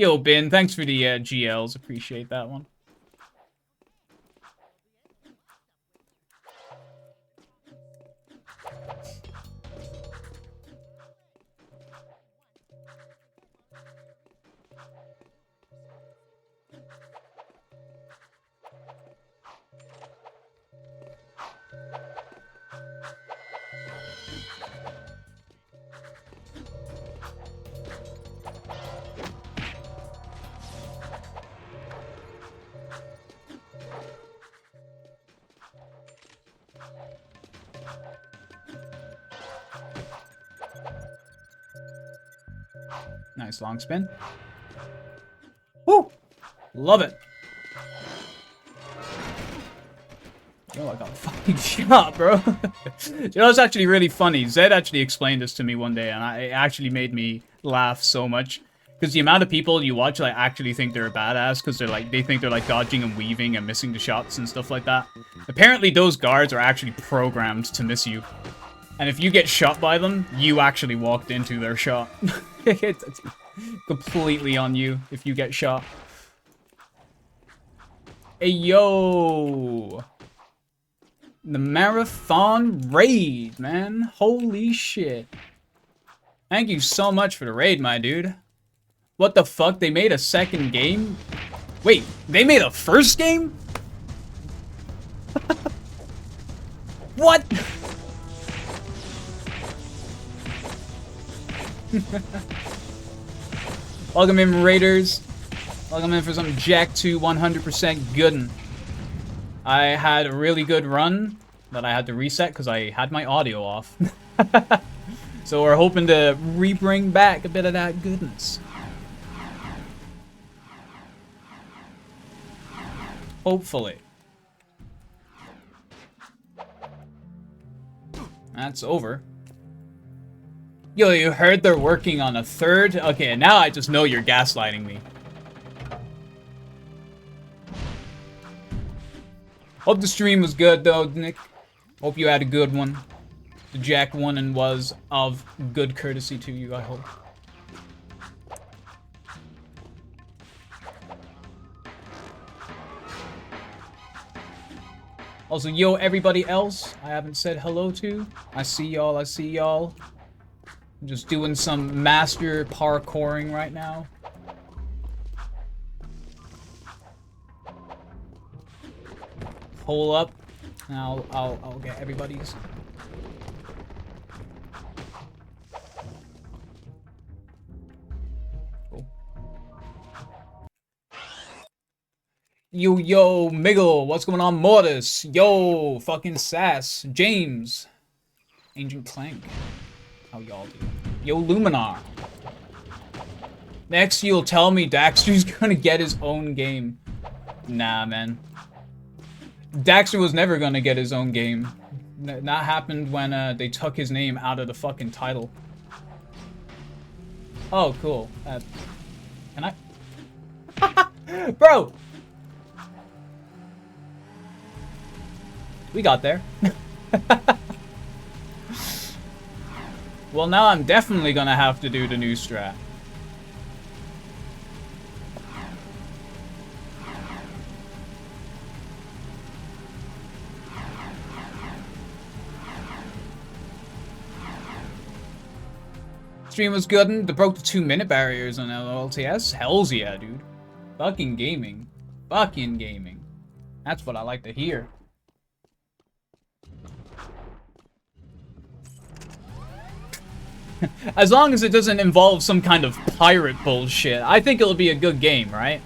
Yo, Ben, thanks for the GLs. Appreciate that one. Nice long spin. Woo! Love it. Yo, I got fucking shot, bro. You know, it's actually really funny. Zed actually explained this to me one day, and it actually made me laugh so much. Because the amount of people you watch, like, actually think they're a badass, because they think they're, like, dodging and weaving and missing the shots and stuff like that. Apparently, those guards are actually programmed to miss you. And if you get shot by them, you actually walked into their shot. It's completely on you if you get shot. Hey, yo! The Marathon Raid, man. Holy shit. Thank you so much for the raid, my dude. What the fuck? They made a second game? Wait, they made a first game? What? Welcome in, Raiders. Welcome in for some Jak II 100% goodin'. I had a really good run that I had to reset because I had my audio off. So we're hoping to re-bring back a bit of that goodness. Hopefully. That's over. Yo, you heard they're working on a third? Okay, now I just know you're gaslighting me. Hope the stream was good, though, Nick. Hope you had a good one. The Jak won and was of good courtesy to you, I hope. Also, yo, everybody else I haven't said hello to. I see y'all, I see y'all. I'm just doing some master parkouring right now. Pull up, and I'll get everybody's. Cool. Yo, Miggle, what's going on, Mortis? Yo, fucking Sass, James, Ancient Clank. How y'all do? Yo, Luminar. Next, you'll tell me Daxter's gonna get his own game. Nah, man. Daxter was never gonna get his own game. That happened when they took his name out of the fucking title. Oh, cool. Can I? Bro! We got there. Well, now I'm definitely gonna have to do the new strat. Stream was good and they broke the 2-minute barriers on LLTS. Hells yeah, dude. Fucking gaming. Fucking gaming. That's what I like to hear. As long as it doesn't involve some kind of pirate bullshit, I think it'll be a good game, right?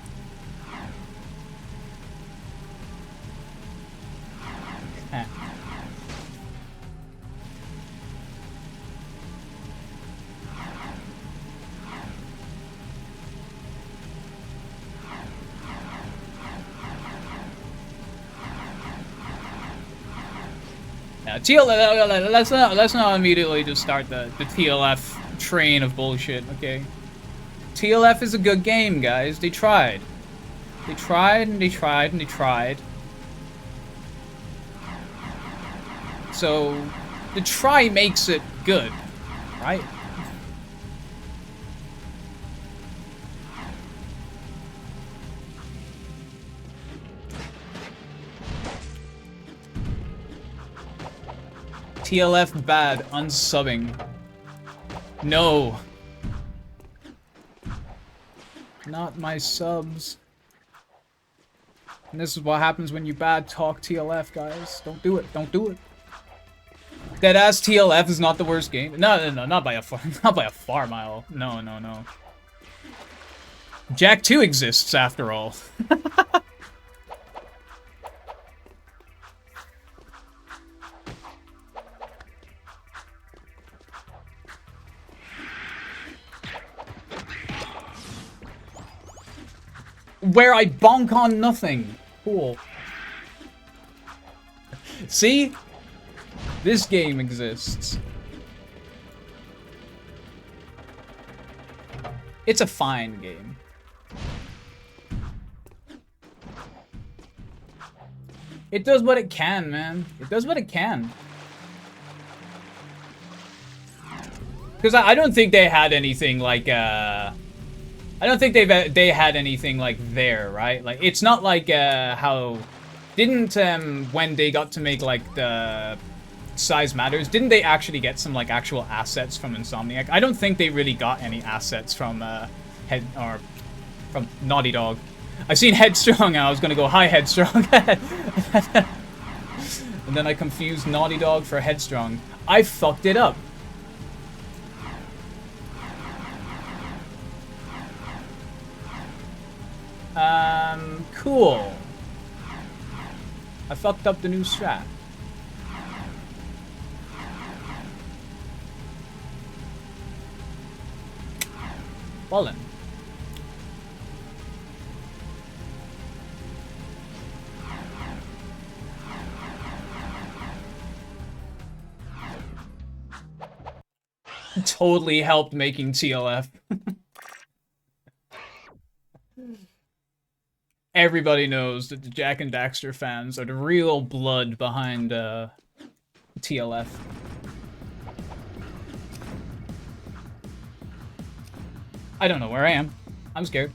Let's not immediately just start the TLF train of bullshit, okay? TLF is a good game, guys. They tried. They tried and they tried and they tried. So, the try makes it good, right? TLF bad, unsubbing. No. Not my subs. And this is what happens when you bad talk TLF, guys. Don't do it. Don't do it. Deadass TLF is not the worst game. No, not by a far mile. No. Jak II exists after all. Where I bonk on nothing. Cool. See? This game exists. It's a fine game. It does what it can, man. It does what it can. Because I don't think they had anything like, I don't think they had anything like there, right? Like, it's not like, how... Didn't, when they got to make, like, the Size Matters, didn't they actually get some, like, actual assets from Insomniac? I don't think they really got any assets from, from Naughty Dog. I've seen Headstrong, and I was gonna go, hi, Headstrong. And then I confused Naughty Dog for Headstrong. I fucked it up. Cool. I fucked up the new strat. Fallen. Totally helped making TLF. Everybody knows that the Jak and Daxter fans are the real blood behind TLF. I don't know where I am. I'm scared.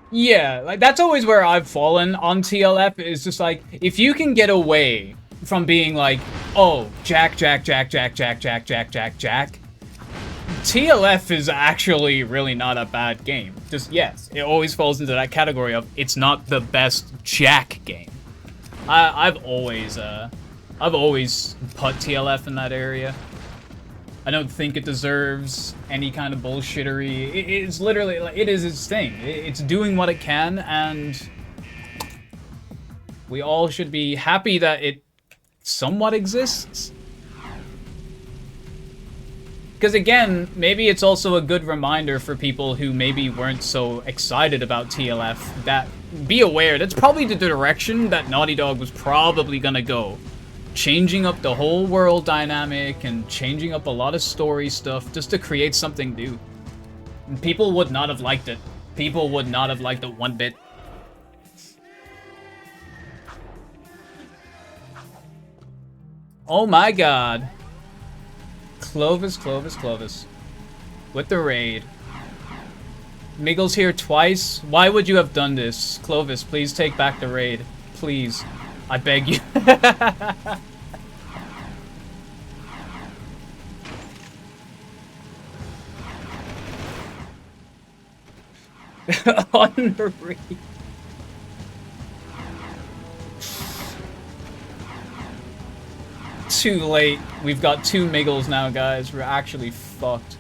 Yeah, like, that's always where I've fallen on TLF, is just like, if you can get away from being like, oh, Jak, TLF is actually really not a bad game. Just, yes, it always falls into that category of, it's not the best Jak game. I've always put TLF in that area. I don't think it deserves any kind of bullshittery. It's literally, like, it is its thing. It's doing what it can, and we all should be happy that it somewhat exists. Because again, maybe it's also a good reminder for people who maybe weren't so excited about TLF that be aware that's probably the direction that Naughty Dog was probably gonna go. Changing up the whole world dynamic and changing up a lot of story stuff just to create something new. And people would not have liked it. People would not have liked it one bit. Oh my god. Clovis. With the raid. Miggle's here twice? Why would you have done this? Clovis, please take back the raid. Please. I beg you. On the raid. Too late. We've got 2 Miggles now, guys. We're actually fucked.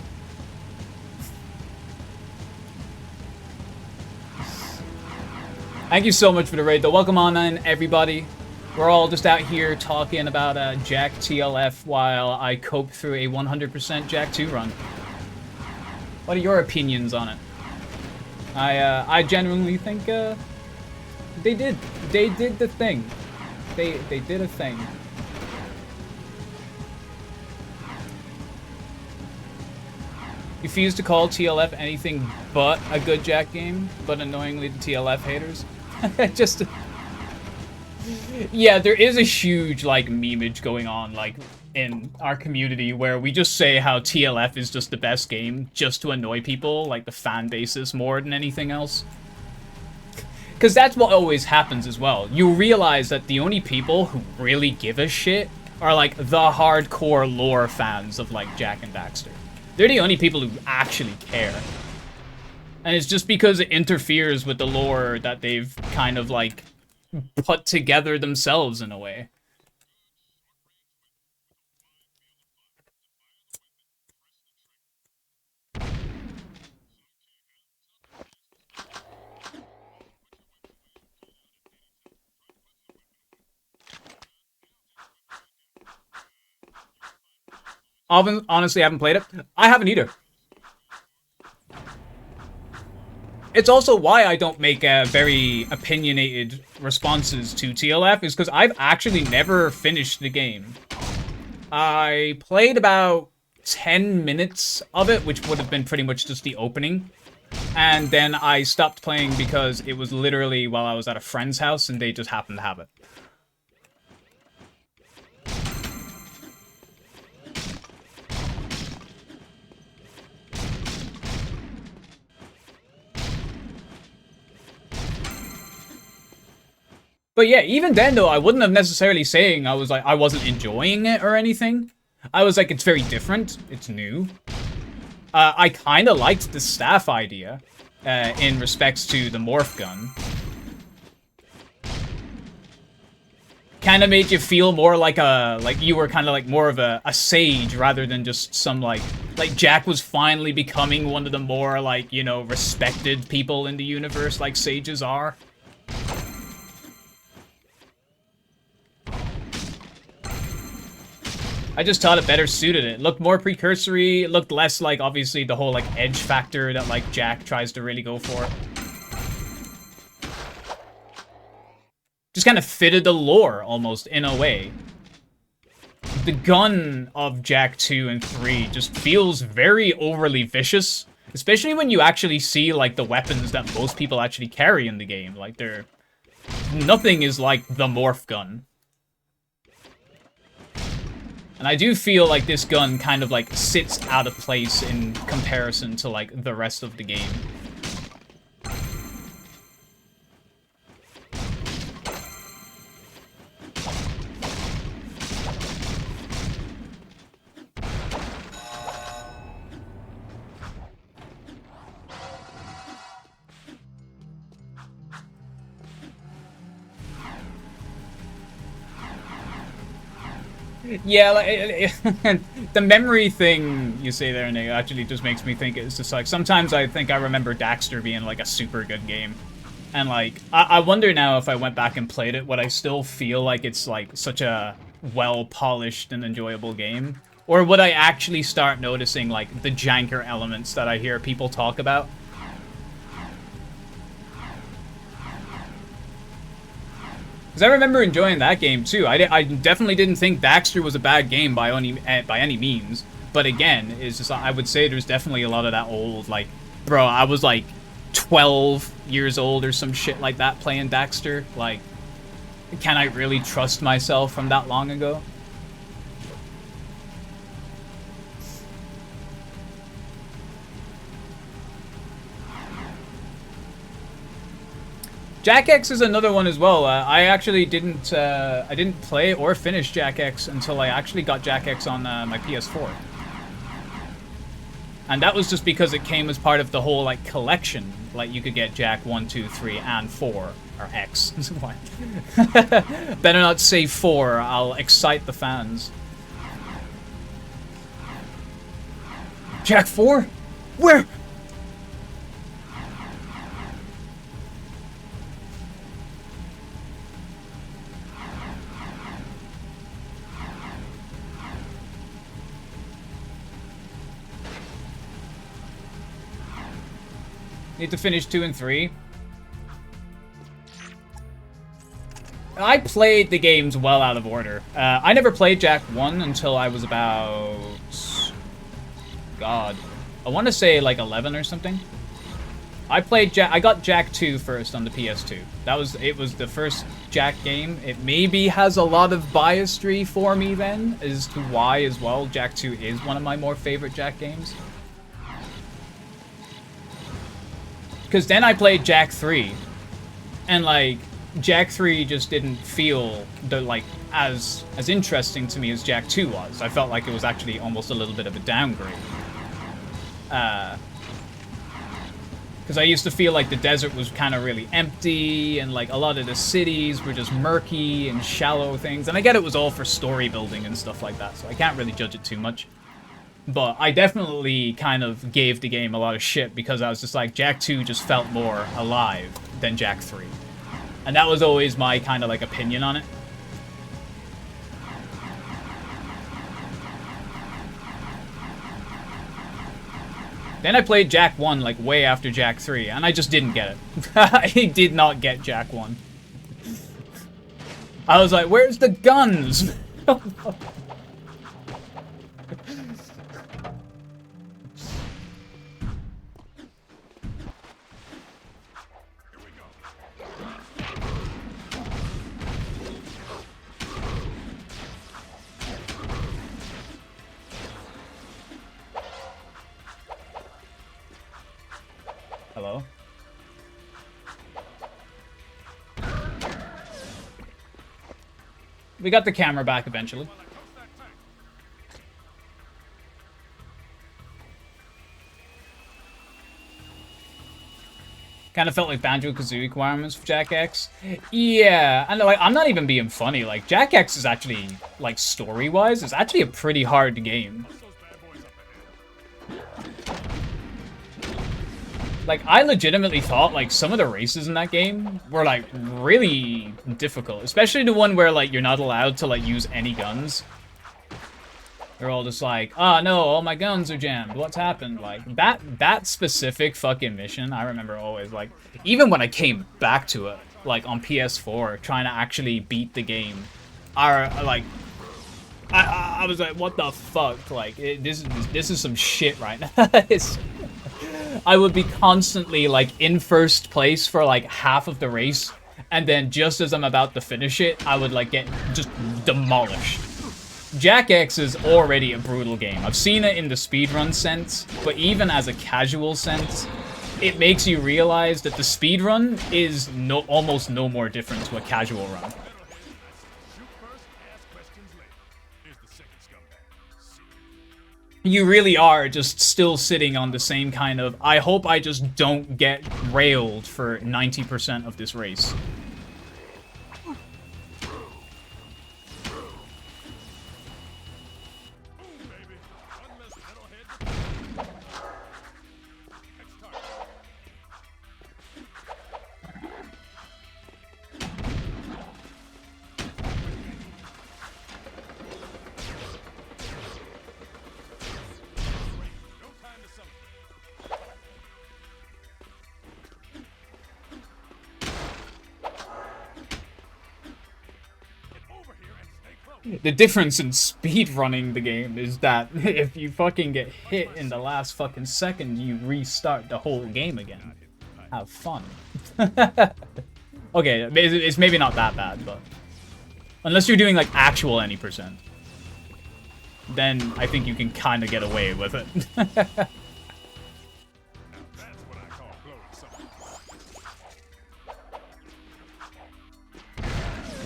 Thank you so much for the raid, though. Welcome on in, everybody. We're all just out here talking about Jak TLF while I cope through a 100% Jak II run. What are your opinions on it? I genuinely think they did the thing. They did a thing. Refuse to call TLF anything but a good Jak game, but annoyingly the TLF haters. Just... Yeah, there is a huge, like, memeage going on, like, in our community where we just say how TLF is just the best game just to annoy people, like the fan bases more than anything else. Because that's what always happens as well. You realize that the only people who really give a shit are, like, the hardcore lore fans of, like, Jak and Daxter. They're the only people who actually care. And it's just because it interferes with the lore that they've kind of, like, put together themselves in a way. Honestly, I haven't played it. I haven't either. It's also why I don't make very opinionated responses to TLF, is because I've actually never finished the game. I played about 10 minutes of it, which would have been pretty much just the opening. And then I stopped playing because it was literally while I was at a friend's house and they just happened to have it. But yeah, even then though, I wouldn't have necessarily saying I wasn't enjoying it or anything. I was like, it's very different, it's new. I kind of liked the staff idea in respects to the morph gun. Kind of made you feel more like you were kind of like more of a sage rather than just some like Jak was finally becoming one of the more like, you know, respected people in the universe like sages are. I just thought it better suited it. It looked more precursory, it looked less like, obviously, the whole, like, edge factor that, like, Jak tries to really go for. Just kind of fitted the lore, almost, in a way. The gun of Jak 2 and 3 just feels very overly vicious, especially when you actually see, like, the weapons that most people actually carry in the game. Like, nothing is like the morph gun. And I do feel like this gun kind of, like, sits out of place in comparison to, like, the rest of the game. Yeah, like, the memory thing you say there, Nick, actually just makes me think it's just like, sometimes I think I remember Daxter being like a super good game. And like, I wonder now if I went back and played it, would I still feel like it's like such a well-polished and enjoyable game? Or would I actually start noticing like the janker elements that I hear people talk about? Because I remember enjoying that game, too. I definitely didn't think Daxter was a bad game by any means. But again, it's just, I would say there's definitely a lot of that old, like... Bro, I was, like, 12 years old or some shit like that playing Daxter. Like, can I really trust myself from that long ago? Jak X is another one as well. I actually didn't play or finish Jak X until I actually got Jak X on my PS4. And that was just because it came as part of the whole, like, collection. Like, you could get Jak 1, 2, 3, and 4. Or X. Better not say 4, I'll excite the fans. Jak 4? Where? Need to finish 2 and 3. I played the games well out of order. I never played Jak 1 until I was about... God. I want to say like 11 or something. I got Jak 2 first on the PS2. It was the first Jak game. It maybe has a lot of biasry for me then, as to why as well. Jak 2 is one of my more favorite Jak games. Because then I played Jak 3. And like, Jak 3 just didn't feel as interesting to me as Jak 2 was. I felt like it was actually almost a little bit of a downgrade. Because I used to feel like the desert was kind of really empty, and like a lot of the cities were just murky and shallow things. And I get it was all for story building and stuff like that, so I can't really judge it too much. But I definitely kind of gave the game a lot of shit because I was just like, Jak 2 just felt more alive than Jak 3. And that was always my kind of like opinion on it. Then I played Jak 1 like way after Jak 3, and I just didn't get it. I did not get Jak 1. I was like, where's the guns? Hello? We got the camera back eventually. Kind of felt like Banjo-Kazooie requirements for Jak X. Yeah, and like I'm not even being funny. Like Jak X is actually, like story-wise, it's actually a pretty hard game. Like, I legitimately thought, like, some of the races in that game were, like, really difficult. Especially the one where, like, you're not allowed to, like, use any guns. They're all just like, oh, no, all my guns are jammed. What's happened? Like, that specific fucking mission, I remember always, like, even when I came back to it, like, on PS4, trying to actually beat the game, I was like, what the fuck? Like, this is some shit right now. I would be constantly, like, in first place for, like, half of the race, and then just as I'm about to finish it, I would, like, get just demolished. Jak X is already a brutal game. I've seen it in the speedrun sense, but even as a casual sense, it makes you realize that the speedrun is almost no more different to a casual run. You really are just still sitting on the same kind of, I hope I just don't get railed for 90% of this race. The difference in speedrunning the game is that if you fucking get hit in the last fucking second, you restart the whole game again. Have fun. Okay, it's maybe not that bad, but... Unless you're doing, like, actual any %, then I think you can kind of get away with it.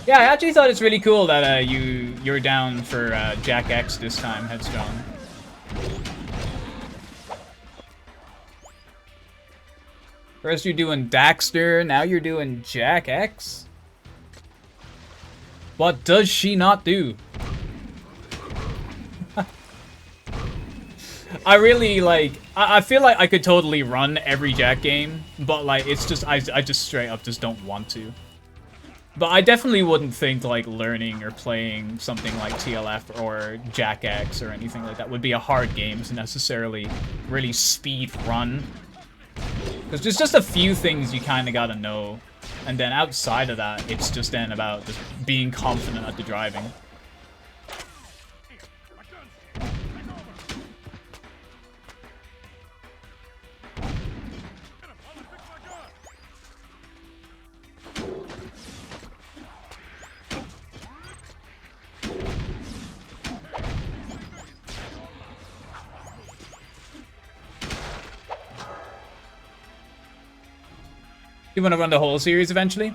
Yeah, I actually thought it's really cool that you're down for Jak X this time, Headstrong. First you're doing Daxter, now you're doing Jak X? What does she not do? I really, like, I feel like I could totally run every Jak game, but, like, it's just, I just straight up just don't want to. But I definitely wouldn't think, like, learning or playing something like TLF or Jak X or anything like that would be a hard game to necessarily really speed run. there's just a few things you kind of gotta know. And then outside of that, it's just then about just being confident at the driving. You want to run the whole series eventually?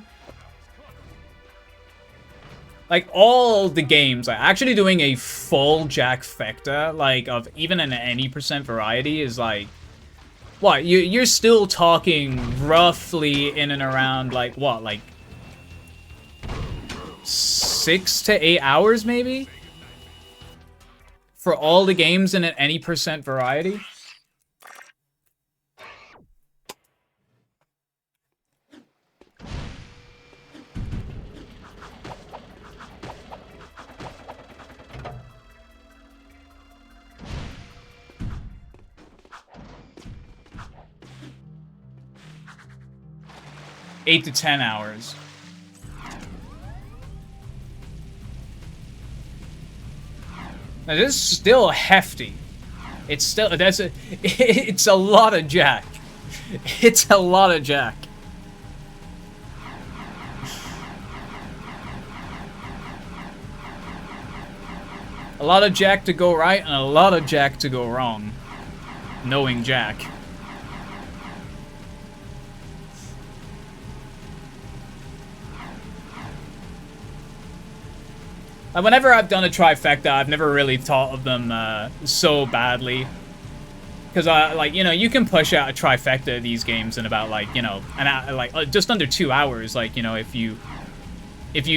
Like, all the games, like, actually doing a full Jak Fecta, like, of even an any % variety is, like, what? You're still talking roughly in and around, like, what? Like, 6 to 8 hours, maybe? For all the games in an any % variety? Eight to 10 hours. Now this is still hefty. It's still it's a lot of Jak. It's a lot of Jak. A lot of Jak to go right and a lot of Jak to go wrong. Knowing Jak. Whenever I've done a trifecta, I've never really thought of them so badly. Because, like, you know, you can push out a trifecta of these games in about, like, you know, just under 2 hours. Like, you know, if you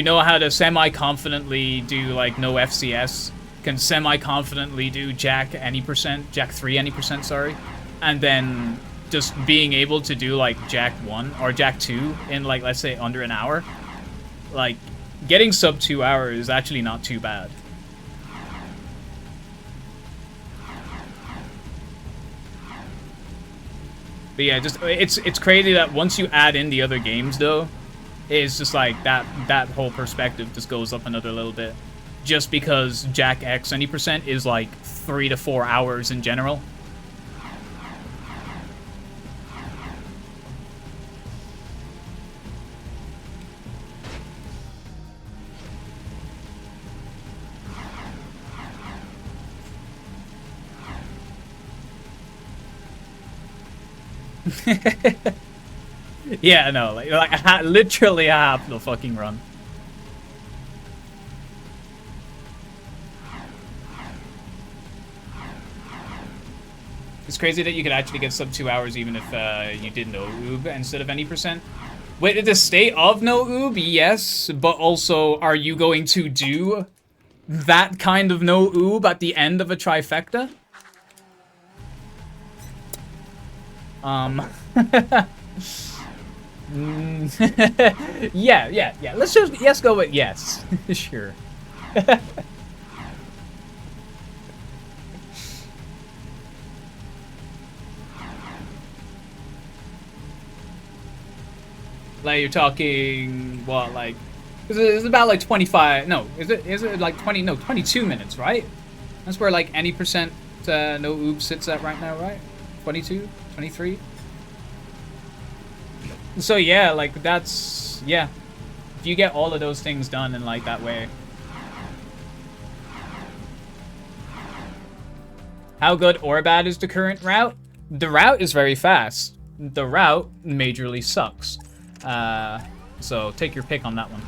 know how to semi-confidently do, like, no FCS, can semi-confidently do Jak any %, Jak 3 any %, sorry. And then just being able to do, like, Jak 1 or Jak 2 in, like, let's say under an hour. Like, getting sub 2 hours is actually not too bad. But yeah, just it's crazy that once you add in the other games though, it's just like that whole perspective just goes up another little bit. Just because Jak X any % is like 3 to 4 hours in general. Yeah, no, like literally half the fucking run. It's crazy that you could actually get sub 2 hours even if you did no oob instead of any %. Wait, the state of no oob, yes, but also are you going to do that kind of no oob at the end of a trifecta? Yeah. Let's just go with yes. Sure. Like, you're talking what, like, it's about like 25. No, is it like 20? No, 22 minutes, right? That's where like any % no oob sits at right now, right? 22, 23. So yeah, like that's, yeah. If you get all of those things done in like that way. How good or bad is the current route? The route is very fast. The route majorly sucks. So take your pick on that one.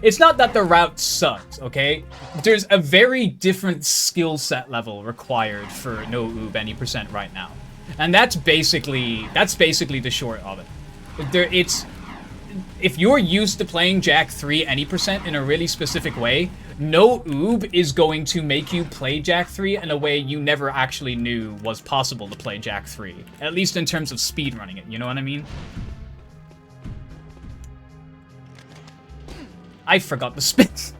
It's not that the route sucks, okay? There's a very different skill set level required for no oob any % right now. And that's basically the short of it. If you're used to playing Jak 3 any % in a really specific way, no oob is going to make you play Jak 3 in a way you never actually knew was possible to play Jak 3. At least in terms of speedrunning it, you know what I mean? I forgot the spins.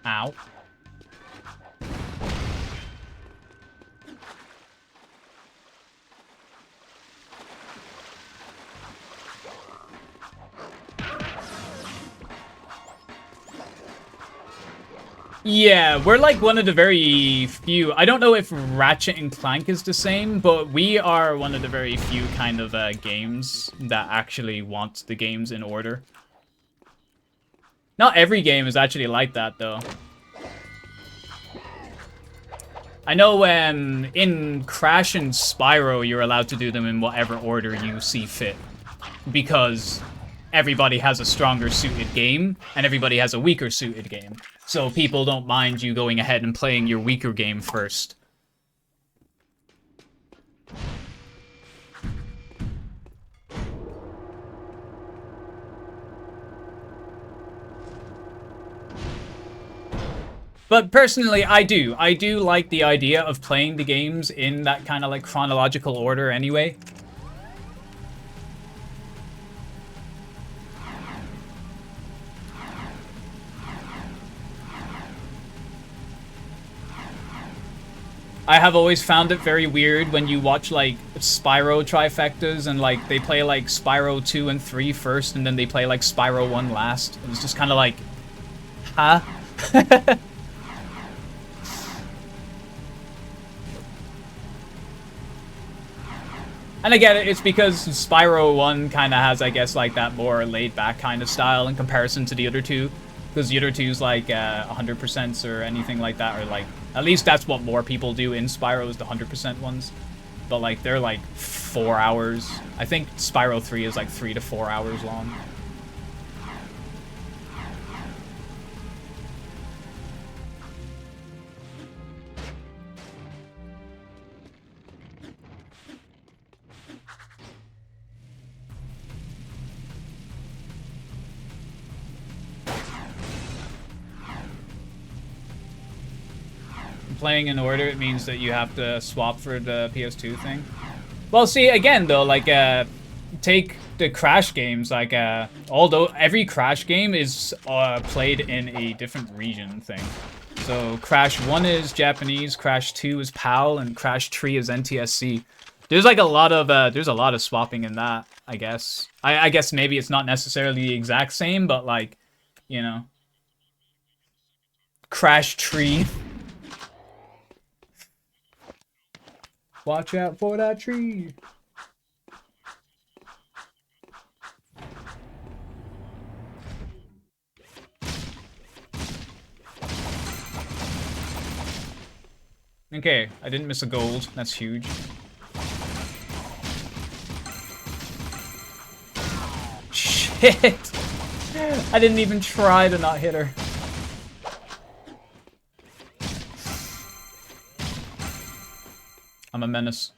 Ow. Yeah, we're like one of the very few. I don't know if Ratchet and Clank is the same, but we are one of the very few kind of games that actually want the games in order. Not every game is actually like that, though. I know in Crash and Spyro, you're allowed to do them in whatever order you see fit. Because everybody has a stronger suited game, and everybody has a weaker suited game. So people don't mind you going ahead and playing your weaker game first. But personally, I do. I do like the idea of playing the games in that kind of like chronological order anyway. I have always found it very weird when you watch, like, Spyro trifectas and, like, they play, like, Spyro 2 and 3 first and then they play, like, Spyro 1 last. It's just kind of like, huh? And I get it, it's because Spyro 1 kind of has, I guess, like, that more laid-back kind of style in comparison to the other two. Because the other two's, like, 100% or anything like that, or, like, at least that's what more people do in Spyro, is the 100% ones. But, like, they're, like, 4 hours. I think Spyro 3 is, like, 3 to 4 hours long. Playing in order, it means that you have to swap for the PS2 thing. Well, see, again, though, like, take the Crash games, like, although every Crash game is played in a different region thing. So, Crash 1 is Japanese, Crash 2 is PAL, and Crash 3 is NTSC. There's, like, a lot of swapping in that, I guess. I guess maybe it's not necessarily the exact same, but, like, you know. Crash 3. Watch out for that tree. Okay, I didn't miss a gold. That's huge. Shit! I didn't even try to not hit her. I'm a menace.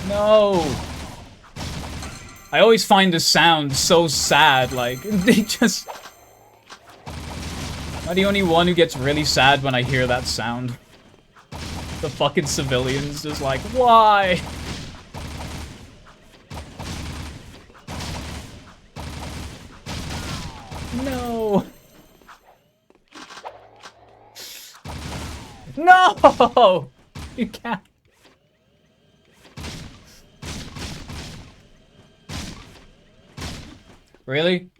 No! I always find the sound so sad, like, they just... I'm the only one who gets really sad when I hear that sound. The fucking civilians just like, why? No! No! You can't. Really?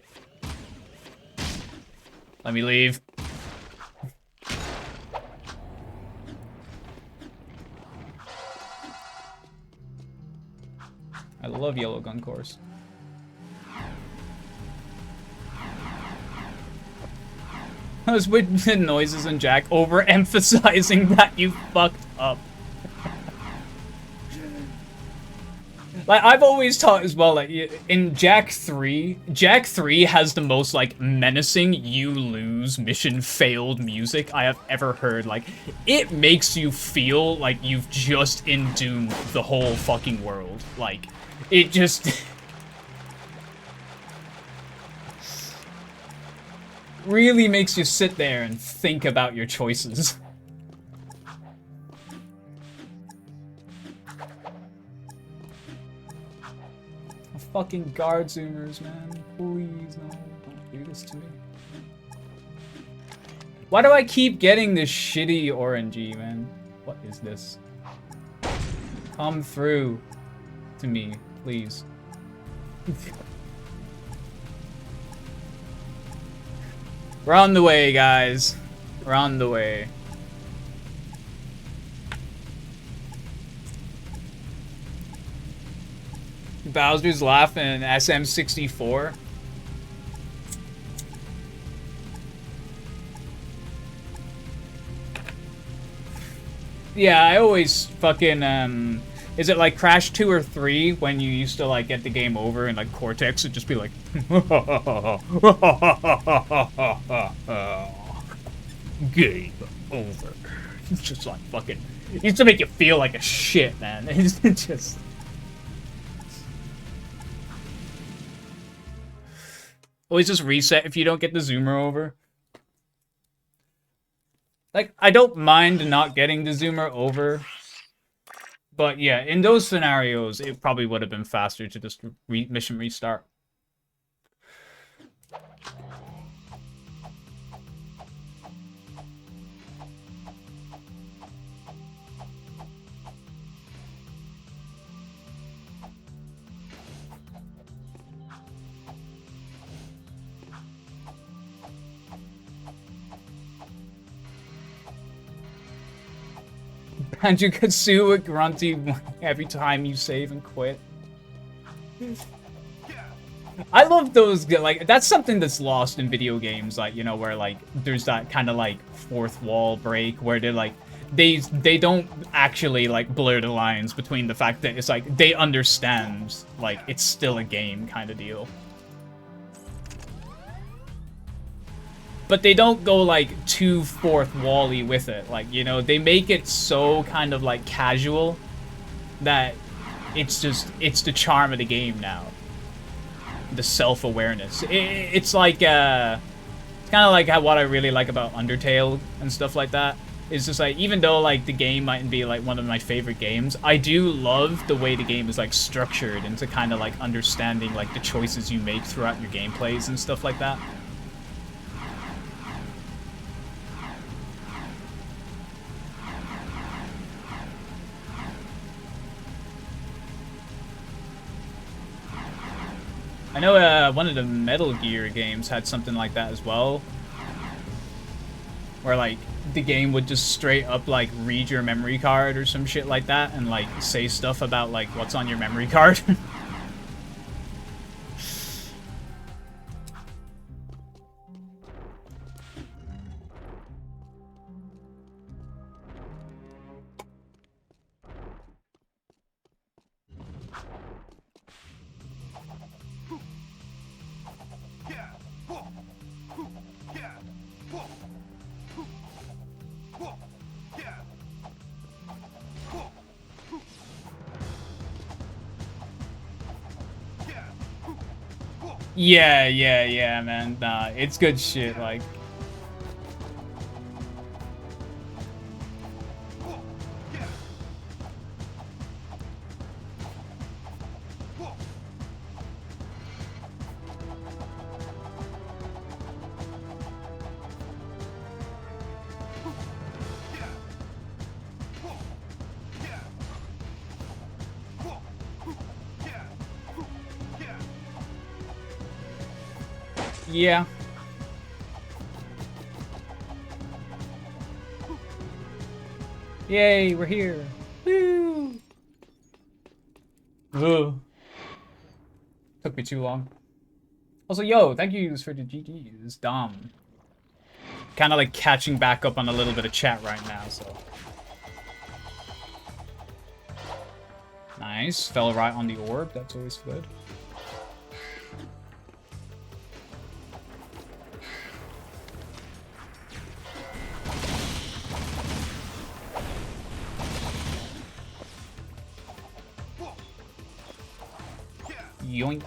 Let me leave. I love Yellow Gun Course. Those weird noises and Jack overemphasizing that you fucked up. Like, I've always taught as well, like, in Jak III has the most, like, menacing you lose mission failed music I have ever heard. Like, it makes you feel like you've just endoomed the whole fucking world. Like, it just... Really makes you sit there and think about your choices. Fucking guard zoomers, man. Please, no. Don't do this to me. Why do I keep getting this shitty orangey, man? What is this? Come through to me, please. We're on the way, guys. We're on the way. Bowser's laughing. SM64. Yeah, I always fucking, is it like Crash 2 or 3 when you used to like get the game over and like Cortex would just be like, game over. It's just like fucking, it used to make you feel like a shit, man. It's just... Always just reset if you don't get the zoomer over. Like, I don't mind not getting the zoomer over. But yeah, in those scenarios, it probably would have been faster to just mission restart. Banjo-Kazooie with Grunty every time you save and quit. I love those, like, that's something that's lost in video games, like, you know, where, like, there's that kind of, like, fourth wall break where they're, like, they don't actually, like, blur the lines between the fact that it's, like, they understand, like, it's still a game kind of deal. But they don't go, like, too fourth wall-y with it. Like, you know, they make it so kind of, like, casual that it's just, it's the charm of the game now. The self-awareness. It's like, it's kind of like what I really like about Undertale and stuff like that. It's just like, even though, like, the game mightn't be, like, one of my favorite games, I do love the way the game is, like, structured into kind of, like, understanding, like, the choices you make throughout your gameplays and stuff like that. I know one of the Metal Gear games had something like that as well. Where, like, the game would just straight up, like, read your memory card or some shit like that and, like, say stuff about, like, what's on your memory card. Yeah, man. Nah, it's good shit, like... Yeah. Yay, we're here. Woo! Ugh. Took me too long. Also, yo, thank yous for the GGs. Dom. Kind of like catching back up on a little bit of chat right now, so. Nice. Fell right on the orb. That's always good. Yoink.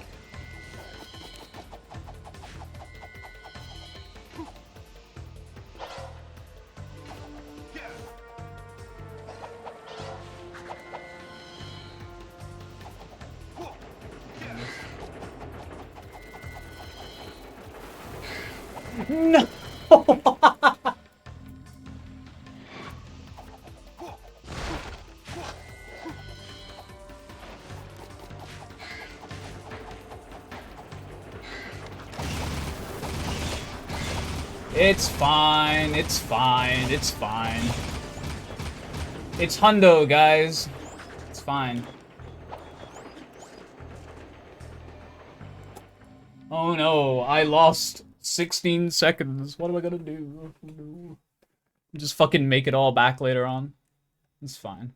No! It's fine, it's fine, it's fine. It's hundo, guys. It's fine. Oh no, I lost 16 seconds. What am I gonna do? Just fucking make it all back later on. It's fine.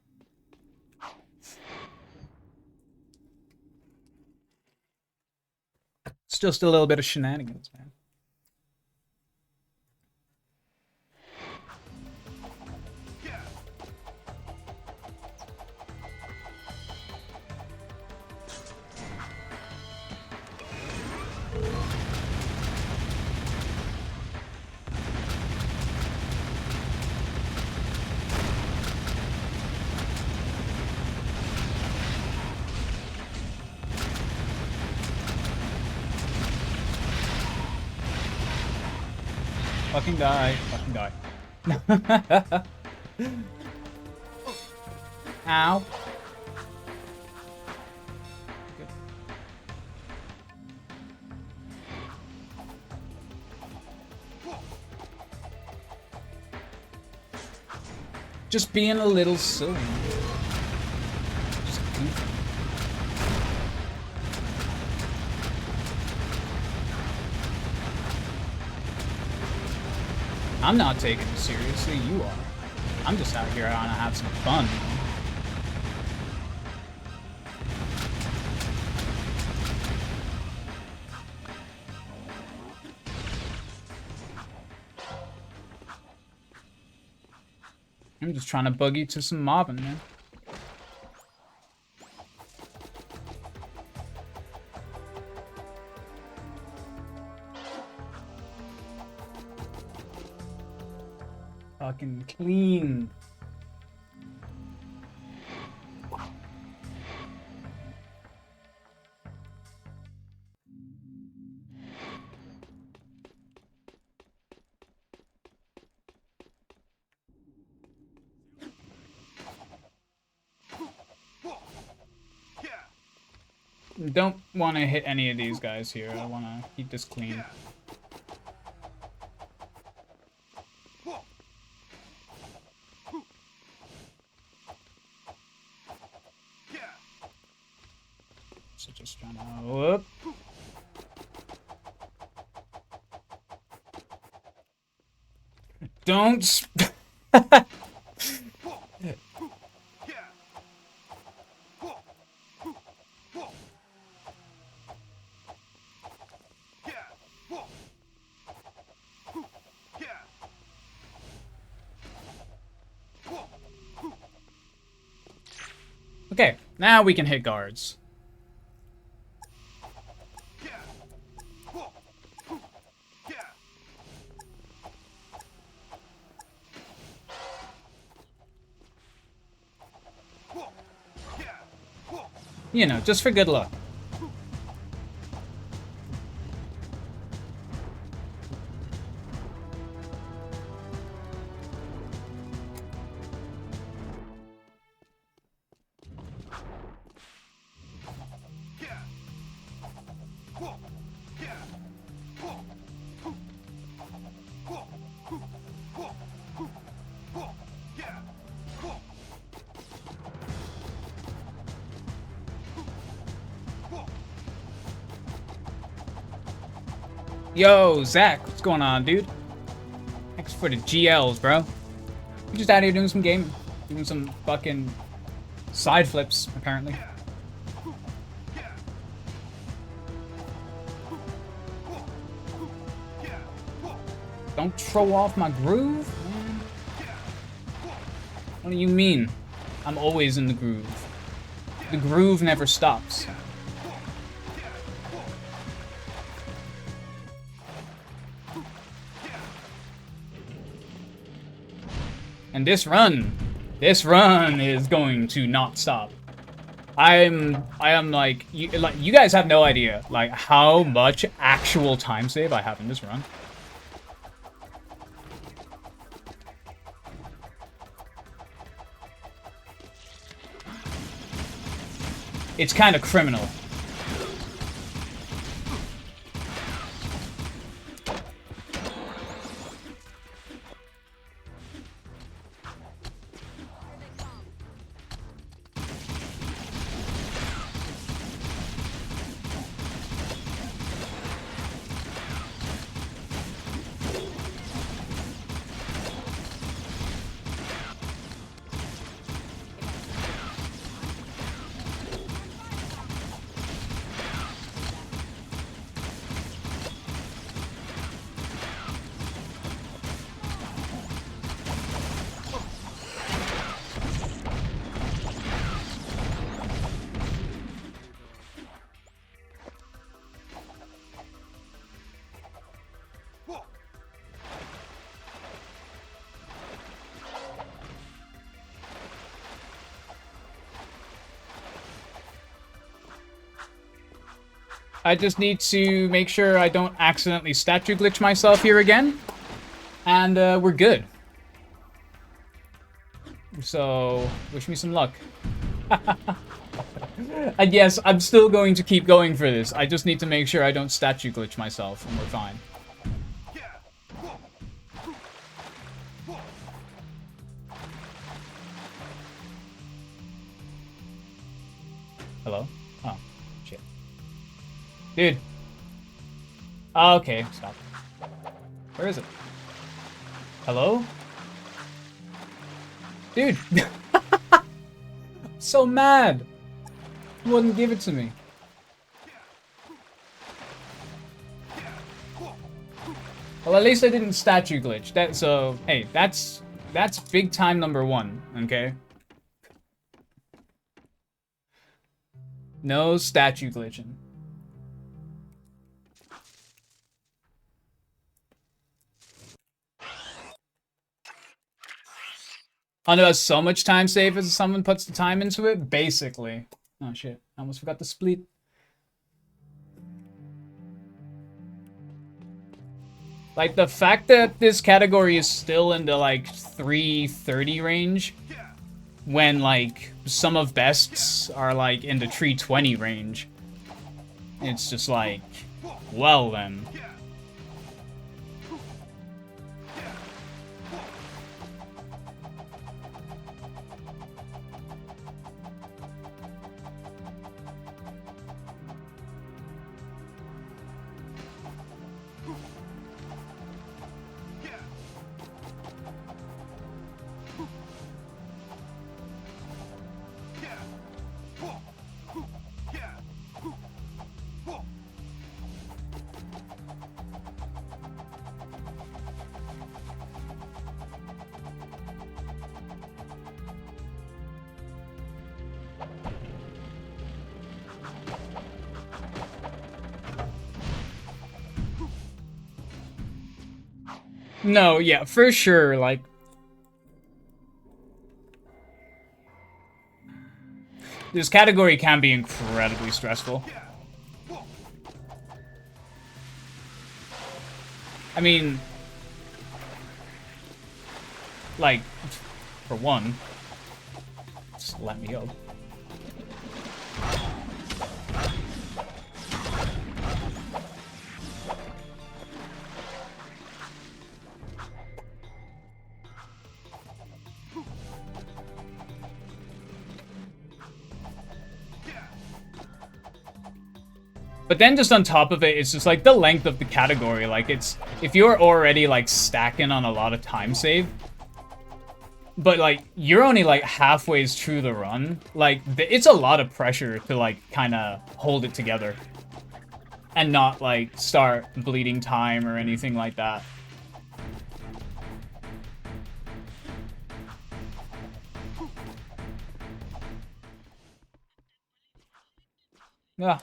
It's just a little bit of shenanigans, man. Fucking die. Fucking die. Ow. Good. Just being a little silly. Just goofy. I'm not taking it seriously, you are. I'm just out here trying to have some fun. I'm just trying to boogie to some mobbing, man. Fucking clean. Don't want to hit any of these guys here. I want to keep this clean. So just trying to whoop. Don't. Okay, now we can hit guards. You know, just for good luck. Yo, Zach, what's going on, dude? Thanks for the GLs, bro. We're just out here doing some gaming. Doing some fucking side flips, apparently. Don't throw off my groove, man. What do you mean? I'm always in the groove. The groove never stops. And this run is going to not stop. I am like you guys have no idea like how much actual time save I have in this run. it's kind of criminal. I just need to make sure I don't accidentally statue glitch myself here again. And we're good. So, wish me some luck. And yes, I'm still going to keep going for this. I just need to make sure I don't statue glitch myself, and we're fine. Hello? Oh, shit. Dude. Okay, stop. Where is it? Hello? Dude! So mad! He wouldn't give it to me. Well, at least I didn't statue glitch. So, hey, that's big time #1, okay? No statue glitching. I know so much time saved as someone puts the time into it, basically. Oh shit, I almost forgot to split. Like, the fact that this category is still in the, like, 330 range, when, like, some of bests are, like, in the 320 range. It's just like, well then. No, yeah, for sure, like... This category can be incredibly stressful. I mean... Like, for one... Just let me go. But then just on top of it, it's just like the length of the category. Like, it's, if you're already like stacking on a lot of time save, but like you're only like halfway through the run, like it's a lot of pressure to like kind of hold it together and not like start bleeding time or anything like that. Yeah.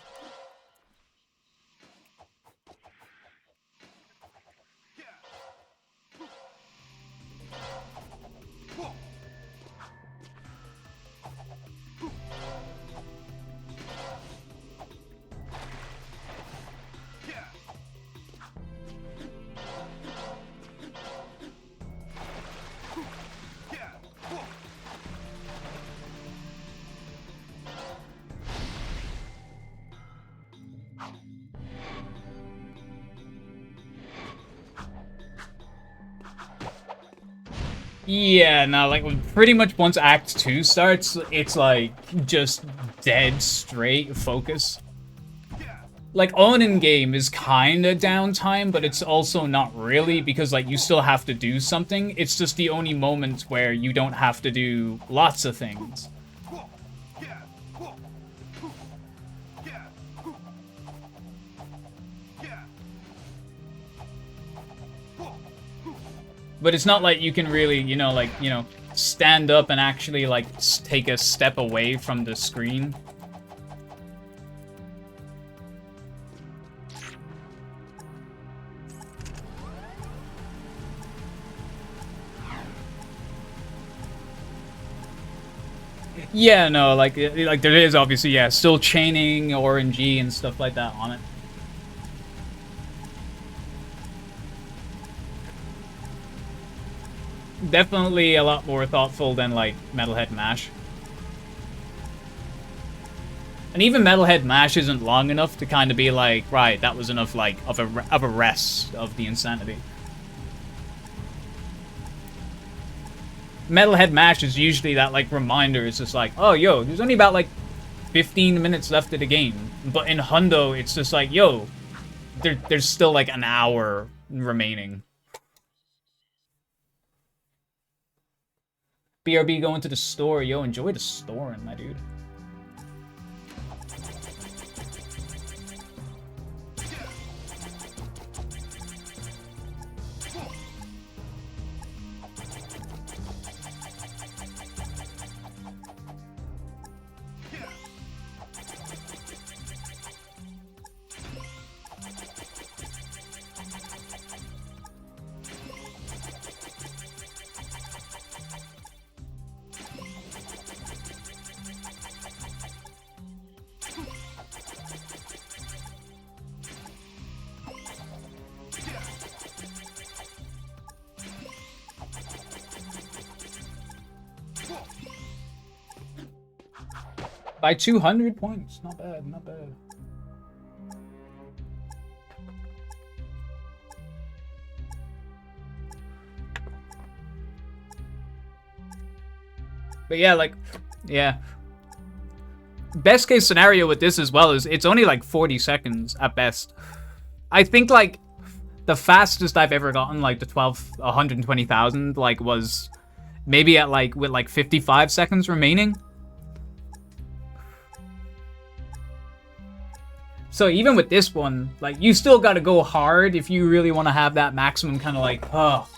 Yeah, no, like pretty much once Act 2 starts, it's like just dead straight focus. Like on in game is kinda downtime, but it's also not really because like you still have to do something. It's just the only moment where you don't have to do lots of things. But it's not like you can really, you know, like, you know, stand up and actually like take a step away from the screen. Yeah, no, like there is obviously, yeah, still chaining RNG and stuff like that on it. Definitely a lot more thoughtful than like Metalhead Mash. And even Metalhead Mash isn't long enough to kind of be like, right, that was enough like of a rest of the insanity. Metalhead Mash is usually that like reminder. It's just like, oh, yo, there's only about like 15 minutes left of the game. But in Hundo, it's just like, yo, there's still like an hour remaining. BRB going to the store. Yo, enjoy the store, my dude. By 200 points. Not bad, not bad. But yeah, like, yeah. Best case scenario with this as well is it's only like 40 seconds at best. I think like the fastest I've ever gotten, like the 120,000, like was maybe at like with like 55 seconds remaining. So even with this one, like, you still gotta go hard if you really want to have that maximum kind of like, oh.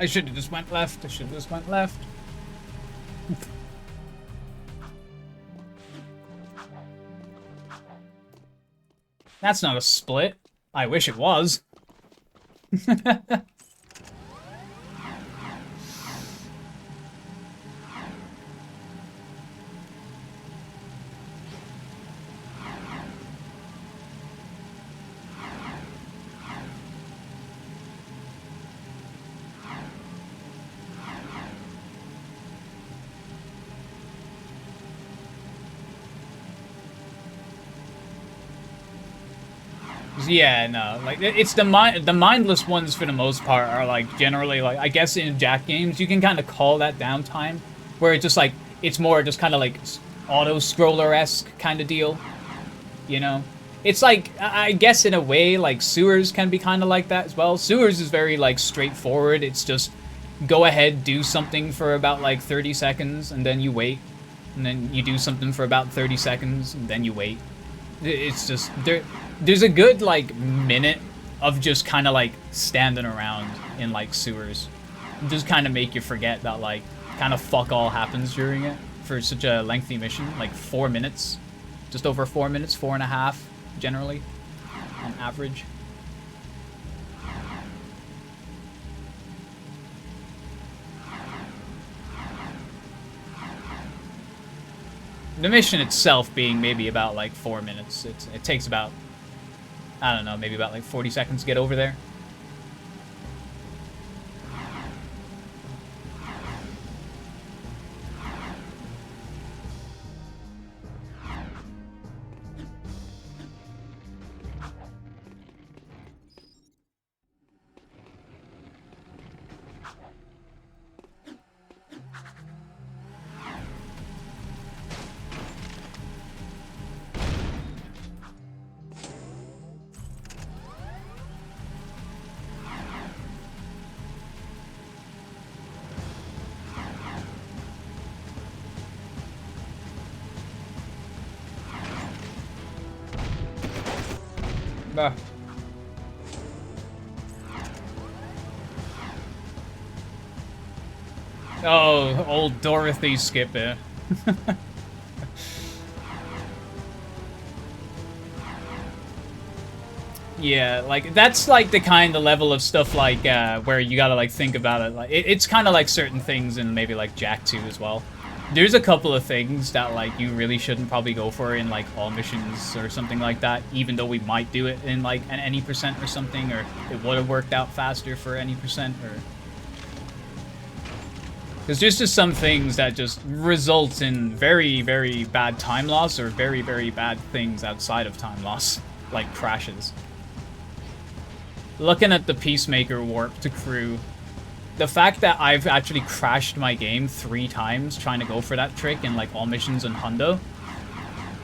I should have just went left. I should have just went left. That's not a split. I wish it was. Yeah, no, like it's the mindless ones for the most part are like generally like I guess in Jack games you can kind of call that downtime, where it's just like it's more just kind of like auto scroller-esque kind of deal, you know. It's like I guess in a way like sewers can be kind of like that as well. Sewers is very like straightforward. It's just go ahead, do something for about like 30 seconds and then you wait, and then you do something for about 30 seconds and then you wait. It's just there's a good like minute of just kind of like standing around in like sewers, just kind of make you forget that like kind of fuck all happens during it for such a lengthy mission, like 4 minutes, just over 4 minutes, 4.5 generally on average. The mission itself being maybe about like 4 minutes. It takes about, I don't know, maybe about like 40 seconds to get over there. Ah. Oh, old Dorothy skipper. Yeah, like, that's, like, the kind of level of stuff, like, where you gotta, like, think about it. Like, it's kind of like certain things in maybe, like, Jak II as well. There's a couple of things that, like, you really shouldn't probably go for in, like, all missions or something like that, even though we might do it in, like, an any percent or something, or it would have worked out faster for any percent, or... Because there's just some things that just result in very, very bad time loss, or very, very bad things outside of time loss, like crashes. Looking at the Peacemaker warp to crew, the fact that I've actually crashed my game 3 times trying to go for that trick in like all missions in Hundo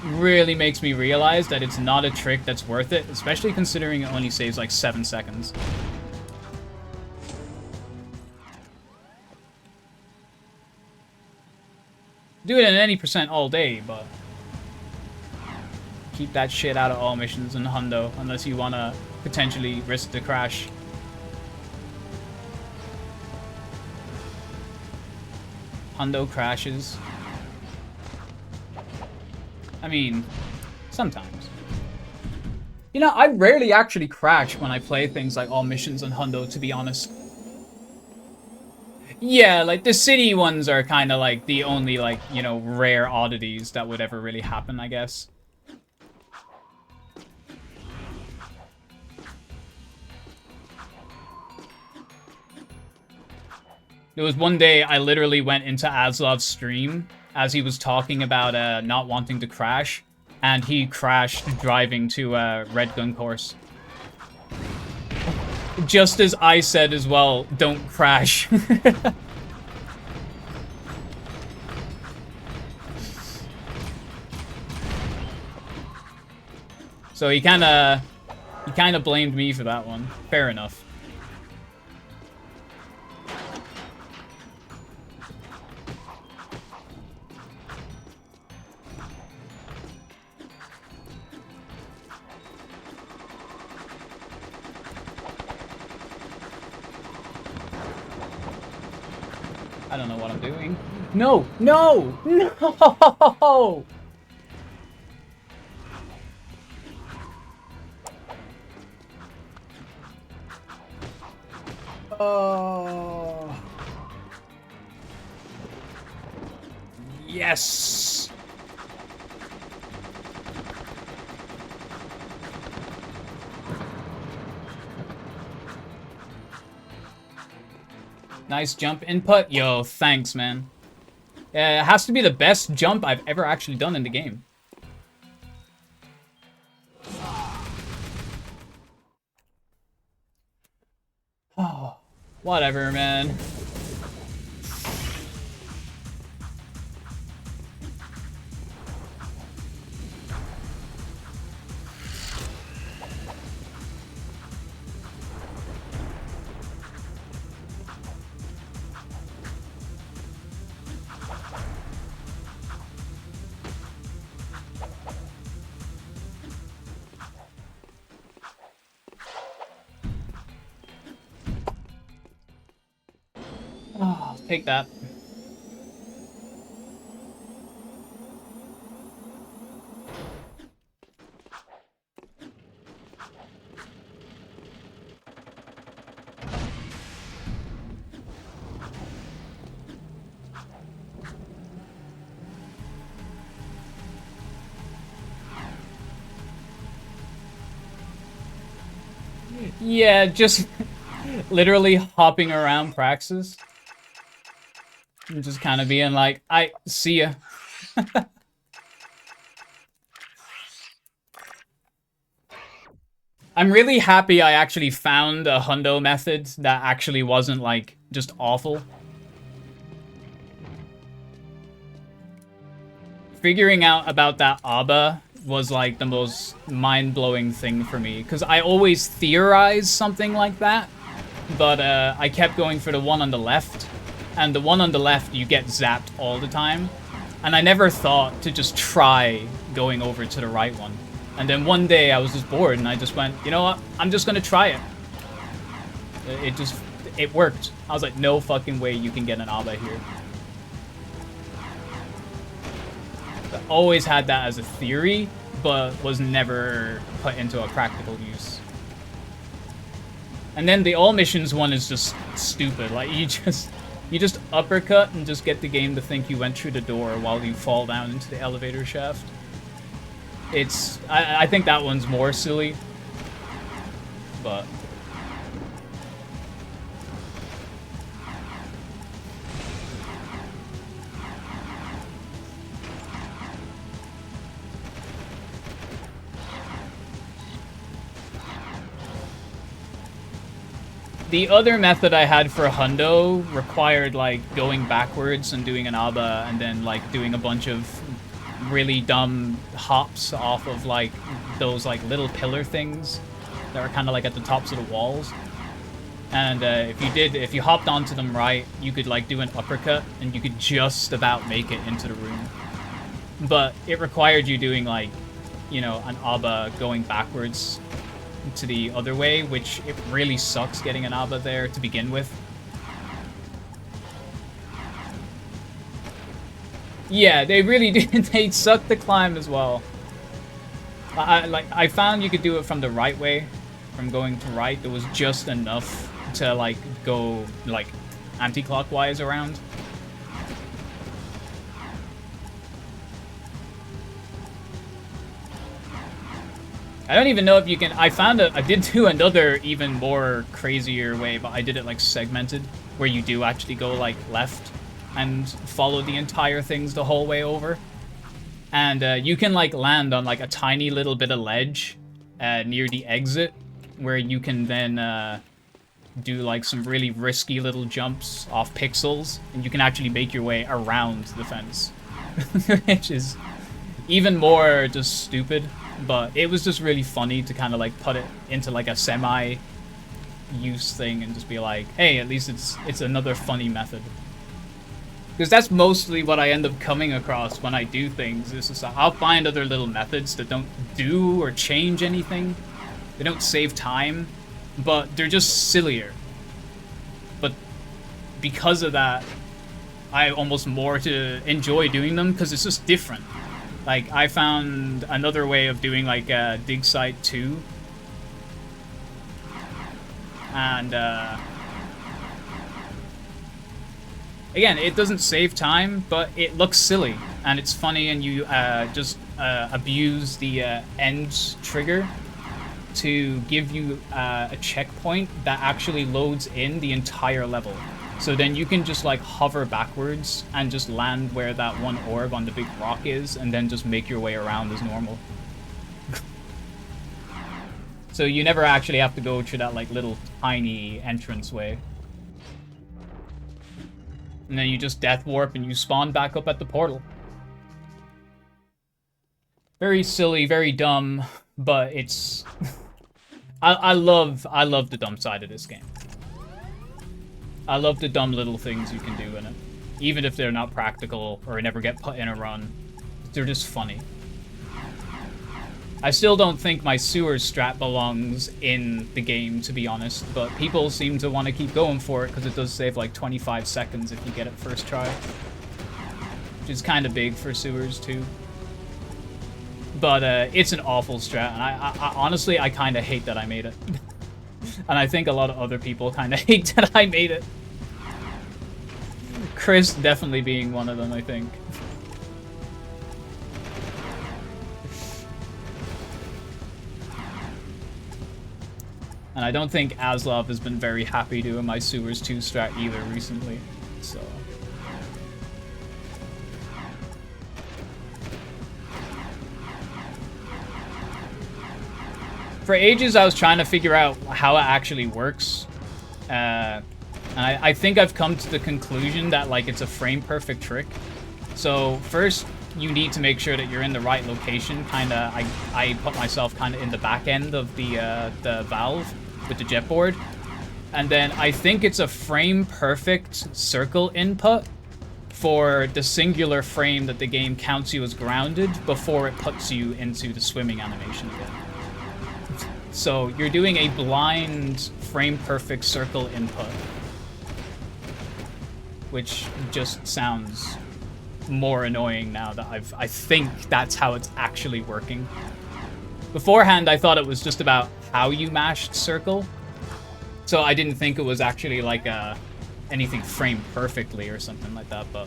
really makes me realize that it's not a trick that's worth it, especially considering it only saves like 7 seconds. Do it in any percent all day, but keep that shit out of all missions in Hundo unless you want to potentially risk the crash. Hundo crashes. I mean, sometimes. You know, I rarely actually crash when I play things like all missions on Hundo, to be honest. Yeah, like, the city ones are kind of like the only, like, you know, rare oddities that would ever really happen, I guess. There was one day I literally went into Aslov's stream as he was talking about not wanting to crash, and he crashed driving to Red Gun Course. Just as I said as well, don't crash. So he kind of blamed me for that one. Fair enough. I don't know what I'm doing. No! No! No! Oh. Yes! Nice jump input. Yo, thanks, man. It has to be the best jump I've ever actually done in the game. Oh, whatever, man. Oh, take that. Yeah, just literally hopping around Praxis. And just kind of being like, I see ya. I'm really happy I actually found a hundo method that actually wasn't, like, just awful. Figuring out about that ABBA was, like, the most mind-blowing thing for me, because I always theorized something like that, but I kept going for the one on the left, and the one on the left you get zapped all the time, and I never thought to just try going over to the right one. And then one day I was just bored and I just went, you know what, I'm just gonna try it. It worked. I was like, no fucking way you can get an ABBA here. I always had that as a theory, but was never put into a practical use. And then the all missions one is just stupid. Like, you just uppercut and just get the game to think you went through the door while you fall down into the elevator shaft. I think that one's more silly, but... The other method I had for hundo required, like, going backwards and doing an ABBA and then, like, doing a bunch of really dumb hops off of, like, those, like, little pillar things that are kind of, like, at the tops of the walls. And if you hopped onto them right, you could, like, do an uppercut and you could just about make it into the room. But it required you doing, like, you know, an ABBA going backwards to the other way, which it really sucks getting an ABBA there to begin with. Yeah, they really did. They suck to climb as well. I found you could do it from the right way, from going to right. There was just enough to, like, go, like, anti-clockwise around. I don't even know if you can... I did do another even more crazier way, but I did it, like, segmented, where you do actually go, like, left and follow the entire things the whole way over. And you can, like, land on, like, a tiny little bit of ledge near the exit, where you can then do, like, some really risky little jumps off pixels, and you can actually make your way around the fence. Which is even more just stupid. But it was just really funny to kind of, like, put it into, like, a semi-use thing and just be like, hey, at least it's another funny method. Because that's mostly what I end up coming across when I do things. Is just, I'll find other little methods that don't do or change anything. They don't save time, but they're just sillier. But because of that, I almost more to enjoy doing them because it's just different. Like, I found another way of doing, like, Dig Site 2. And, again, it doesn't save time, but it looks silly. And it's funny, and you just abuse the end trigger to give you a checkpoint that actually loads in the entire level. So then you can just, like, hover backwards and just land where that one orb on the big rock is, and then just make your way around as normal. So you never actually have to go through that, like, little tiny entranceway. And then you just death warp and you spawn back up at the portal. Very silly, very dumb, but it's... I love the dumb side of this game. I love the dumb little things you can do in it. Even if they're not practical or never get put in a run. They're just funny. I still don't think my sewers strat belongs in the game, to be honest, but people seem to want to keep going for it because it does save like 25 seconds if you get it first try. Which is kind of big for sewers, too. But it's an awful strat, and I honestly, I kind of hate that I made it. And I think a lot of other people kind of hate that I made it. Chris definitely being one of them, I think. And I don't think Aslov has been very happy doing my Sewers 2 strat either recently, so... For ages, I was trying to figure out how it actually works. And I think I've come to the conclusion that, like, it's a frame-perfect trick. So, first, you need to make sure that you're in the right location. Kinda, I put myself kinda in the back end of the valve with the jetboard. And then I think it's a frame-perfect circle input for the singular frame that the game counts you as grounded before it puts you into the swimming animation again. So you're doing a blind frame-perfect circle input, which just sounds more annoying now that I think that's how it's actually working. Beforehand, I thought it was just about how you mashed circle, so I didn't think it was actually like anything framed perfectly or something like that, but...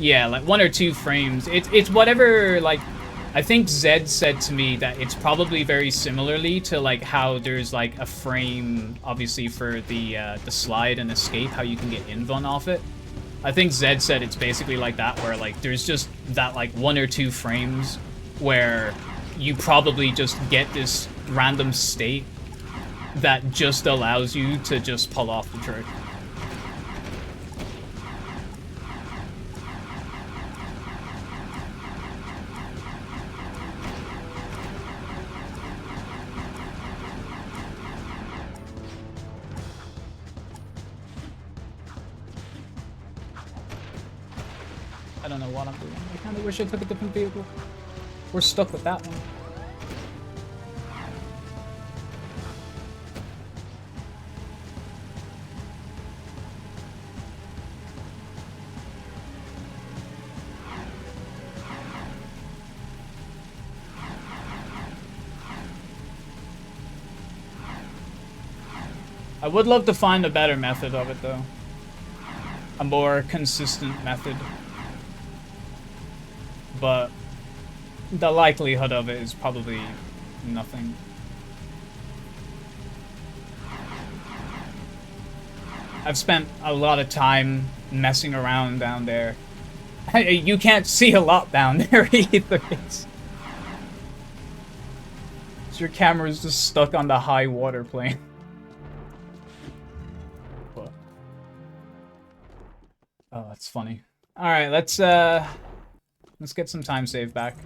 Yeah, like 1 or 2 frames. It's whatever, like... I think Zed said to me that it's probably very similarly to, like, how there's, like, a frame, obviously, for the slide and escape, how you can get invuln off it. I think Zed said it's basically like that, where, like, there's just that, like, 1 or 2 frames where you probably just get this random state that just allows you to just pull off the trick. I don't know what I'm doing. I kind of wish I took a different vehicle. We're stuck with that one. I would love to find a better method of it, though. A more consistent method. But the likelihood of it is probably nothing. I've spent a lot of time messing around down there. You can't see a lot down there either. Your camera's just stuck on the high water plane. But, oh, that's funny. Alright, let's get some time saved back.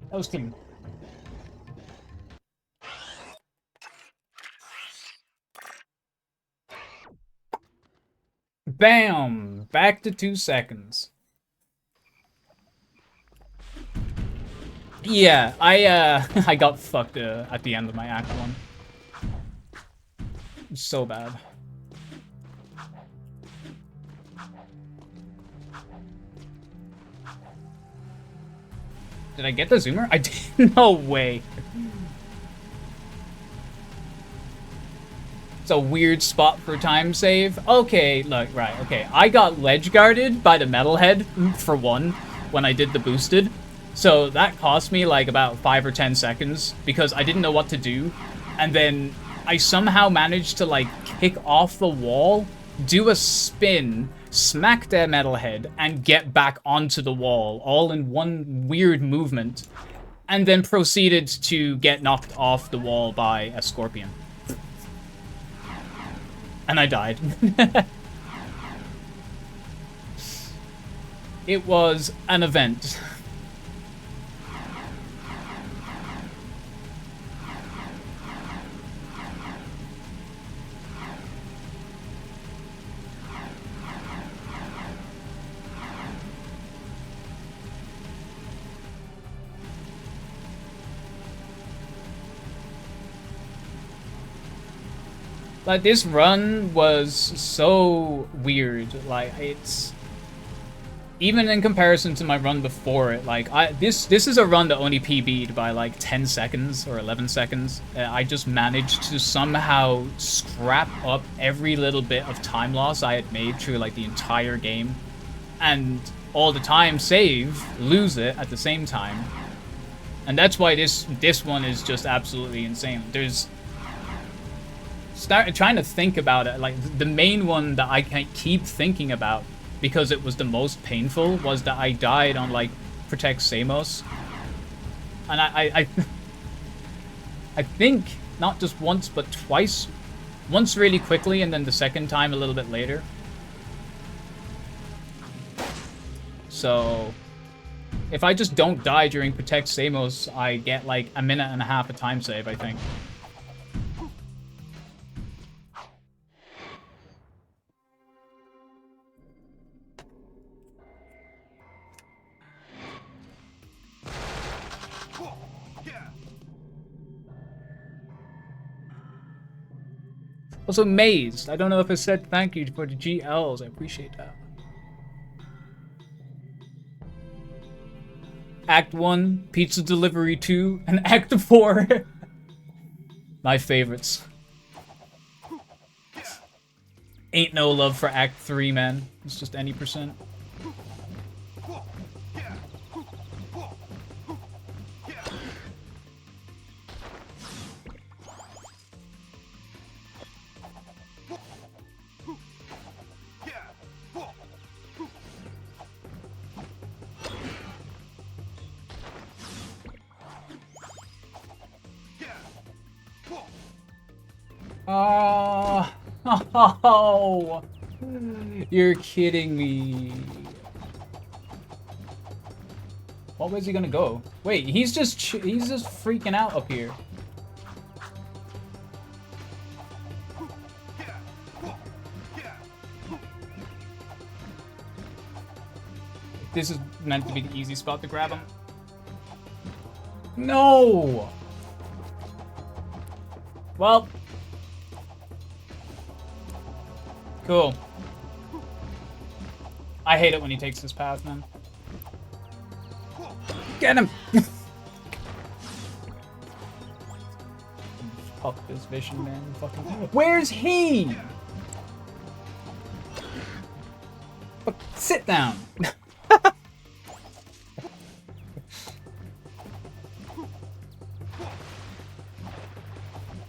That was clean. Bam! Back to 2 seconds. Yeah, I got fucked at the end of my act 1. So bad. Did I get the zoomer? I did. No way. It's a weird spot for time save. Okay, look, right, okay. I got ledge guarded by the metalhead, for one, when I did the boosted. So that cost me like about 5 or 10 seconds because I didn't know what to do. And then I somehow managed to like kick off the wall, do a spin, smack their metalhead, and get back onto the wall, all in one weird movement. And then proceeded to get knocked off the wall by a scorpion. And I died. It was an event. Like, this run was so weird. Like, it's... Even in comparison to my run before it, like, this is a run that only PB'd by, like, 10 seconds or 11 seconds. I just managed to somehow scrap up every little bit of time loss I had made through, like, the entire game. And all the time save, lose it at the same time. And that's why this one is just absolutely insane. There's... trying to think about it, like, the main one that I can keep thinking about, because it was the most painful, was that I died on, like, Protect Samos. And I think, not just once, but twice. Once really quickly, and then the second time a little bit later. So, if I just don't die during Protect Samos, I get, like, a minute and a half of time save, I think. Also, Mazed. I don't know if I said thank you for the GLs. I appreciate that. Act 1, Pizza Delivery 2, and Act 4. My favorites. Ain't no love for Act 3, man. It's just any percent. Oh, you're kidding me. What way is he gonna go? Wait, he's just freaking out up here. This is meant to be the easy spot to grab him. No! Well. Cool. I hate it when he takes this path, man. Get him! Fuck this vision, man. Fucking. Where's he? Fuck, sit down.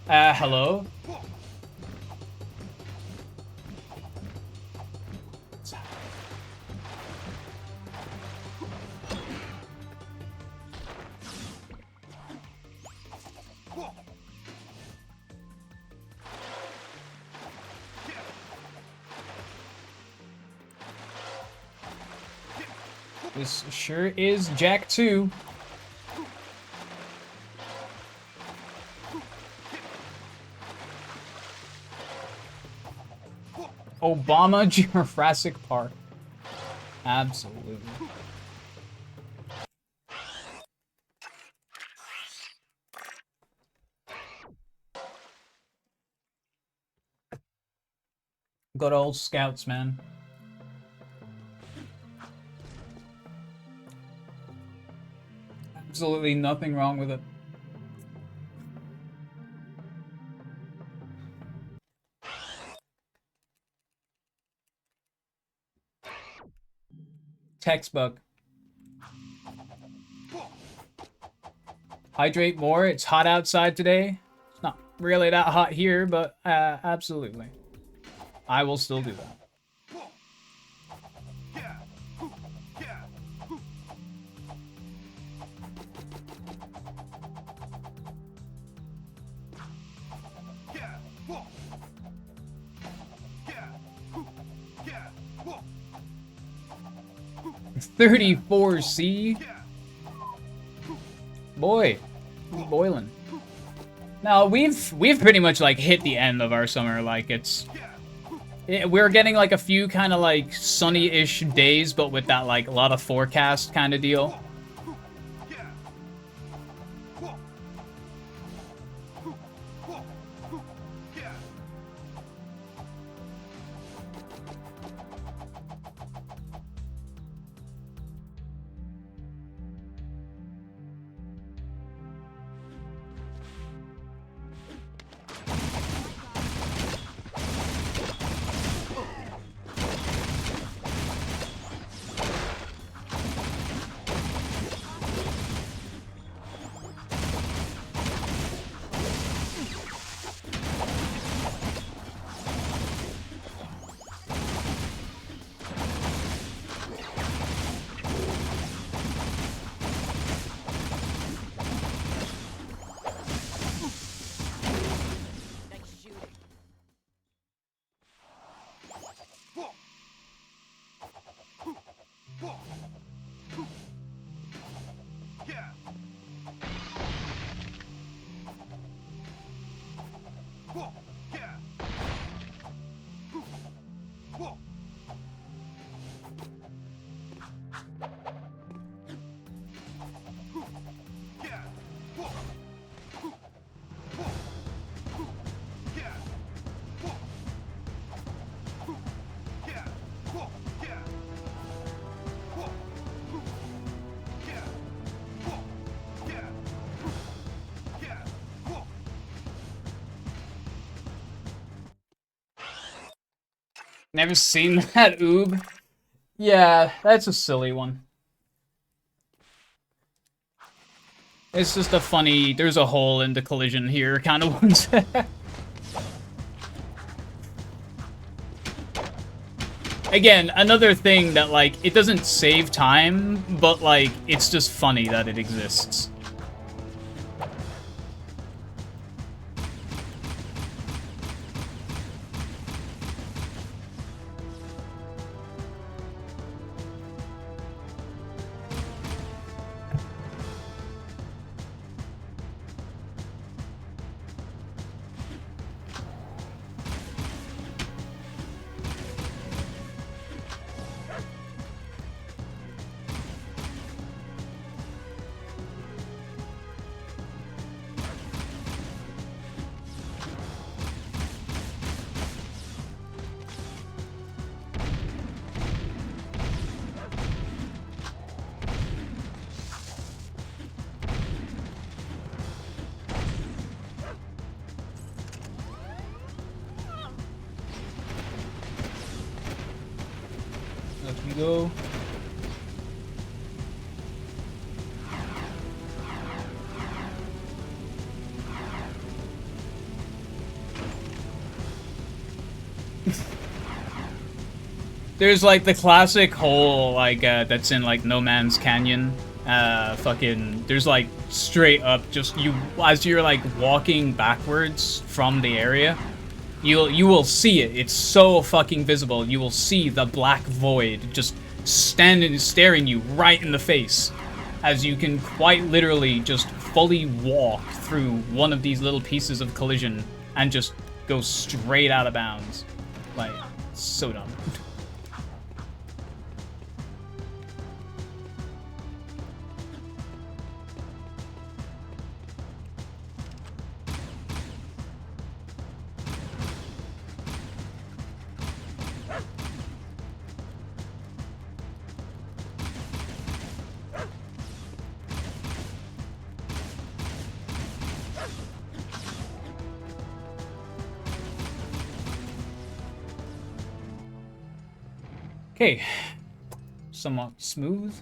Hello? This sure is Jak II. Obama Jurassic Park. Absolutely. Good old Scouts, man. Absolutely nothing wrong with it. Textbook. Hydrate more. It's hot outside today. It's not really that hot here, but absolutely. I will still do that. $34C. Boy, boiling. Now we've pretty much like hit the end of our summer. Like we're getting like a few kind of like sunny-ish days, but with that like a lot of forecast kind of deal. Never seen that oob. Yeah, that's a silly one. It's just a funny, there's a hole in the collision here kind of one. Again, another thing that like, it doesn't save time, but like, it's just funny that it exists. Let me go. There's like the classic hole like that's in like No Man's Canyon. Fucking there's like straight up just you as you're like walking backwards from the area, you will see it. It's so fucking visible. You will see the black void just staring you right in the face as you can quite literally just fully walk through one of these little pieces of collision and just go straight out of bounds. Like, so dumb. Okay, somewhat smooth.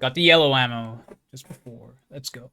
Got the yellow ammo just before. Let's go.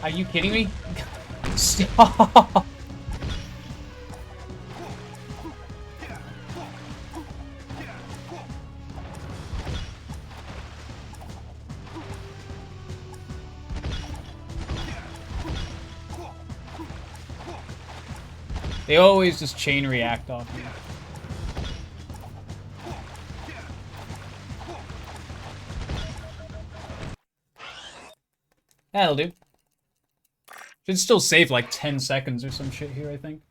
Are you kidding me? Stop! They always just chain react off you. That'll do. Should still save like 10 seconds or some shit here, I think.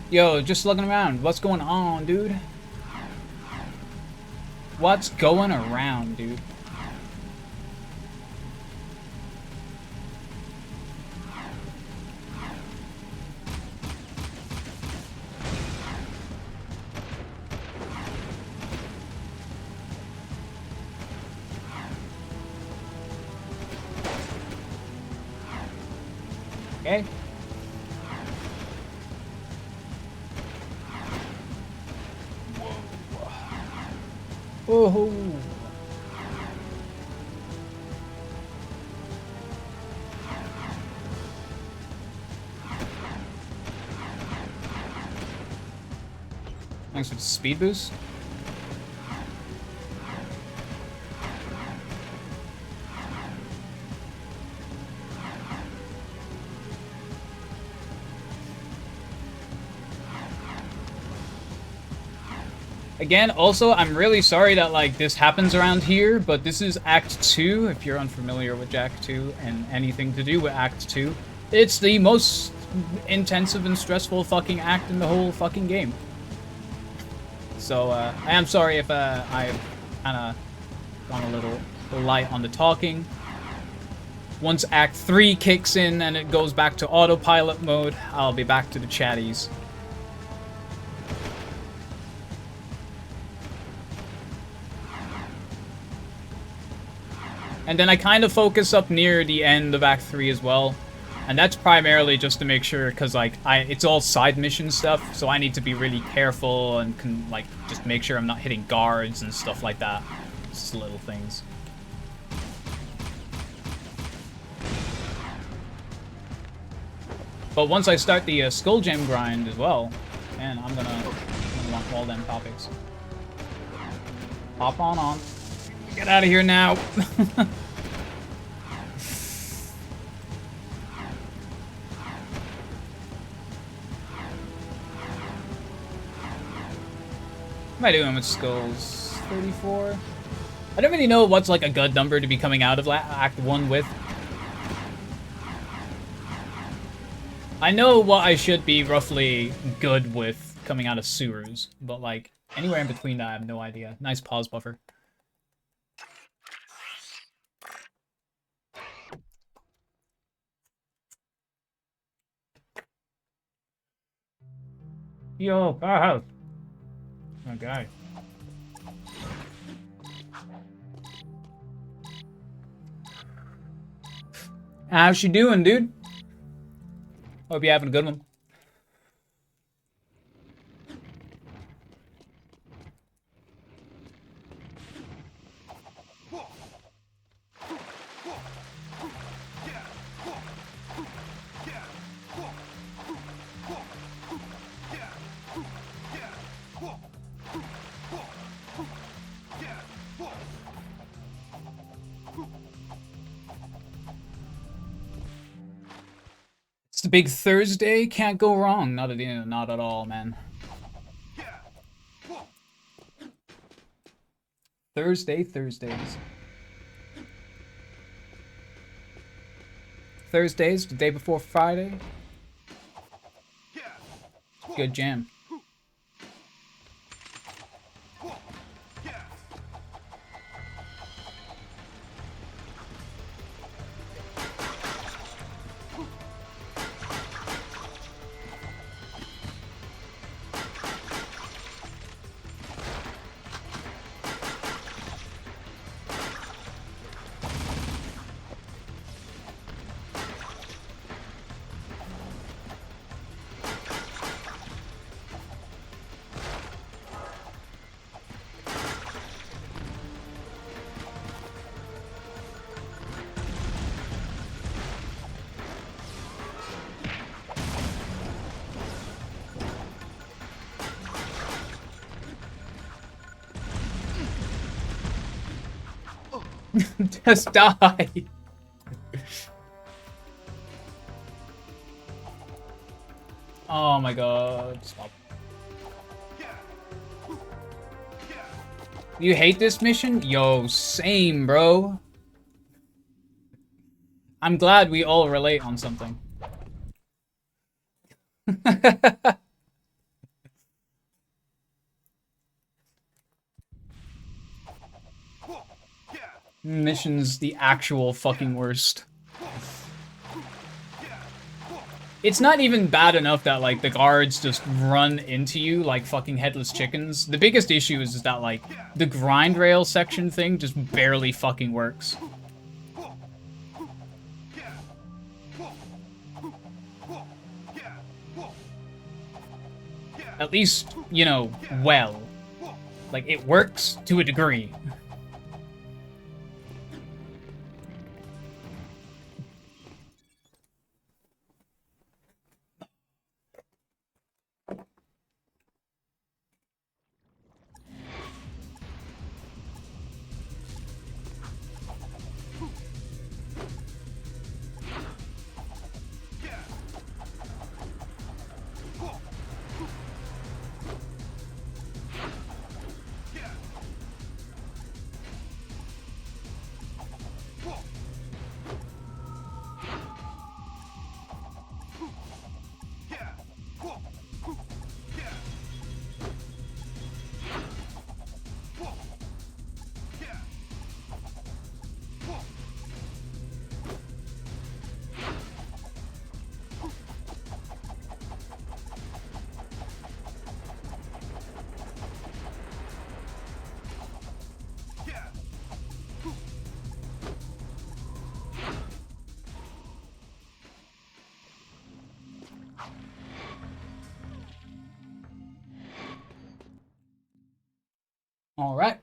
Yo, just looking around. What's going on, dude? What's going around, dude? Okay. Oh. Thanks for the speed boost. Again, also, I'm really sorry that, like, this happens around here, but this is Act 2, if you're unfamiliar with Jak II and anything to do with Act 2. It's the most intensive and stressful fucking act in the whole fucking game. So, I am sorry if I've kind of gone a little light on the talking. Once Act 3 kicks in and it goes back to autopilot mode, I'll be back to the chatties. And then I kind of focus up near the end of Act 3 as well. And that's primarily just to make sure, because, like, it's all side mission stuff, so I need to be really careful and, like, just make sure I'm not hitting guards and stuff like that. Just little things. But once I start the Skull Gem grind as well, man, I'm gonna want all them topics. Hop on. Get out of here now. What am I doing with skulls? 34? I don't really know what's like a good number to be coming out of Act 1 with. I know what I should be roughly good with coming out of sewers, but like anywhere in between that I have no idea. Nice pause buffer. Yo, powerhouse. Okay. How's she doing, dude? Hope you're having a good one. It's the big Thursday. Can't go wrong. Not at all, man. Thursdays. Thursdays, the day before Friday. Good jam. Just die. Oh my god. Stop. You hate this mission? Yo, same, bro. I'm glad we all relate on something. Mission's the actual fucking worst. It's not even bad enough that, like, the guards just run into you like fucking headless chickens. The biggest issue is that, like, the grind rail section thing just barely fucking works. At least, you know, well. Like, it works to a degree. All right.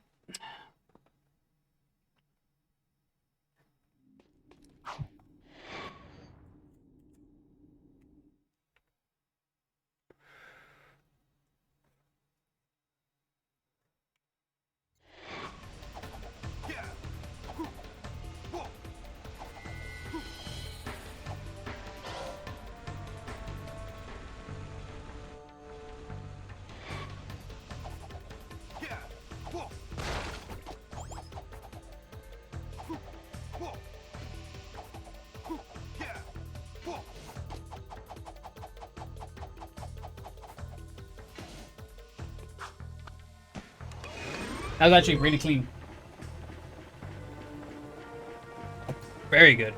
That was actually really clean. Very good.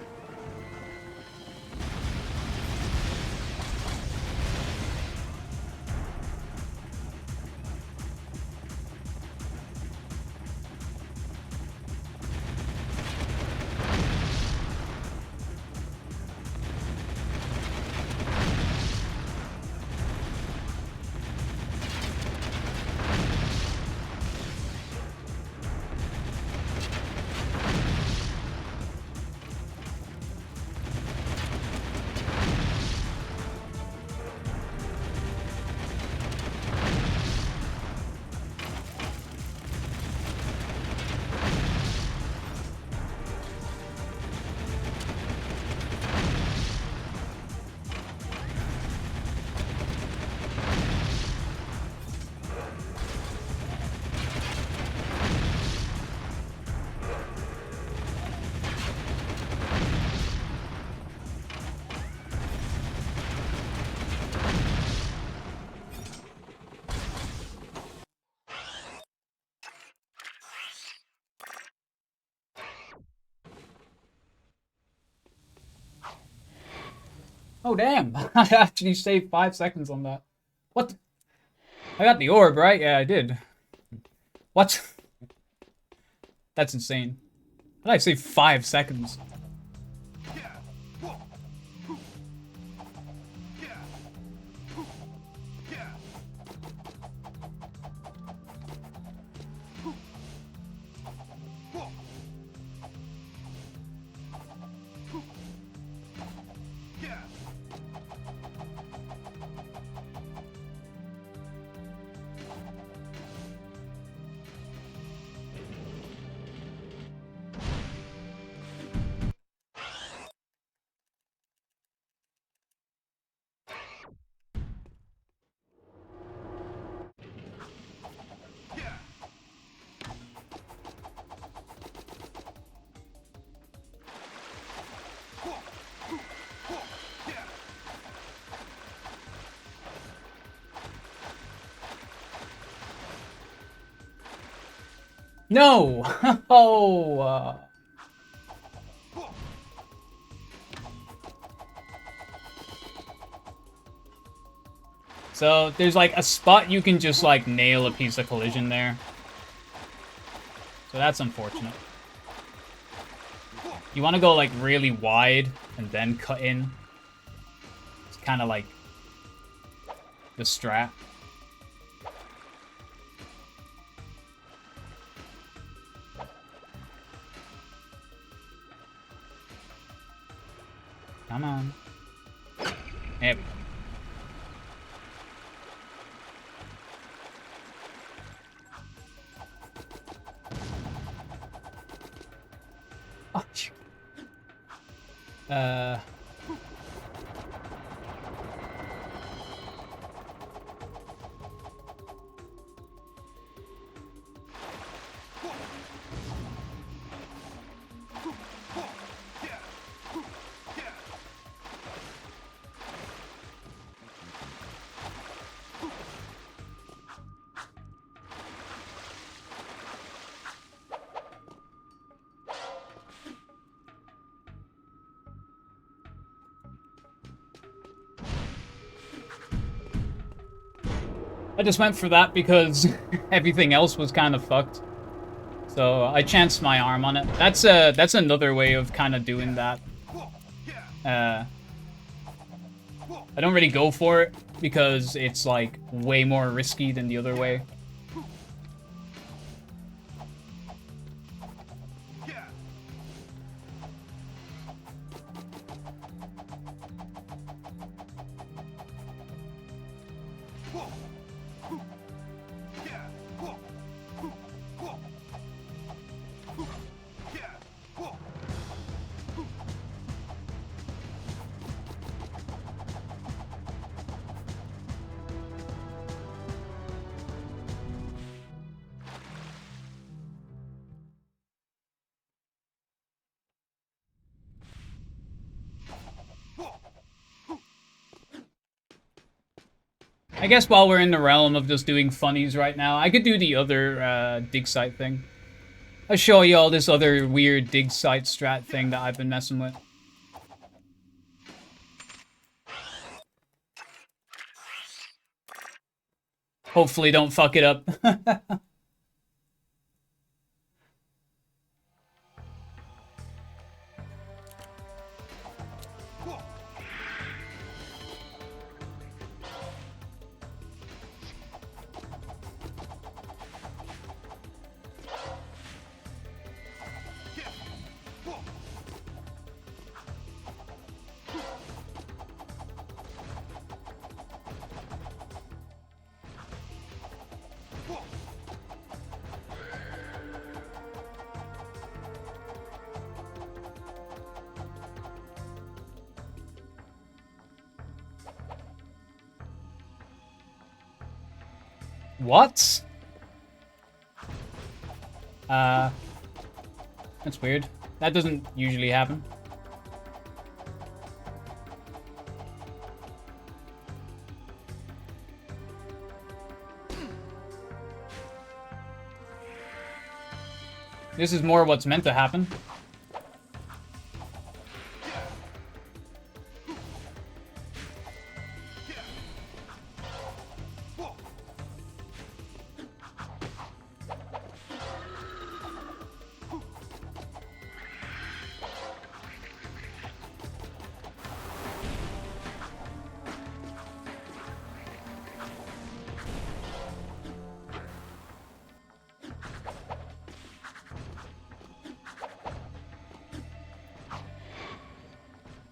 Oh, damn. I actually saved 5 seconds on that. What? I got the orb, right? Yeah, I did. What? That's insane. How did I save 5 seconds? No! Oh! So, there's like a spot you can just like nail a piece of collision there. So that's unfortunate. You want to go like really wide and then cut in. It's kind of like the strat. Come on. There we go. Oh, shoot. I just went for that because everything else was kind of fucked. So I chanced my arm on it. That's another way of kind of doing that. I don't really go for it because it's like way more risky than the other way. I guess while we're in the realm of just doing funnies right now, I could do the other dig site thing. I'll show you all this other weird dig site strat thing that I've been messing with. Hopefully don't fuck it up. What? That's weird. That doesn't usually happen. This is more what's meant to happen.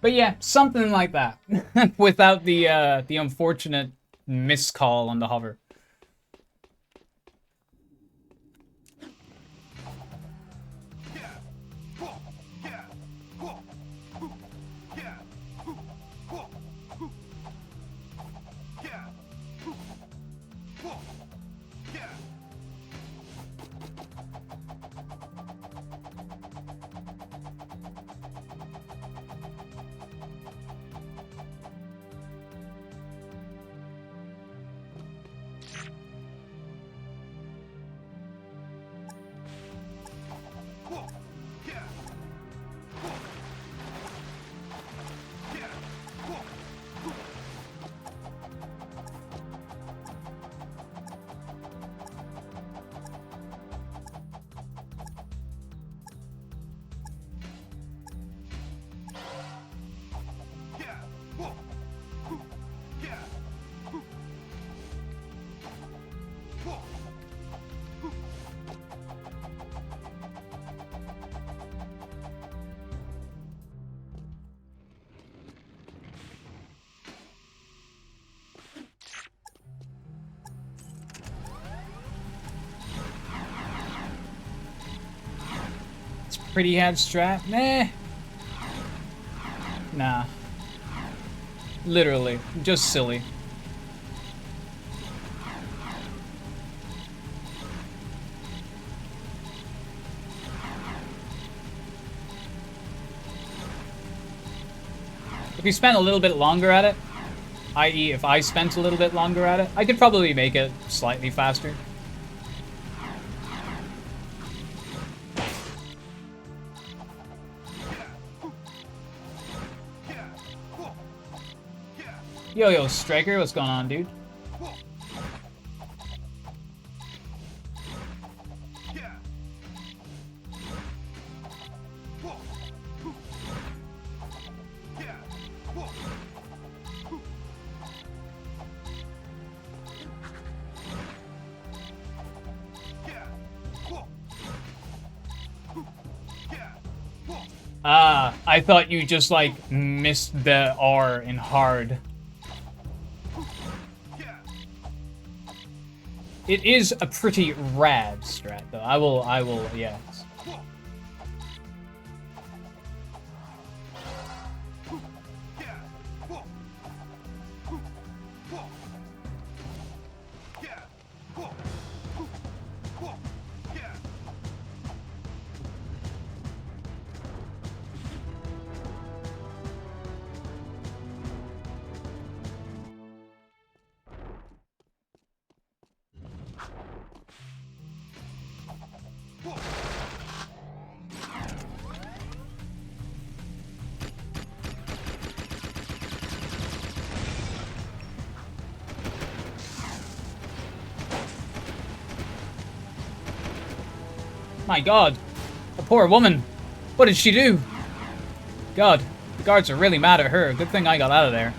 But yeah, something like that. Without the unfortunate miscall on the hover. Pretty head strat? Nah. Nah. Literally. Just silly. If you spent a little bit longer at it, i.e. if I spent a little bit longer at it, I could probably make it slightly faster. Yo, Striker, what's going on, dude? Ah, I thought you just, like, missed the R in hard. It is a pretty rad strat, though. I will, yes. My god, a poor woman. What did she do? God, the guards are really mad at her. Good thing I got out of there.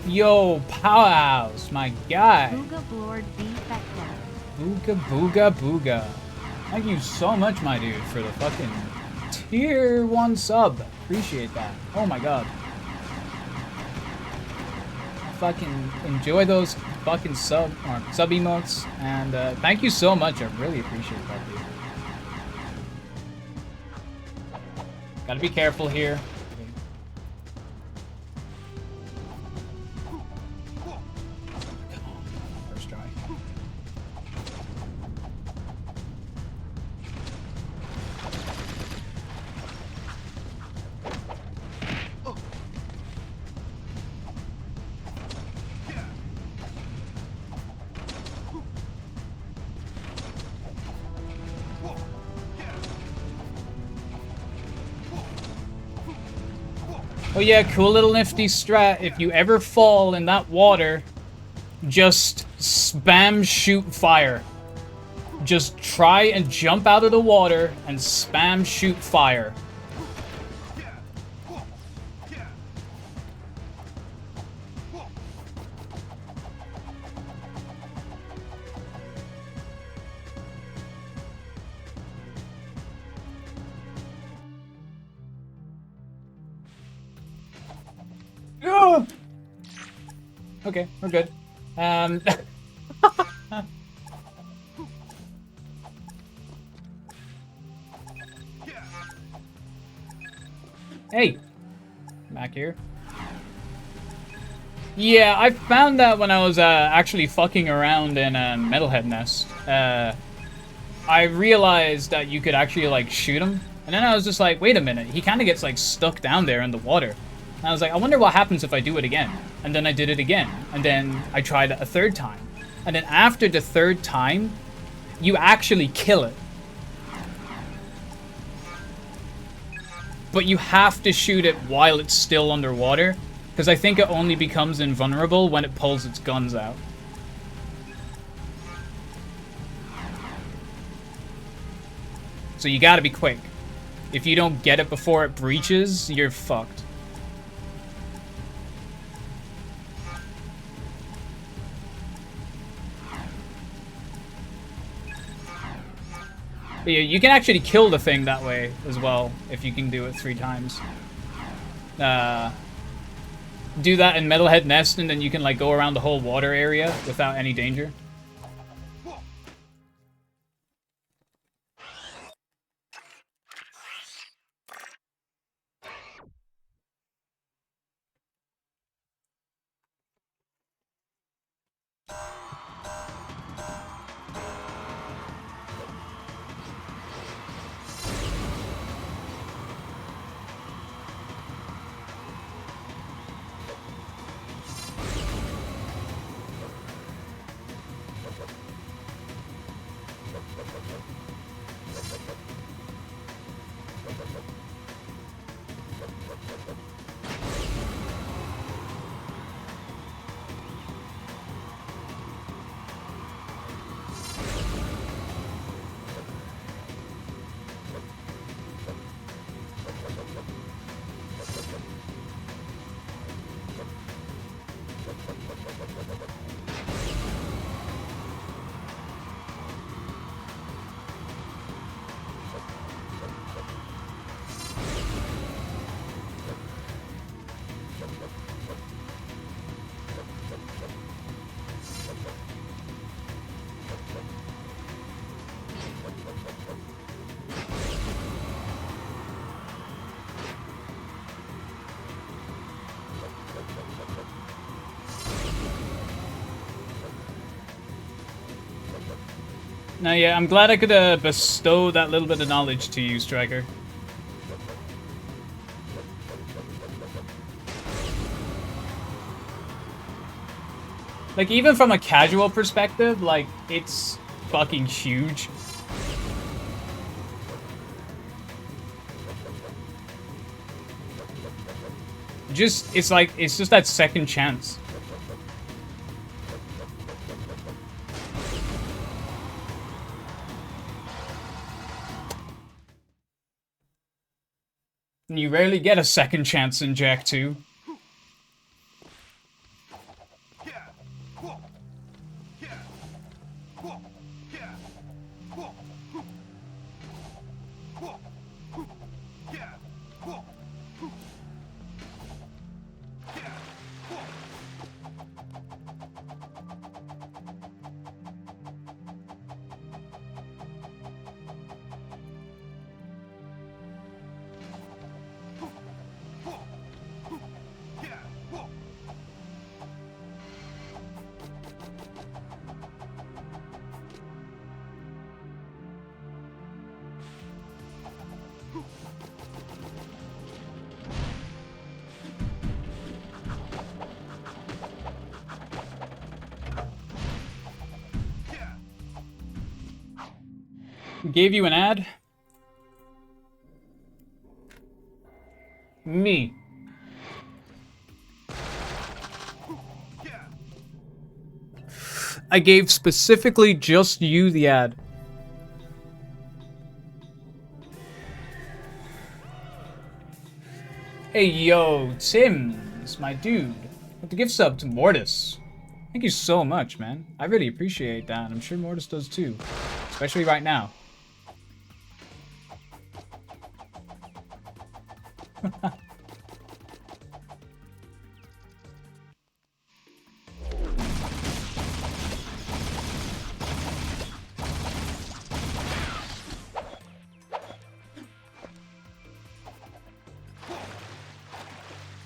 Yo, Powerhouse, my guy. Booga Lord trifectas. Booga booga booga. Thank you so much, my dude, for the fucking tier 1 sub. Appreciate that. Oh my god. fucking enjoy those fucking sub emotes, and thank you so much. I really appreciate that, dude. Gotta be careful here. First try. Oh yeah, cool little nifty strat. If you ever fall in that water, just spam shoot fire. Just try and jump out of the water and spam shoot fire. Ugh! Okay, we're good. Hey! Back here. Yeah, I found that when I was actually fucking around in Metalhead Nest. I realized that you could actually, like, shoot him. And then I was just like, wait a minute, he kind of gets, like, stuck down there in the water. And I was like, I wonder what happens if I do it again. And then I did it again. And then I tried it a third time. And then after the third time, you actually kill it. But you have to shoot it while it's still underwater. Because I think it only becomes invulnerable when it pulls its guns out. So you gotta be quick. If you don't get it before it breaches, you're fucked. But yeah, you can actually kill the thing that way as well, if you can do it 3 times. Do that in Metalhead Nest, and then you can, like, go around the whole water area without any danger. Now, yeah, I'm glad I could bestow that little bit of knowledge to you, Striker. Like, even from a casual perspective, like, it's fucking huge. It's like, it's just that second chance. You rarely get a second chance in Jak II. Gave you an ad? Me. I gave specifically just you the ad. Hey yo, Tim's my dude. With the gift sub to Mortis. Thank you so much, man. I really appreciate that. I'm sure Mortis does too. Especially right now.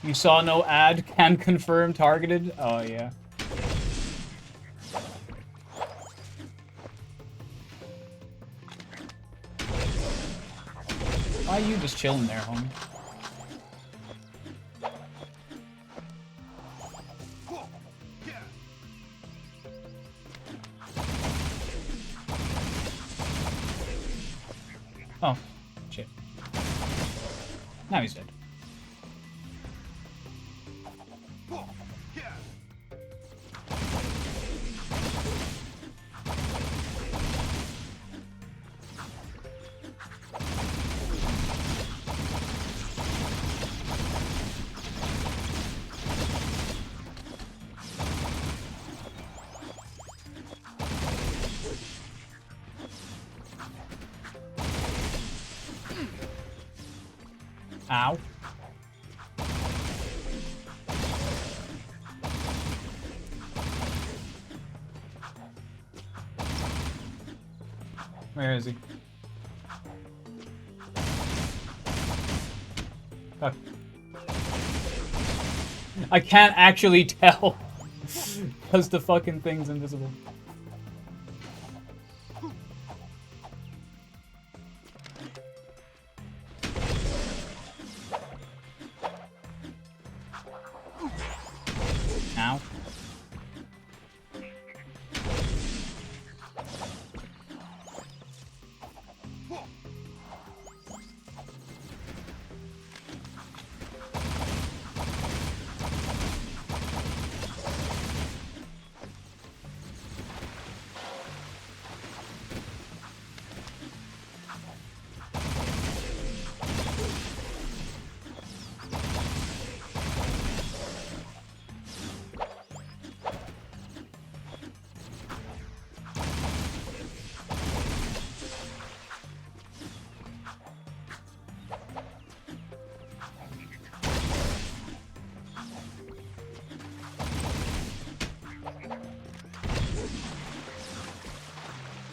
You saw no ad, can confirm targeted? Oh, yeah. Why are you just chilling there, homie? Oh, shit. Now he's dead. Ow. Where is he? Fuck. I can't actually tell because the fucking thing's invisible. Ow.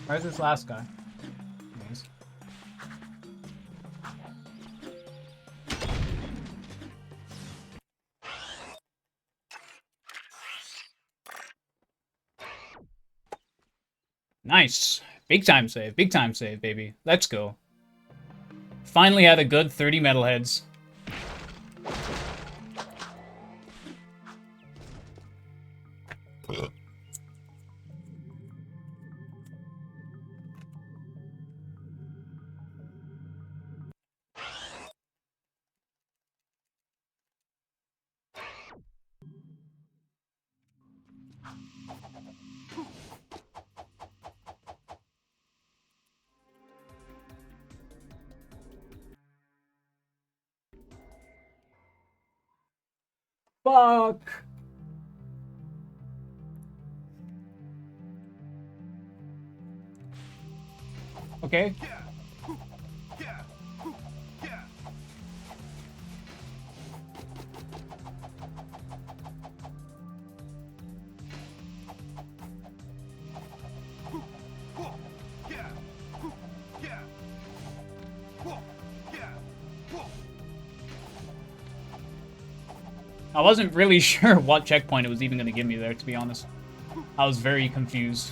Where's this last guy? Nice. Nice. Big time save, baby. Let's go. Finally had a good 30 metalheads. Fuck. Okay. I wasn't really sure what checkpoint it was even going to give me there, to be honest. I was very confused.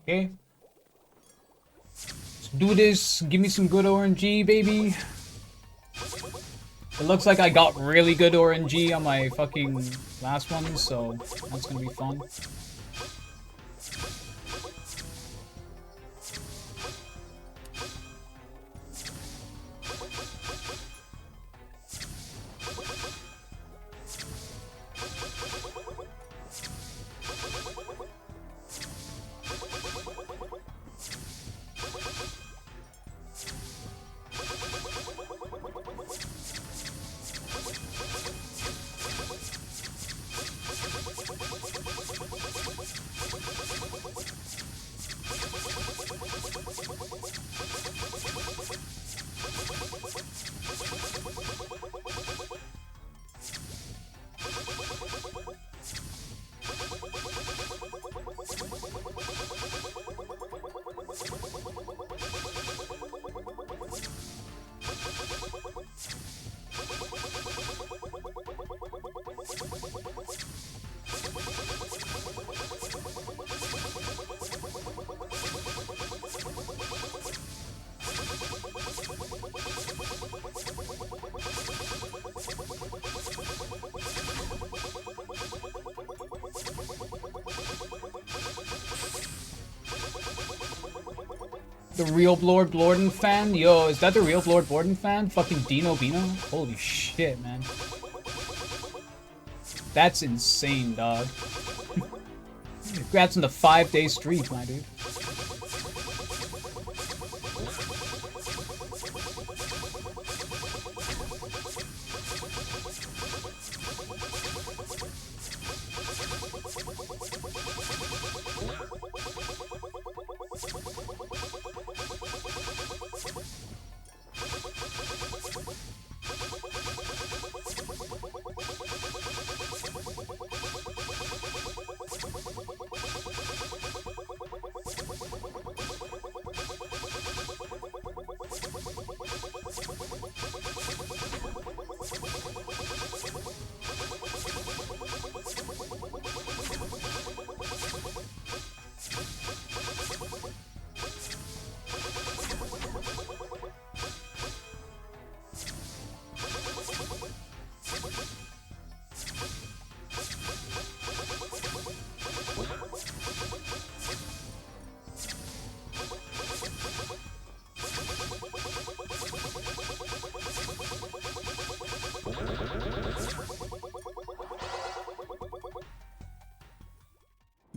Okay. Let's do this. Give me some good RNG, baby. It looks like I got really good RNG on my fucking last one, so that's gonna be fun. The real Lord Blorden fan? Yo, is that the real Lord Blorden fan? Fucking Dino Bino? Holy shit, man. That's insane, dog. Congrats on the 5-day streak, my dude.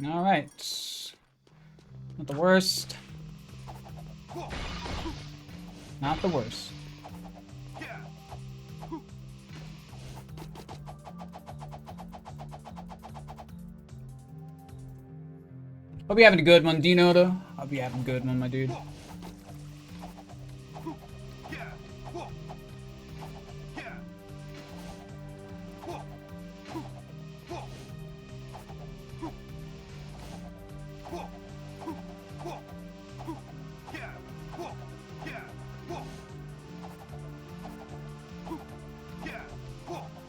Alright. Not the worst. Not the worst. Hope you're having a good one, Dino, though. Hope you're having a good one, my dude.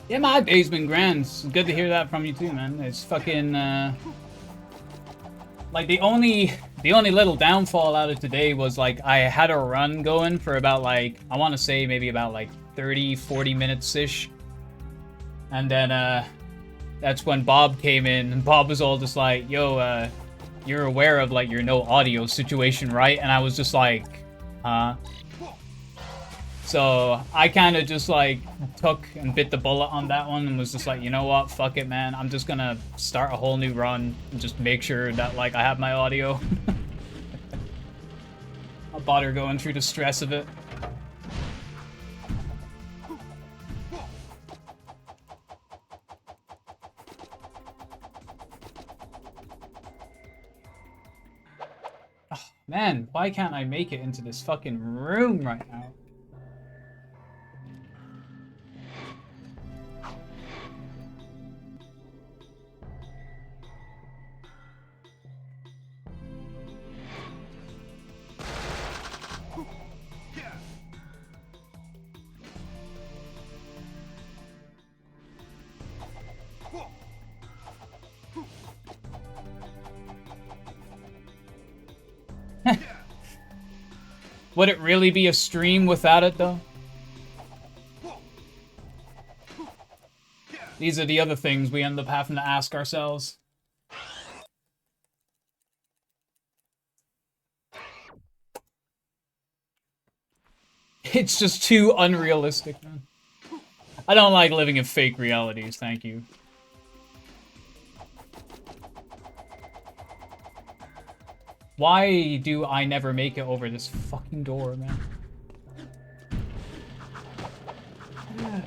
Yeah, my day's been grand. It's good to hear that from you too, man. It's fucking like the only little downfall out of today was like I had a run going for about like I want to say maybe about like 30-40 minutes ish, and then that's when Bob came in, and Bob was all just like, "Yo, you're aware of like your no audio situation, right?" And I was just like, "Huh." So I kind of just like took and bit the bullet on that one and was just like, you know what, fuck it, man. I'm just gonna start a whole new run and just make sure that like I have my audio. I'll bother going through the stress of it. Oh, man, why can't I make it into this fucking room right now? Would it really be a stream without it, though? These are the other things we end up having to ask ourselves. It's just too unrealistic, man. I don't like living in fake realities, thank you. Why do I never make it over this fucking door, man?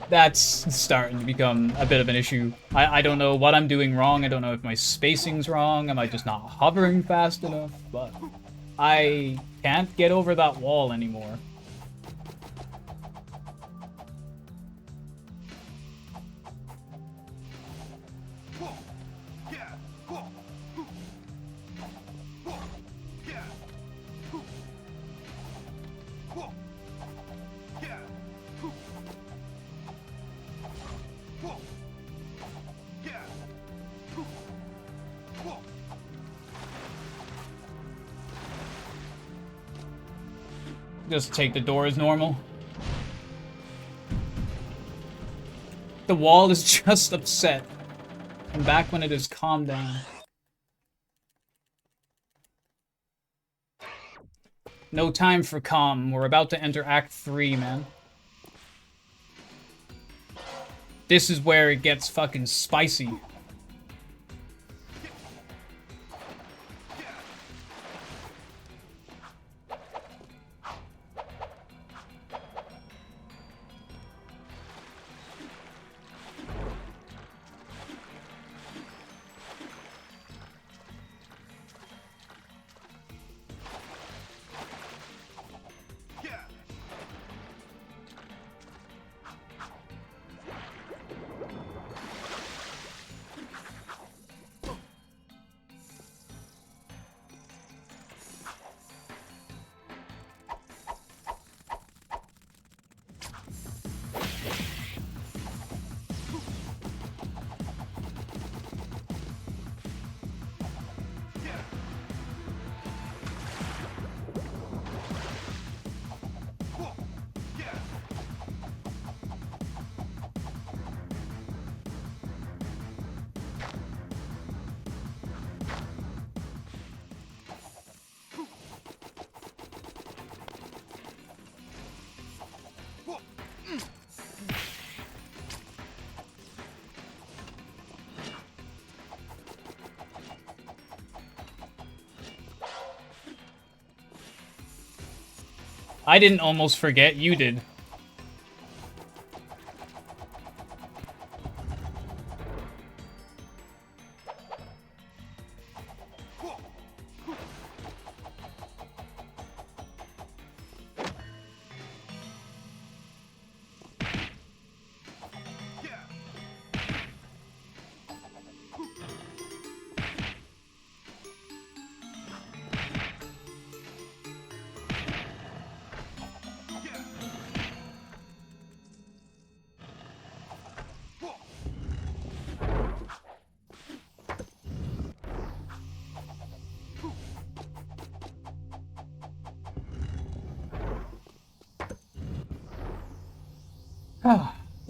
That's starting to become a bit of an issue. I don't know what I'm doing wrong. I don't know if my spacing's wrong. Am I just not hovering fast enough? But I can't get over that wall anymore. Just take the door as normal. The wall is just upset. I'm back when it has calmed down. No time for calm. We're about to enter Act 3, man. This is where it gets fucking spicy. I didn't almost forget, you did.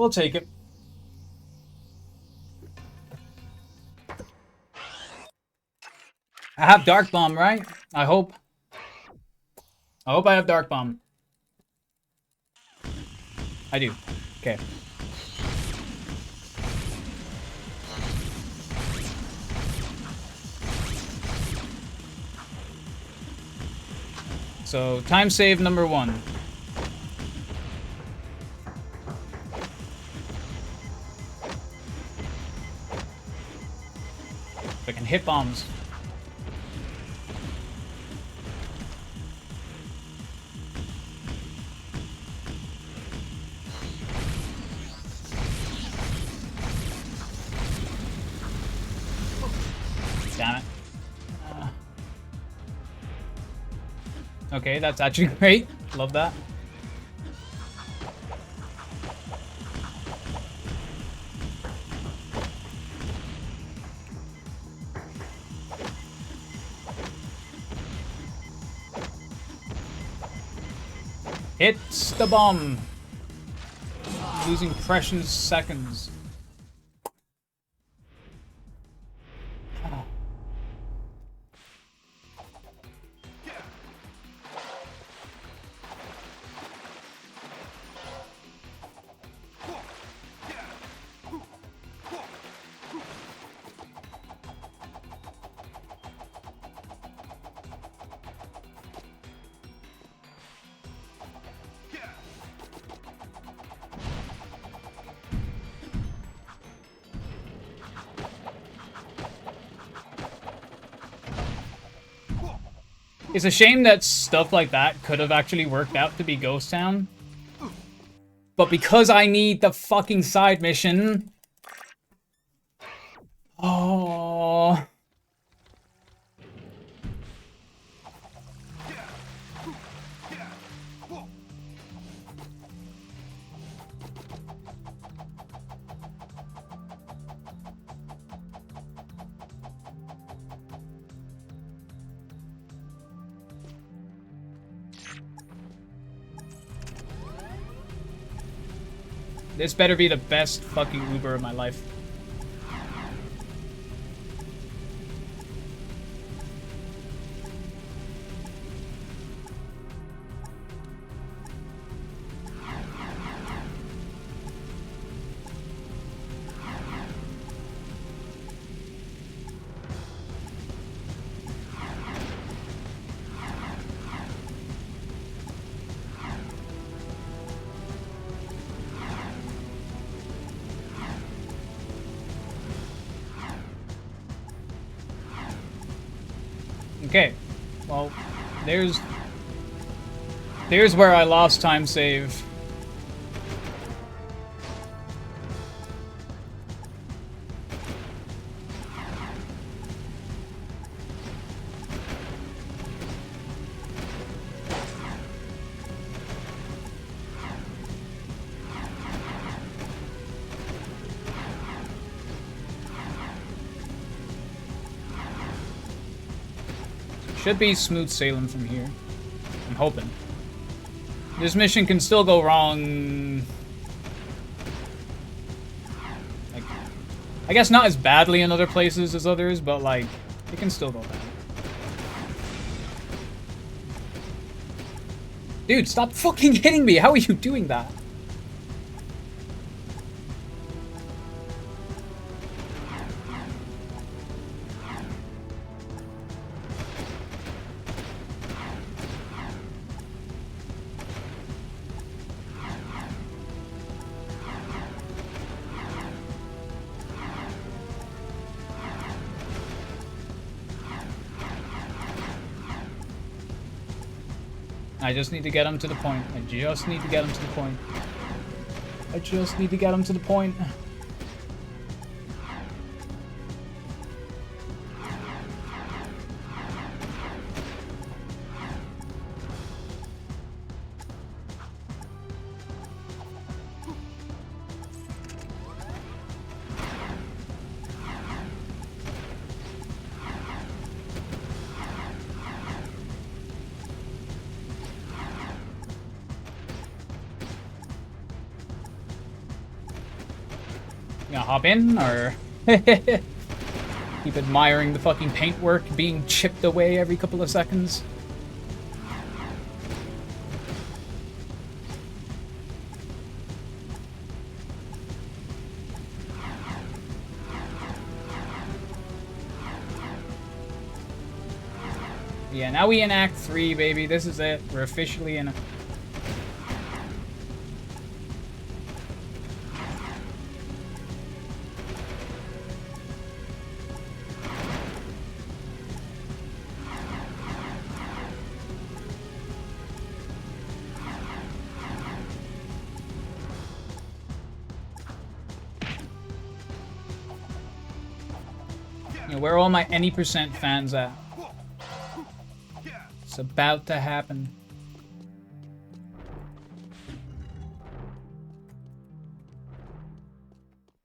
We'll take it. I have Dark Bomb, right? I hope. I hope I have Dark Bomb. I do. Okay. So, time save number 1. I can hit bombs. Damn it. Okay, that's actually great. Love that. Hits the bomb. Losing precious seconds. It's a shame that stuff like that could have actually worked out to be Ghost Town. But because I need the fucking side mission... Oh... This better be the best fucking Uber of my life. Okay, well, there's where I lost time save. Should be smooth sailing from here. I'm hoping. This mission can still go wrong. Like, I guess not as badly in other places as others, but like, it can still go bad. Dude, stop fucking hitting me! How are you doing that? I just need to get him to the point. I just need to get him to the point. I just need to get him to the point. Gonna hop in, or keep admiring the fucking paintwork being chipped away every couple of seconds? Yeah, now we in Act 3, baby. This is it. We're officially in a... You know, where are all my any percent fans at? It's about to happen.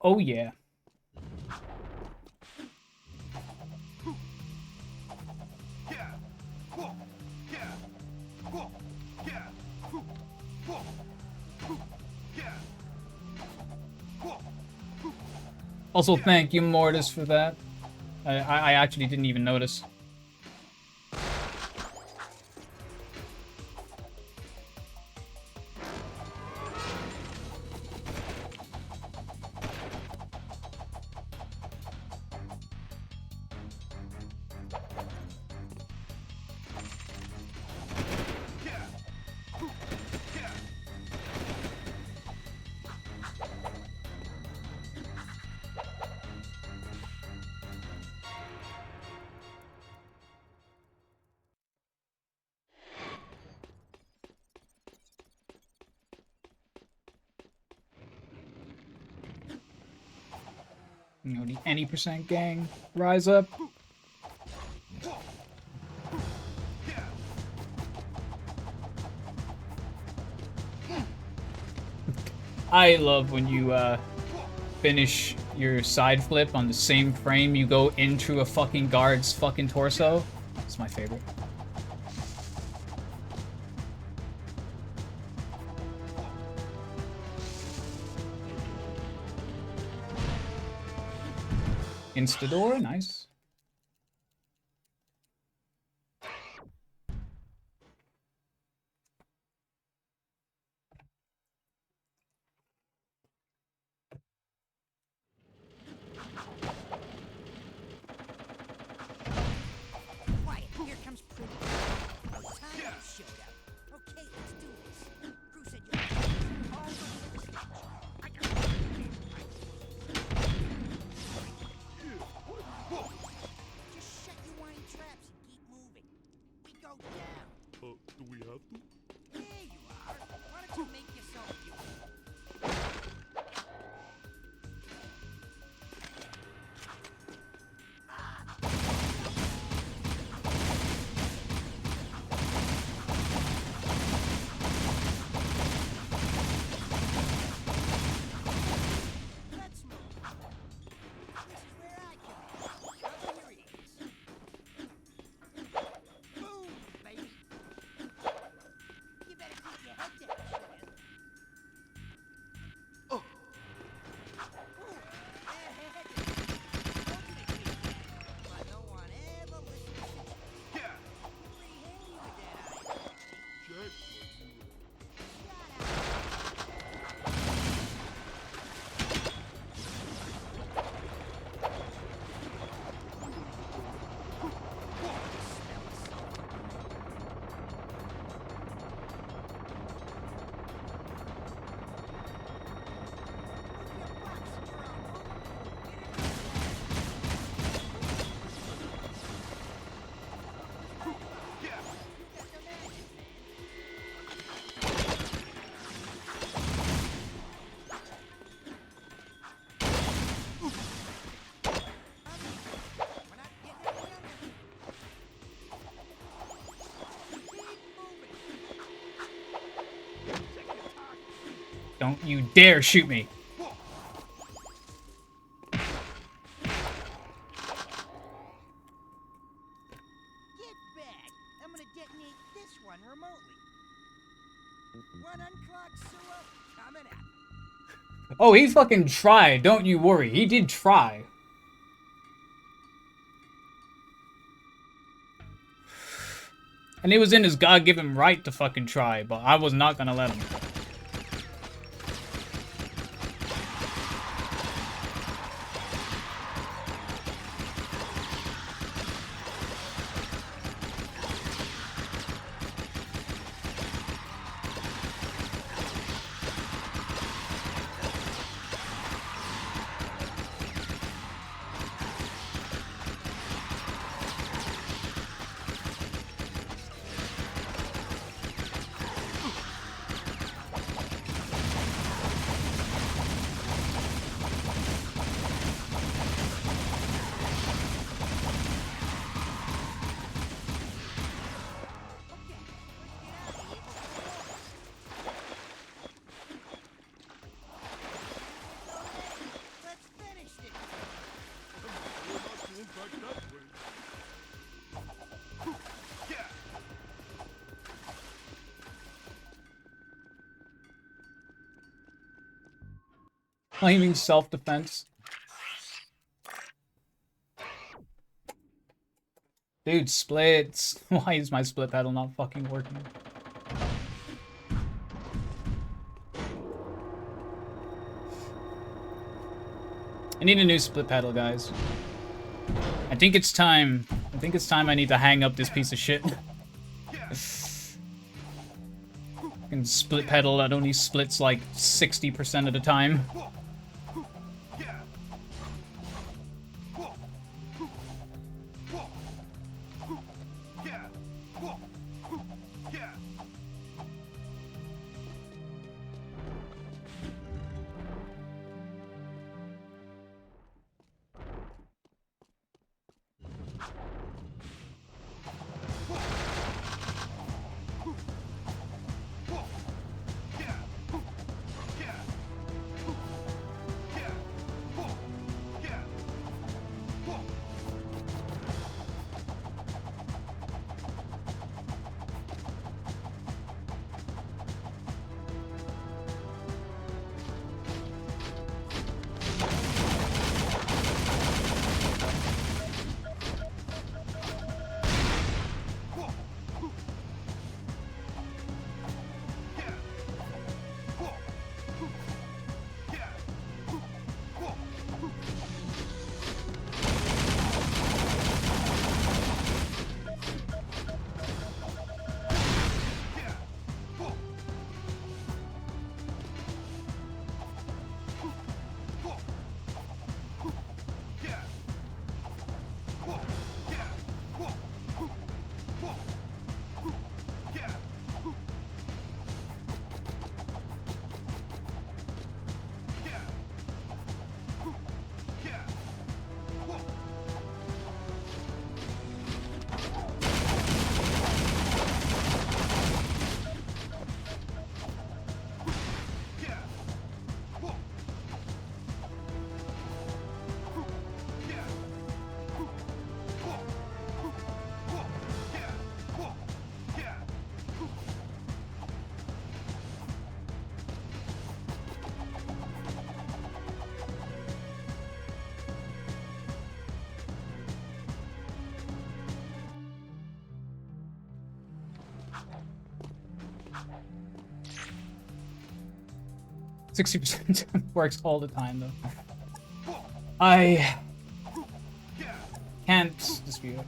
Oh yeah. Also, thank you, Mortis, for that. I actually didn't even notice. You know, the any percent gang, rise up. I love when you finish your side flip on the same frame you go into a fucking guard's fucking torso. It's my favorite. Instador, nice. Quiet, here comes Pretty. Oh, time showed up. Okay, let's do this. Crew said you're all over the stage. I got Just shut your whiny traps and keep moving. We go down. Do we have to? There you are. Why don't you make yourself useful? Let's move. This is where I come in. Cover your ears. Boom, baby. You better keep your head down, Shannon. Oh. But no one ever listens to you. Pretty handy with that eye. Jack, Don't you dare shoot me. Get back! I'm gonna detonate this one remotely. One unclogged sewer coming up. Oh, he fucking tried. Don't you worry. He did try. And it was in his God-given right to fucking try, but I was not gonna let him. Let's finish this. we're not going back that way. Claiming self-defense. Dude, splits. Why is my split pedal not fucking working? I need a new split pedal, guys. I think it's time. I think it's time I need to hang up this piece of shit. Fucking split pedal that only splits like 60% of the time. %60% works all the time, though. I can't dispute it.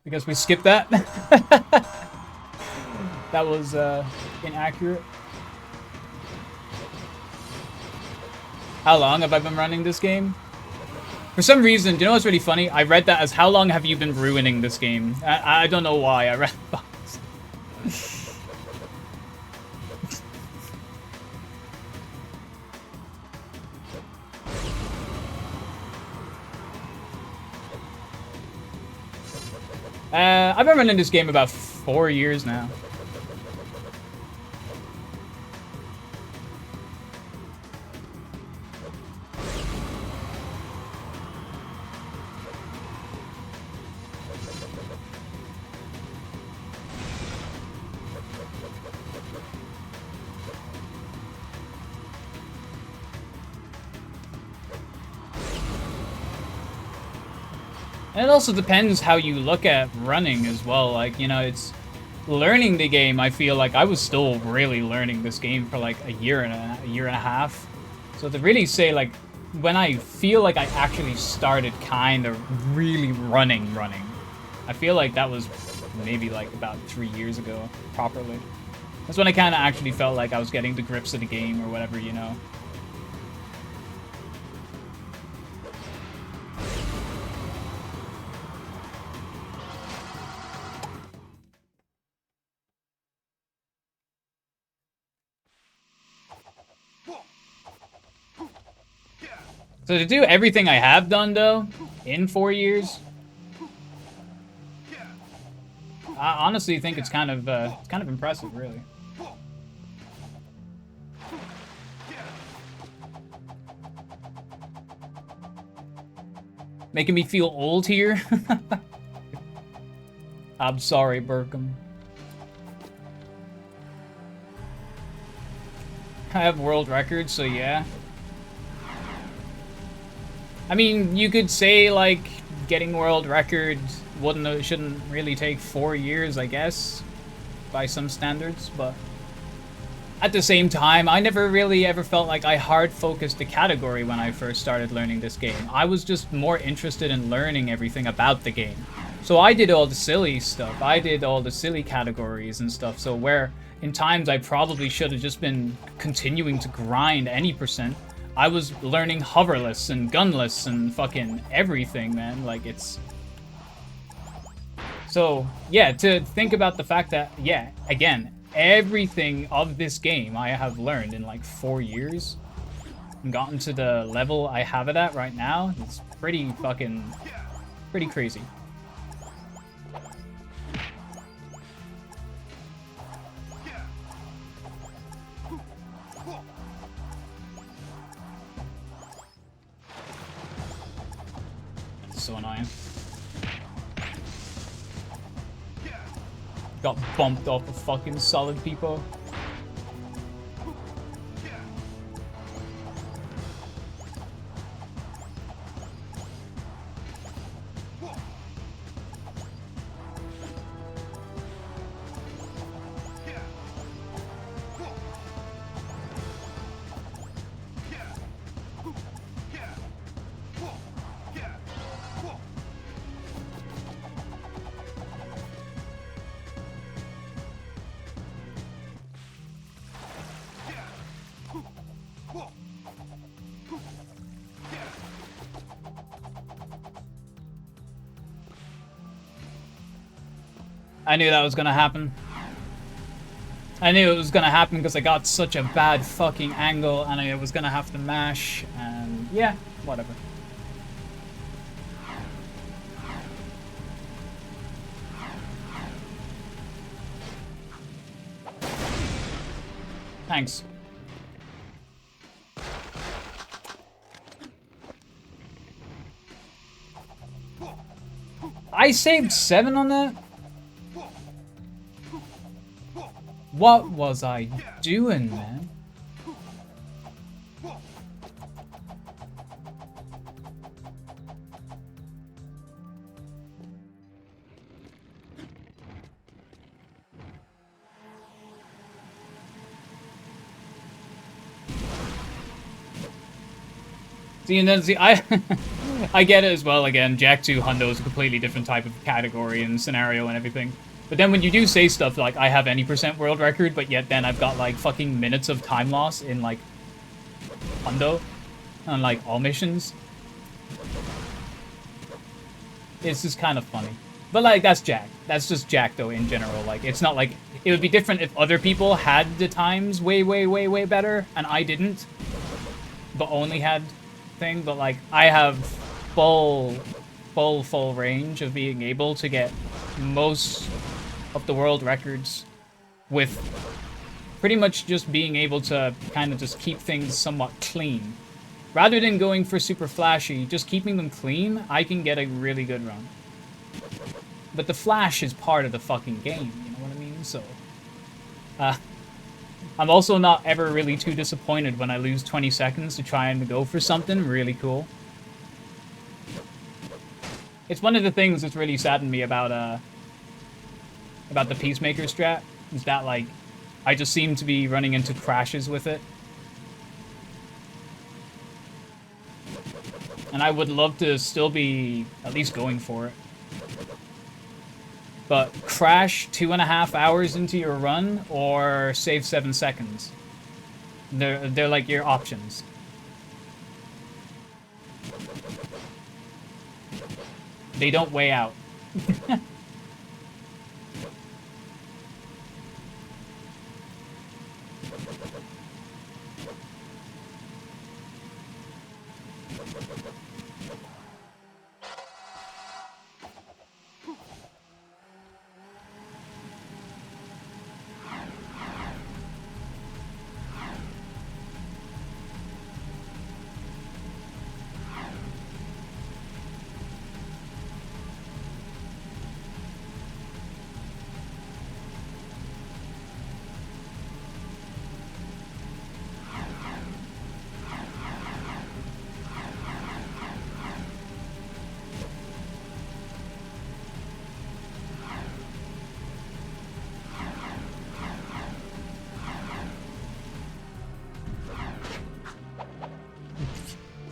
I guess we skipped that. That was inaccurate. How long have I been running this game? For some reason, do you know what's really funny? I read that as how long have you been ruining this game? I don't know why I read that. I've been running this game about 4 years now. And it also depends how you look at running as well. Like, you know, it's learning the game. I feel like I was still really learning this game for like a year and a half. So to really say, like, when I feel like I actually started kind of really running, I feel like that was maybe like about 3 years ago, properly. That's when I kind of actually felt like I was getting the grips of the game or whatever, you know. So to do everything I have done, though, in 4 years, I honestly think it's kind of impressive, really. Making me feel old here. I'm sorry, Burkham. I have world records, so yeah. I mean, you could say, like, getting world records shouldn't really take 4 years, I guess, by some standards, but at the same time, I never really ever felt like I hard-focused the category when I first started learning this game. I was just more interested in learning everything about the game. So I did all the silly stuff. I did all the silly categories and stuff, so where in times I probably should have just been continuing to grind any percent, I was learning hoverless and gunless and fucking everything, man. Like, it's... So, yeah, to think about the fact that, yeah, again, everything of this game I have learned in, like, 4 years and gotten to the level I have it at right now, it's pretty crazy. So annoying. Got bumped off a fucking solid people. I knew that was gonna happen. I knew it was gonna happen because I got such a bad fucking angle and I was gonna have to mash, and yeah, whatever. Thanks. I saved 7 on that? What was I doing, man? See, and then, I I get it as well, again, Jak II Hundo is a completely different type of category and scenario and everything. But then when you do say stuff like, I have any % world record, but yet then I've got, like, fucking minutes of time loss in, like, Hundo, on, like, all missions. It's just kind of funny. But, like, that's Jak. That's just Jak, though, in general. Like, it's not like... It would be different if other people had the times way, way, way, way better, and I didn't. But only had thing. But, like, I have full range of being able to get most of the world records with pretty much just being able to kind of just keep things somewhat clean. Rather than going for super flashy, just keeping them clean, I can get a really good run. But the flash is part of the fucking game, you know what I mean? So, I'm also not ever really too disappointed when I lose 20 seconds to try and go for something really cool. It's one of the things that's really saddened me about the Peacemaker strat, is that, like, I just seem to be running into crashes with it. And I would love to still be at least going for it. But crash 2.5 hours into your run, or save 7 seconds. They're like your options. They don't weigh out.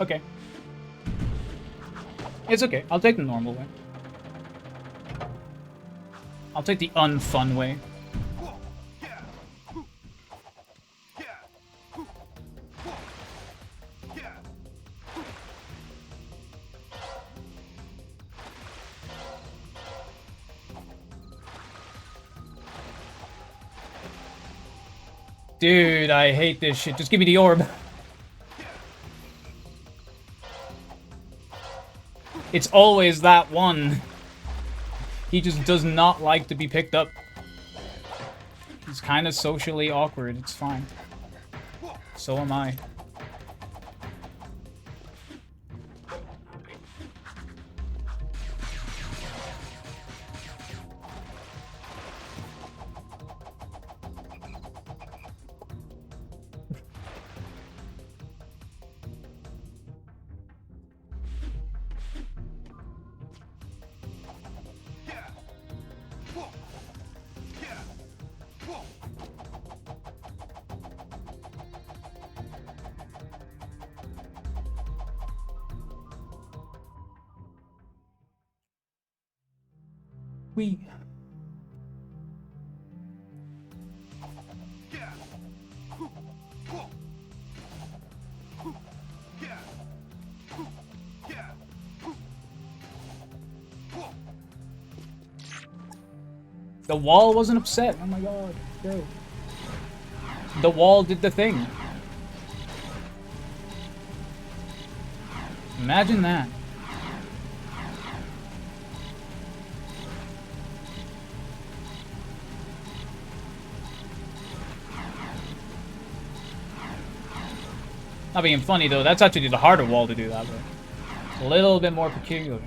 Okay. It's okay. I'll take the normal way. I'll take the unfun way. Dude, I hate this shit. Just give me the orb. It's always that one. He just does not like to be picked up. He's kind of socially awkward. It's fine. So am I. We. The wall wasn't upset. Oh my god. Yo. The wall did the thing. Imagine that. Not being funny though, that's actually the harder wall to do that with. It's a little bit more peculiar.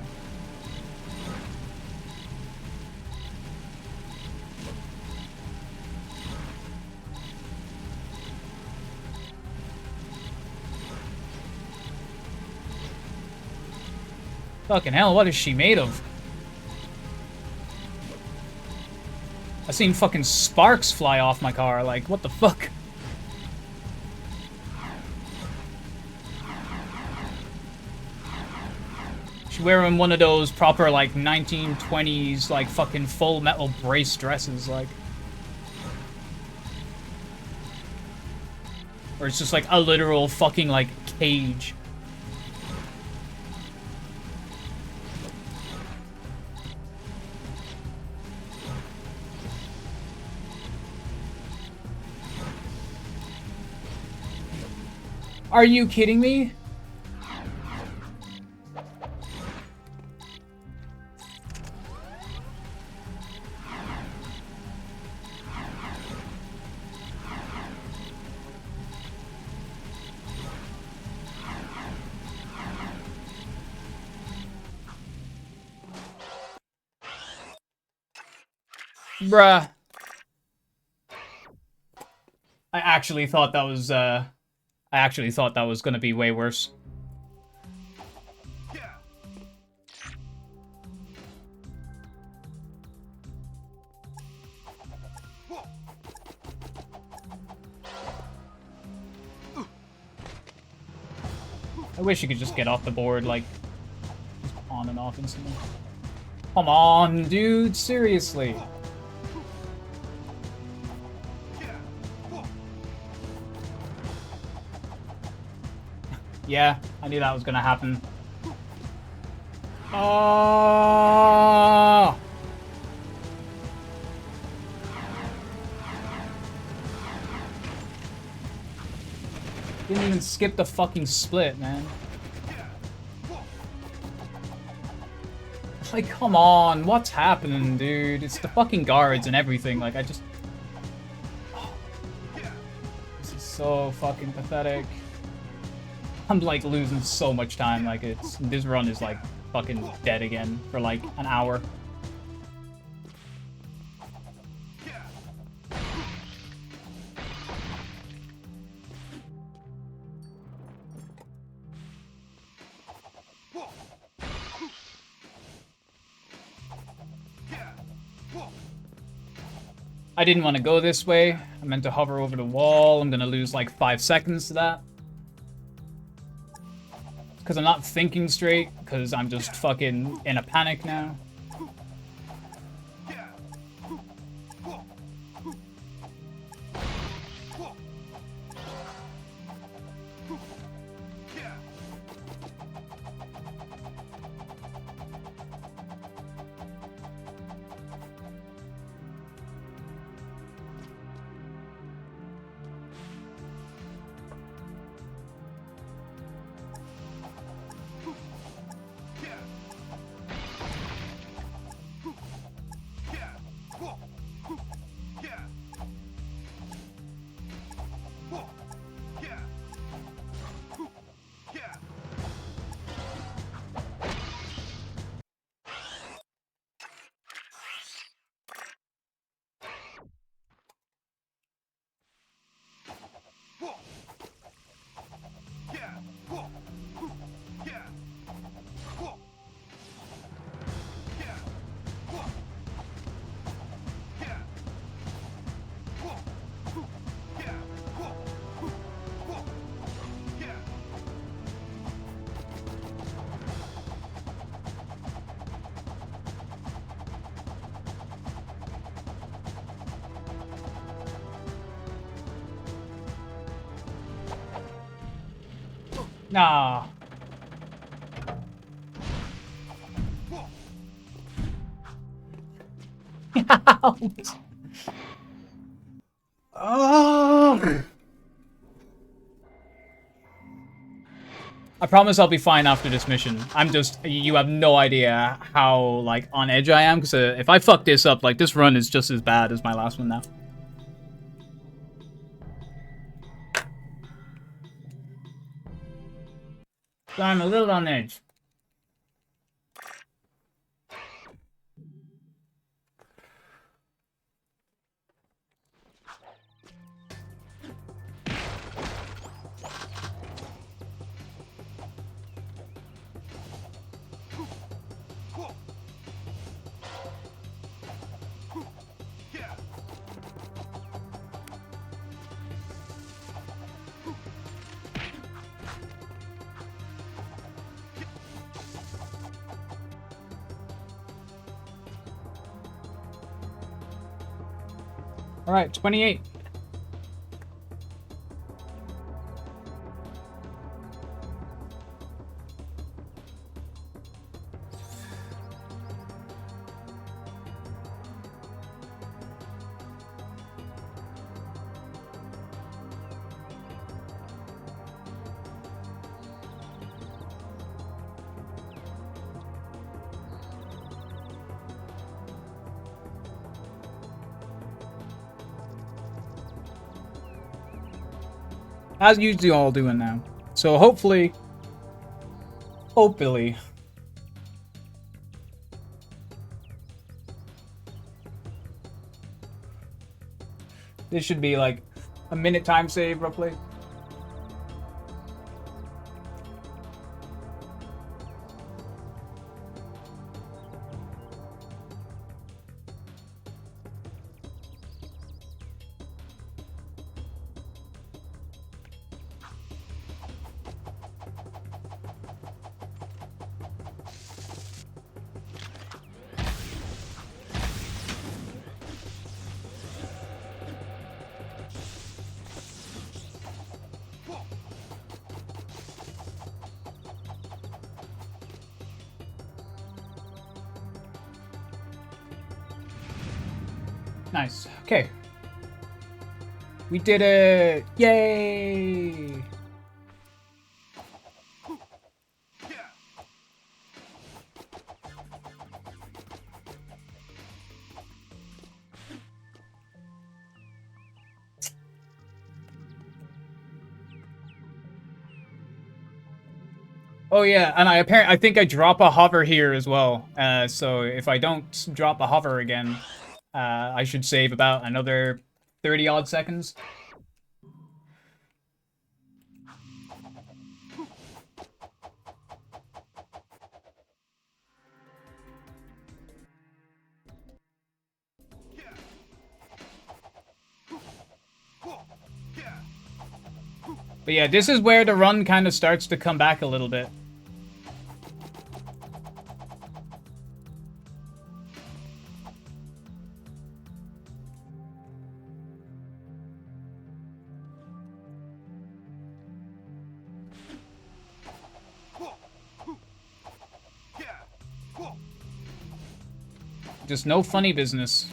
Fucking hell, what is she made of? I seen fucking sparks fly off my car, like, what the fuck? She's wearing one of those proper, like, 1920s, like, fucking full metal brace dresses, like. Or it's just, like, a literal fucking, like, cage. Are you kidding me? Bruh. I actually thought that was gonna be way worse. I wish you could just get off the board, like, just on and off instantly. Come on, dude, seriously. Yeah, I knew that was gonna happen. Oh! Didn't even skip the fucking split, man. Like, come on, what's happening, dude? It's the fucking guards and everything, like, I just... Oh. This is so fucking pathetic. I'm, like, losing so much time, like, this run is, like, fucking dead again for, like, an hour. I didn't want to go this way. I meant to hover over the wall. I'm gonna lose like 5 seconds to that. Because I'm not thinking straight, because I'm just fucking in a panic now. Nah. Oh. I promise I'll be fine after this mission. I'm just, you have no idea how, like, on edge I am, because if I fuck this up, like, this run is just as bad as my last one now. So I'm a little on edge. All right, 28. As usually all doing now. So hopefully... This should be like a minute time save, roughly. Nice. Okay. We did it! Yay! Oh yeah, and I think I drop a hover here as well. So if I don't drop a hover again, I should save about another 30 odd seconds. But yeah, this is where the run kind of starts to come back a little bit. Just no funny business.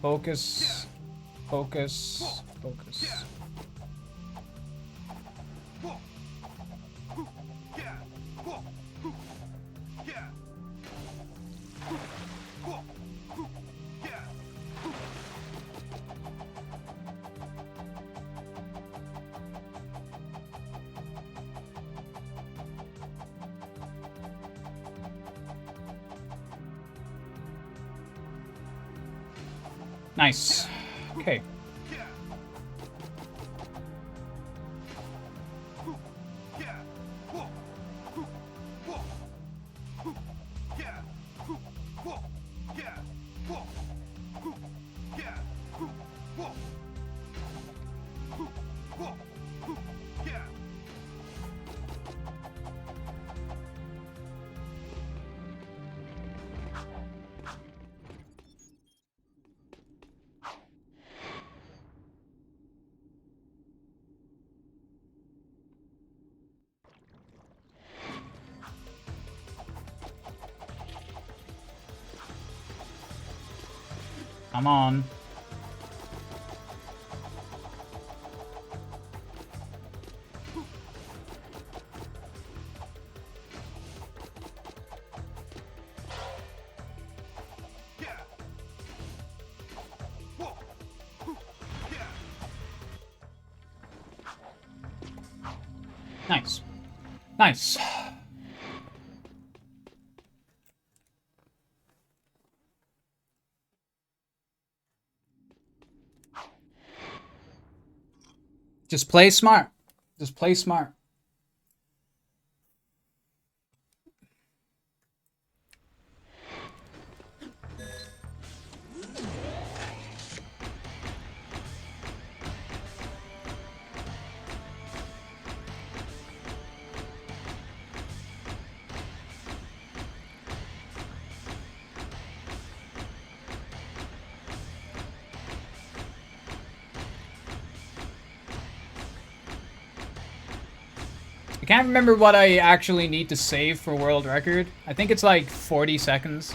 Focus. Focus. Focus. Nice. Okay. Come on. Nice. Nice. Just play smart. Just play smart. I can't remember what I actually need to save for world record. I think it's like 40 seconds.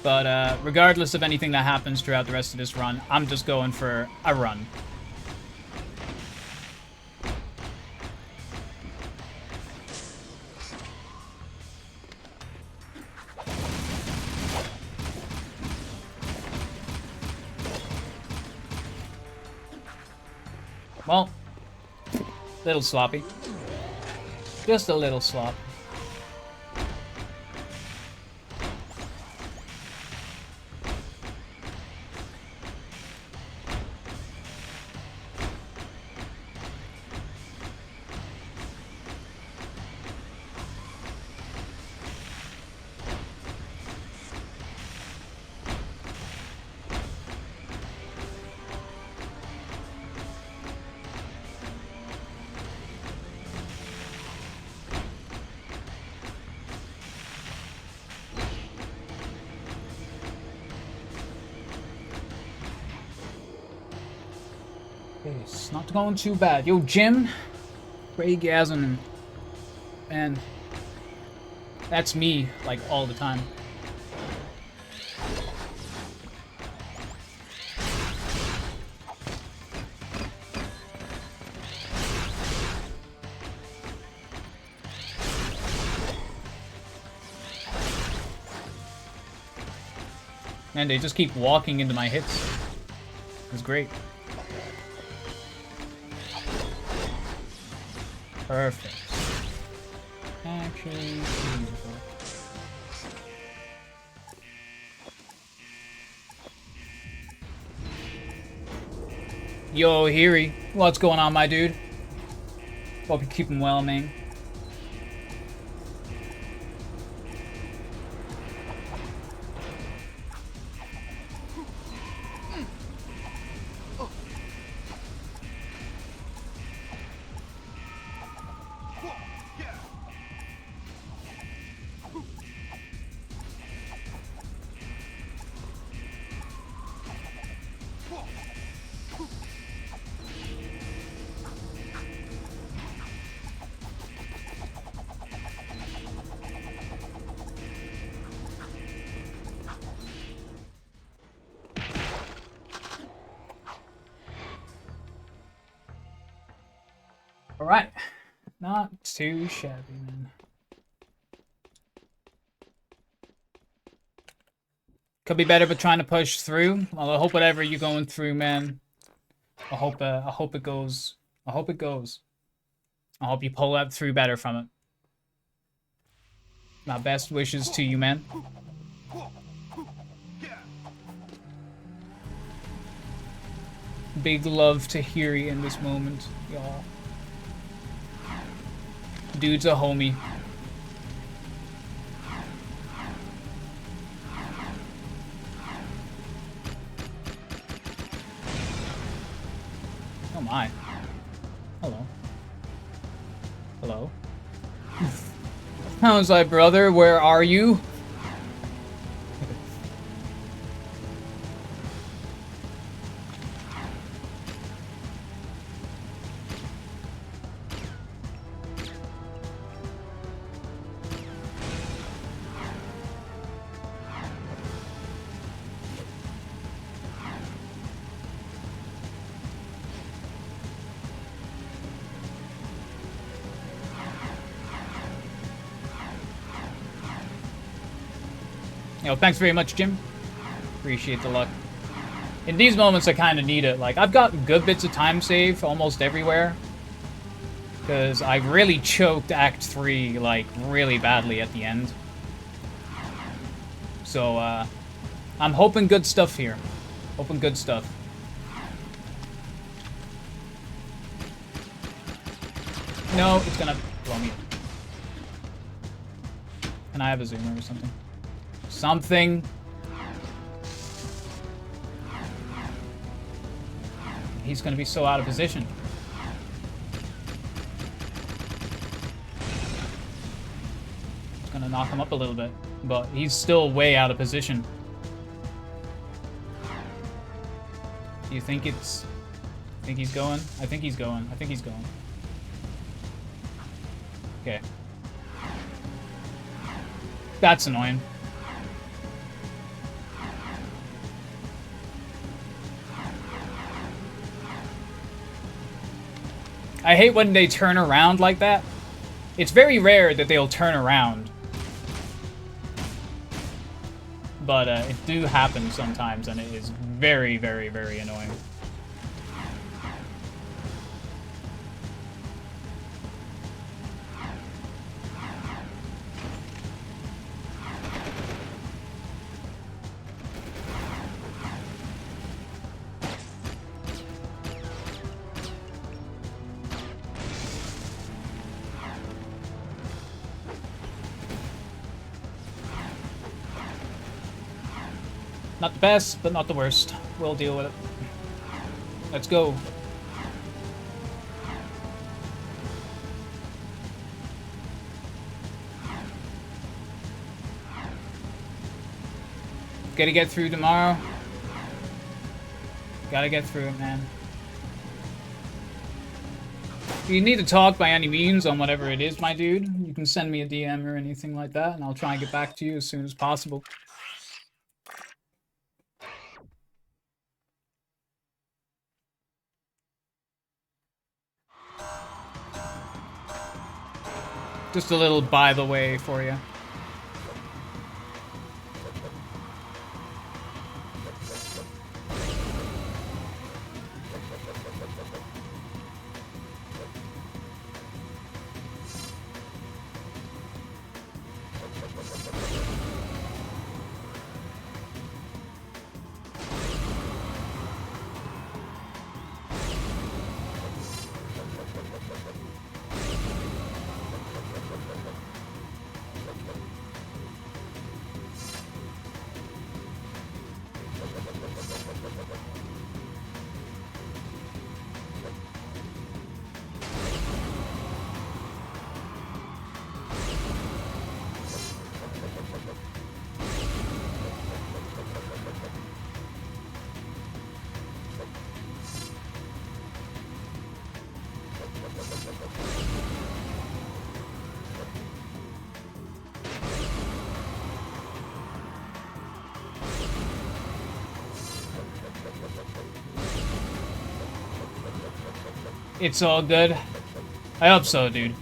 But regardless of anything that happens throughout the rest of this run, I'm just going for a run. Well, little sloppy. Just a little slop. It's not going too bad. Yo, Jim, Craig Gasm, man, that's me, like, all the time. And they just keep walking into my hits. It's great. Perfect. Actually, beautiful. Yo, Hiri, what's going on, my dude? Hope you're keeping well, man. Alright. Not too shabby, man. Could be better, but trying to push through. Well, I hope whatever you're going through, man. I hope it goes. I hope it goes. I hope you pull up through better from it. My best wishes to you, man. Big love to Hiri in this moment, y'all. Dude's a homie. Oh my. Hello. Hello. How's my brother? Where are you? Yo, thanks very much, Jim. Appreciate the luck. In these moments, I kind of need it. Like, I've got good bits of time save almost everywhere. Because I really choked Act 3, like, really badly at the end. So, I'm hoping good stuff here. Hoping good stuff. No, it's gonna blow me up. Can I have a zoomer or something? Something. He's gonna be so out of position. It's gonna knock him up a little bit, but he's still way out of position. Do you think it's... I think he's going? I think he's going. I think he's going. Okay. That's annoying. I hate when they turn around like that. It's very rare that they'll turn around. But it do happen sometimes, and it is very, very, very annoying. Not the best, but not the worst. We'll deal with it. Let's go. Gotta get through tomorrow. Gotta get through it, man. If you need to talk by any means on whatever it is, my dude, you can send me a DM or anything like that, and I'll try and get back to you as soon as possible. Just a little by the way for you. It's all good. I hope so, dude.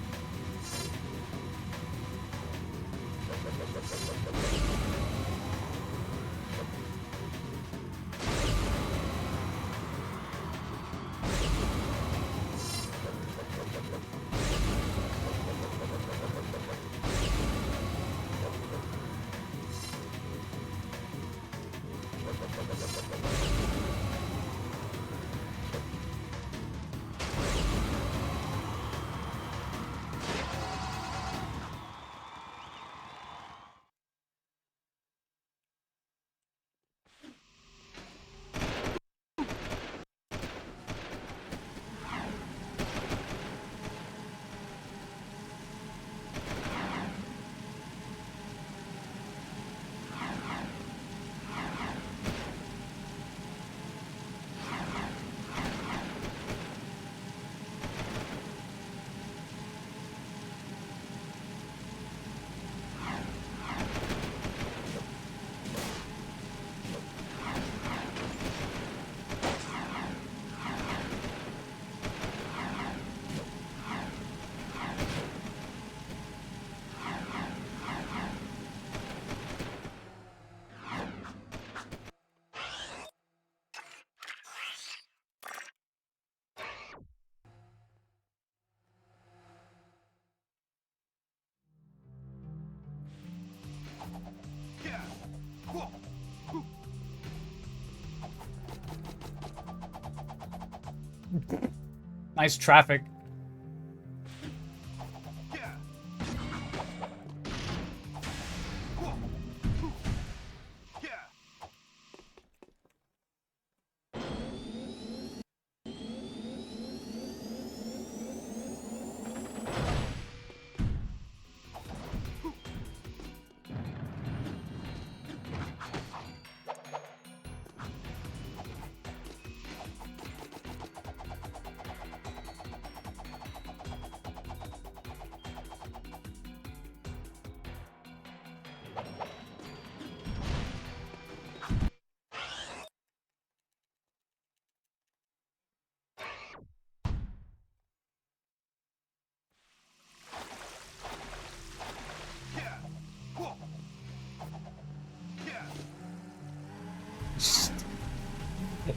Nice traffic.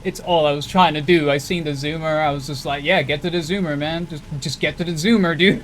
It's all I was trying to do. I seen the zoomer. I was just like, yeah, get to the zoomer, man. Just get to the zoomer, dude.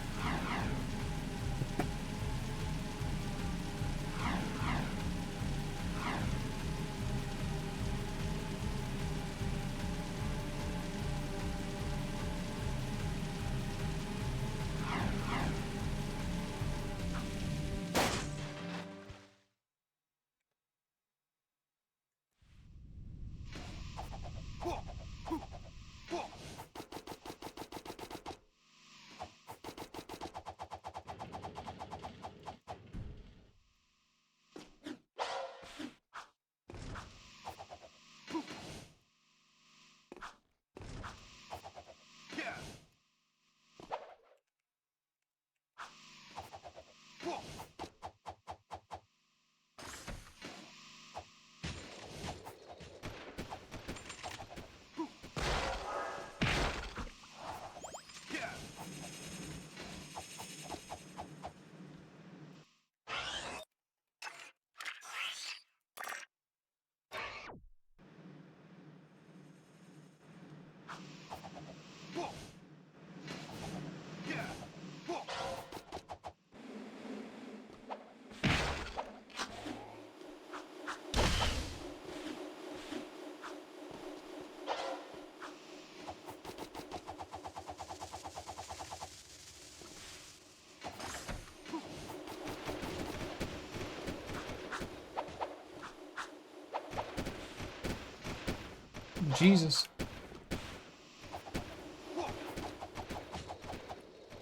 Jesus.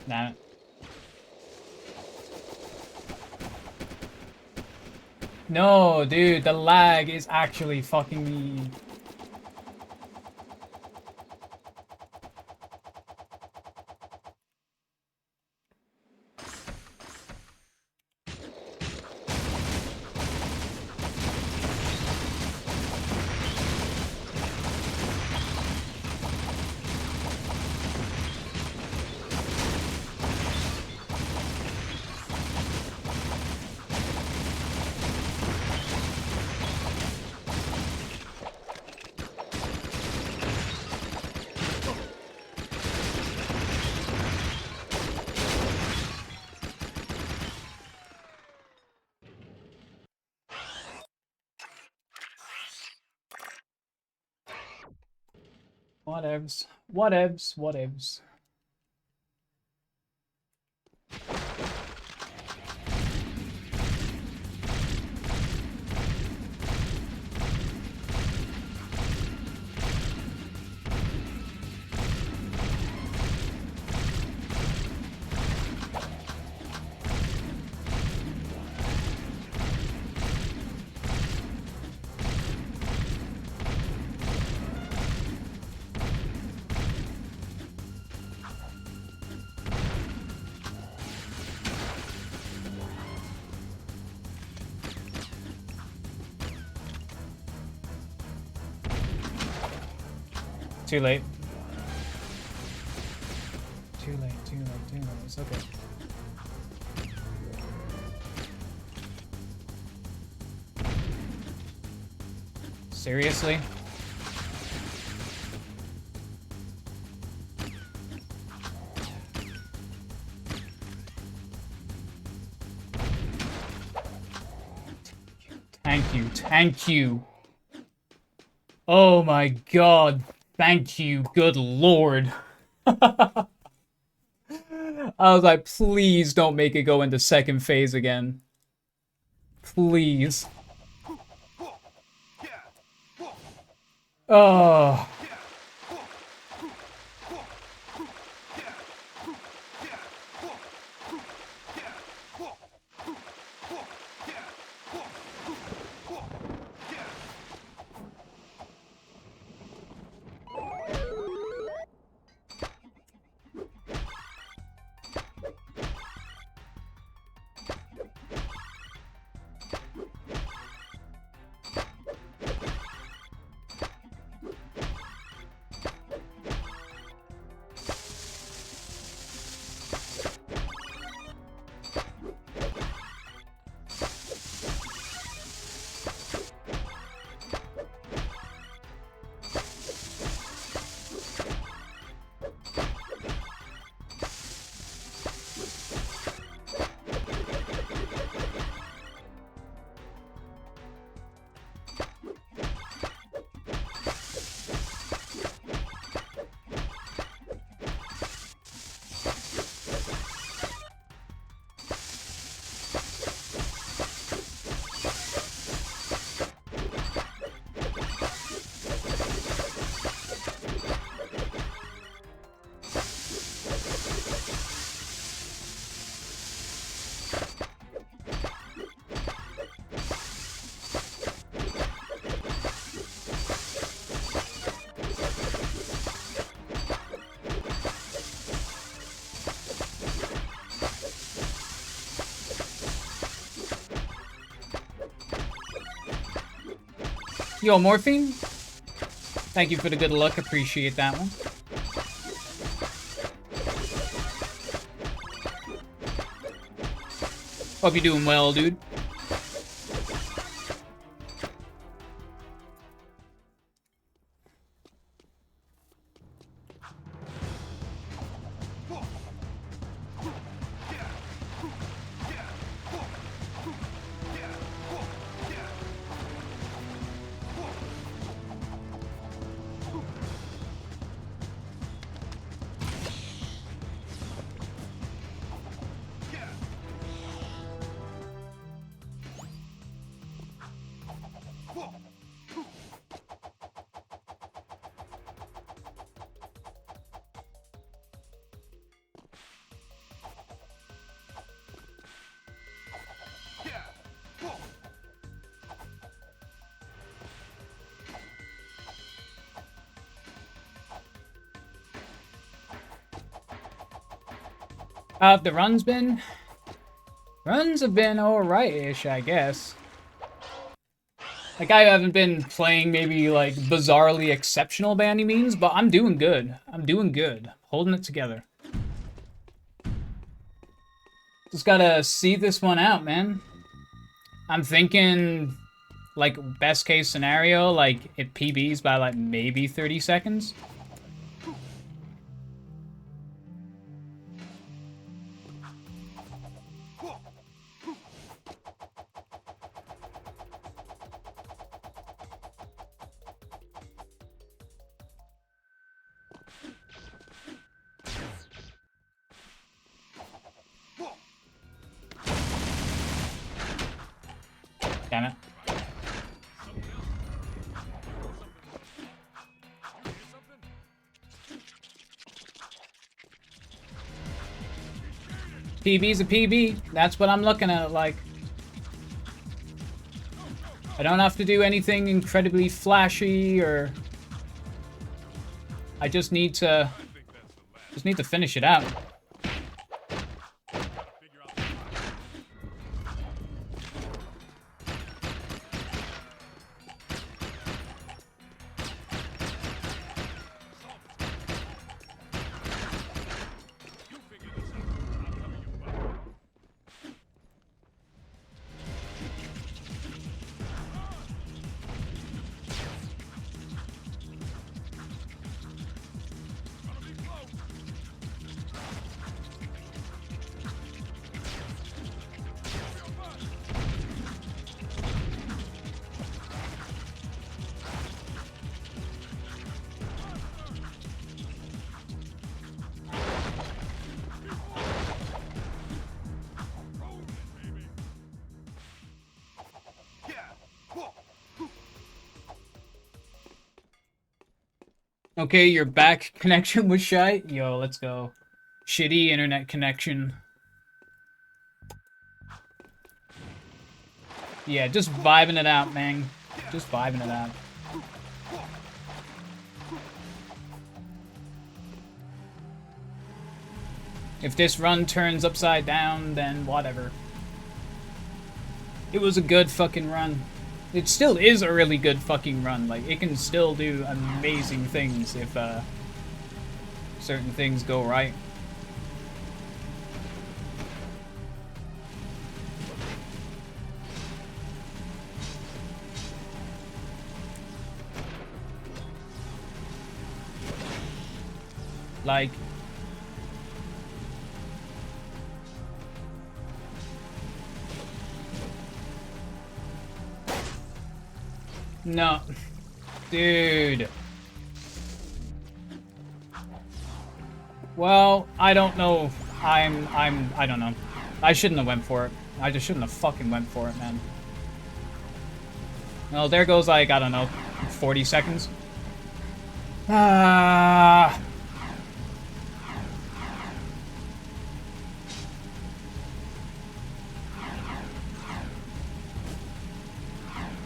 Damn it. No, dude, the lag is actually fucking me. Whatevs. Whatevs. Whatevs. Too late. Too late, too late, too late. It's okay. Seriously? Thank you, thank you. Oh my god, thank you, good lord. I was like, please don't make it go into second phase again. Please. Oh. Yo, Morphine? Thank you for the good luck. Appreciate that one. Hope you're doing well, dude. How have the runs been? Runs have been alright-ish, I guess. Like, I haven't been playing maybe, like, bizarrely exceptional by any means, but I'm doing good. I'm doing good. Holding it together. Just gotta see this one out, man. I'm thinking, like, best case scenario, like, it PBs by, like, maybe 30 seconds. Damn it. PB's a PB. That's what I'm looking at it like. I don't have to do anything incredibly flashy or... I just need to finish it out. Okay, your back connection was shy. Yo, let's go. Shitty internet connection. Yeah, just vibing it out, man. Just vibing it out. If this run turns upside down, then whatever. It was a good fucking run. It still is a really good fucking run. Like, it can still do amazing things if, certain things go right. Like... No. Dude. Well, I don't know. I don't know. I shouldn't have went for it. I just shouldn't have fucking went for it, man. Well, there goes, like, I don't know, 40 seconds. Ah.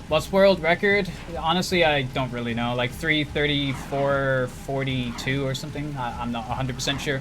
What's world record? Honestly, I don't really know. Like 3:34:42 or something. I'm not 100% sure.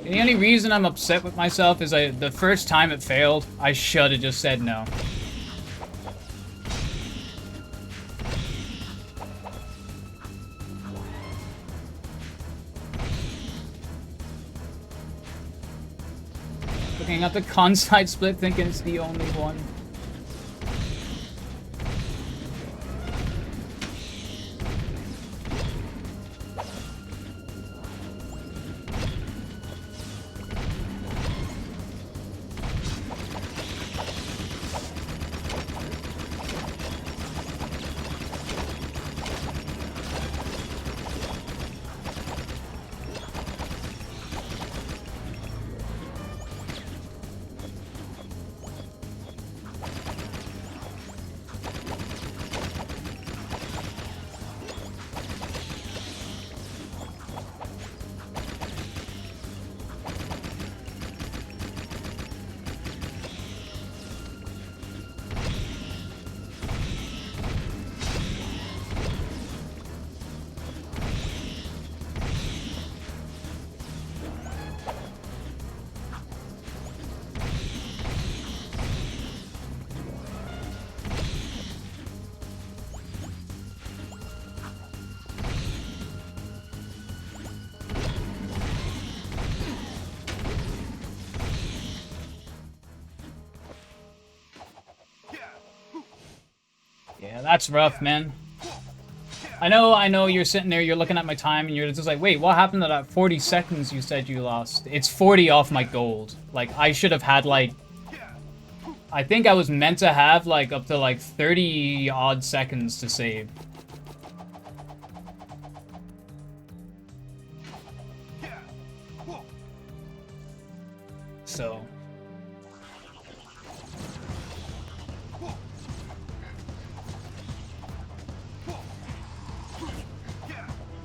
The only reason I'm upset with myself is the first time it failed, I should have just said no. Looking at the con-side split, thinking it's the only one. Yeah, that's rough, man. I know you're sitting there, you're looking at my time, and you're just like, wait, what happened to that 40 seconds you said you lost? It's 40 off my gold. Like, I should have had, like... I think I was meant to have, like, up to, like, 30-odd seconds to save. So...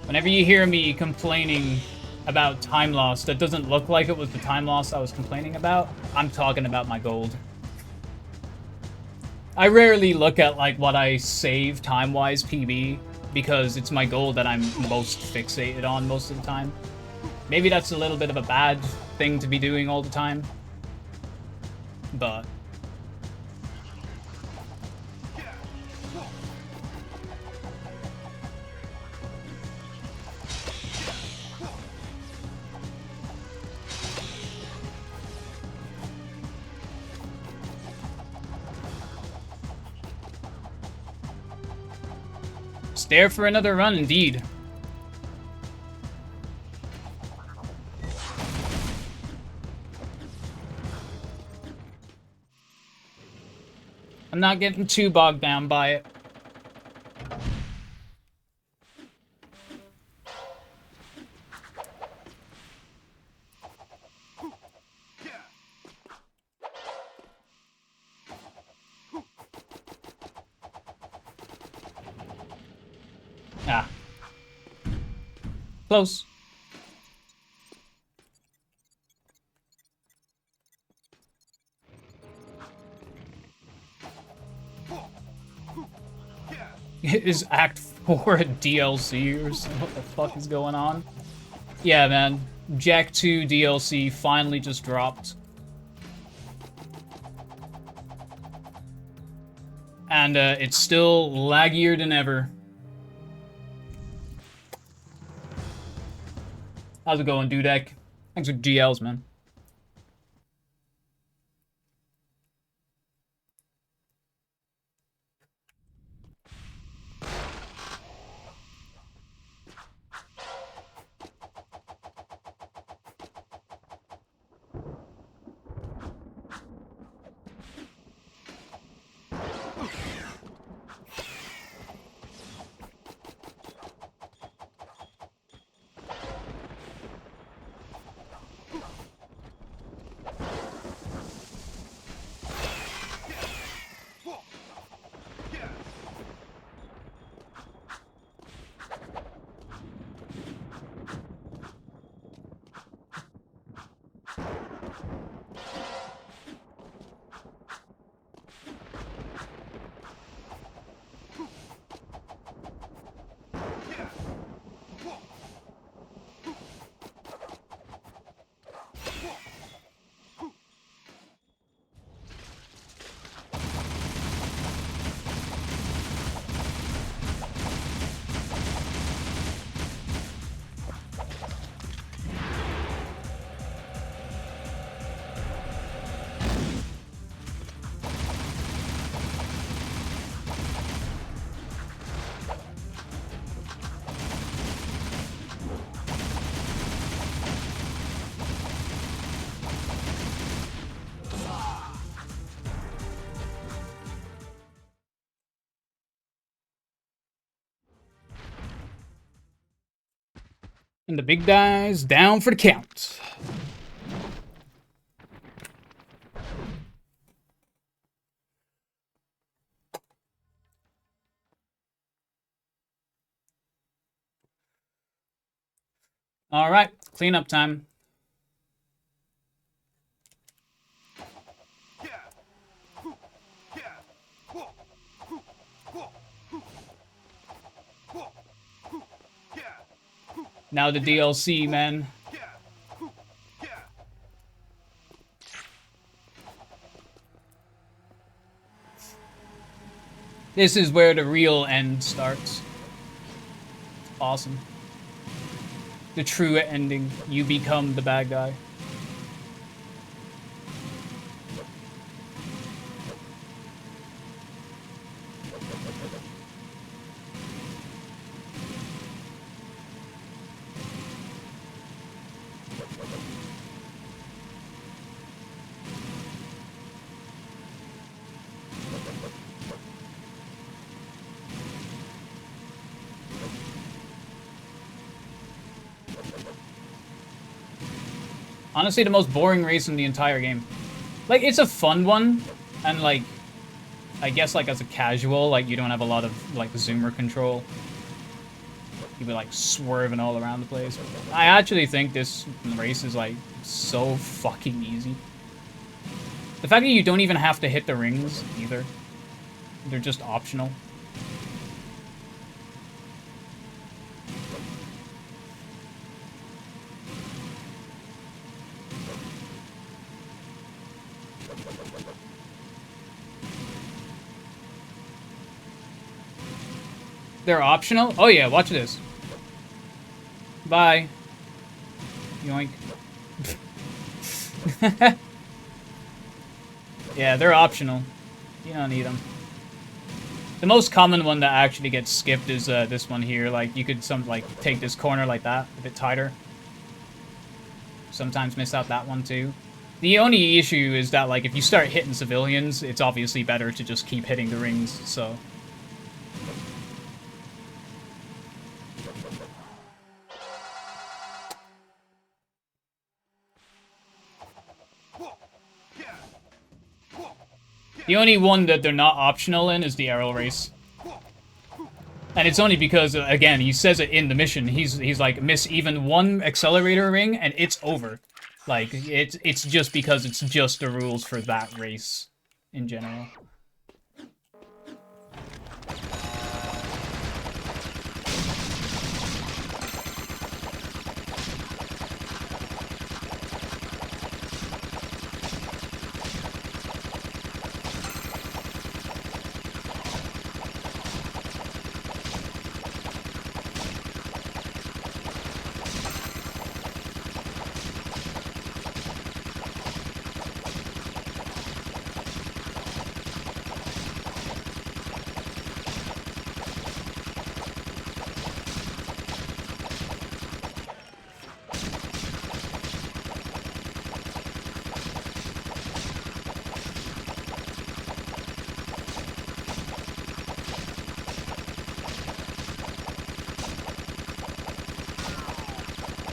Whenever you hear me complaining about time loss that doesn't look like it was the time loss I was complaining about, I'm talking about my gold. I rarely look at, like, what I save time-wise PB, because it's my gold that I'm most fixated on most of the time. Maybe that's a little bit of a bad thing to be doing all the time, but... Stare for another run, indeed. I'm not getting too bogged down by it. Ah. Close. Is Act 4 a DLC or something? What the fuck is going on? Yeah, man. Jak II DLC finally just dropped. And it's still laggier than ever. How's it going, Dudek? Thanks for GLs, man. And the big guy's down for the count. All right, cleanup time. Now the DLC, man. This is where the real end starts. Awesome. The true ending. You become the bad guy. Honestly, the most boring race in the entire game. Like, it's a fun one, and like, I guess like as a casual, like you don't have a lot of like zoomer control. You'd be like swerving all around the place. I actually think this race is like so fucking easy. The fact that you don't even have to hit the rings either. They're just optional. They're optional? Oh yeah, watch this. Bye. Yoink. Yeah, they're optional. You don't need them. The most common one that actually gets skipped is this one here. Like, you could take this corner like that, a bit tighter. Sometimes miss out that one too. The only issue is that, like, if you start hitting civilians, it's obviously better to just keep hitting the rings, so... The only one that they're not optional in is the arrow race. And it's only because, again, he says it in the mission. He's like, miss even one accelerator ring, and it's over. Like, it's just because it's just the rules for that race in general.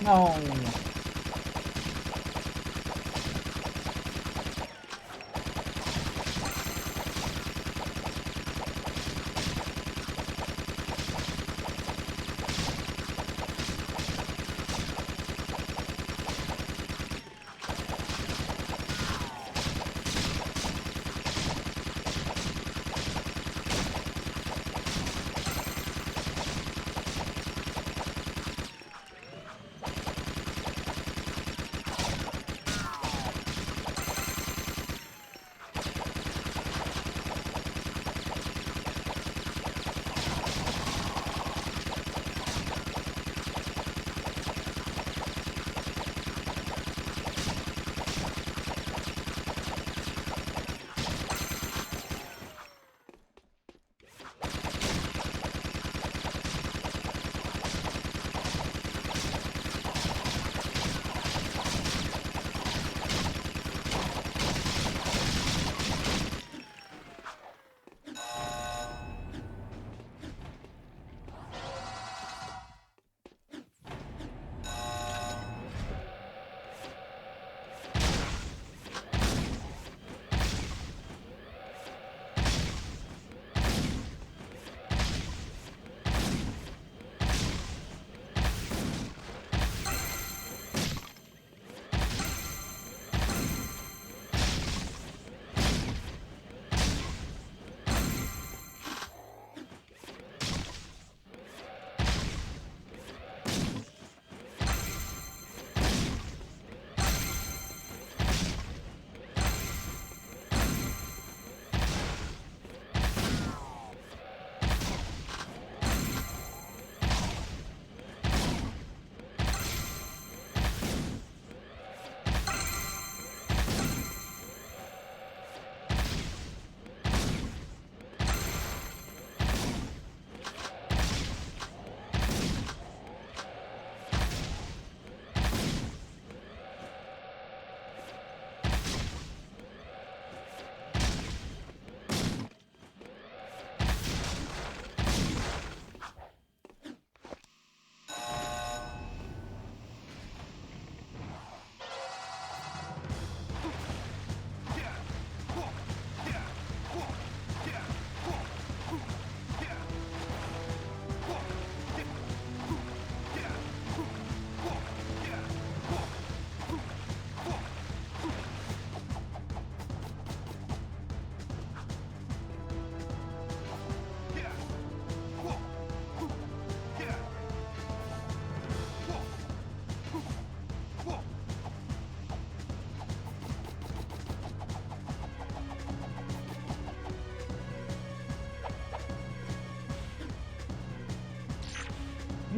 No.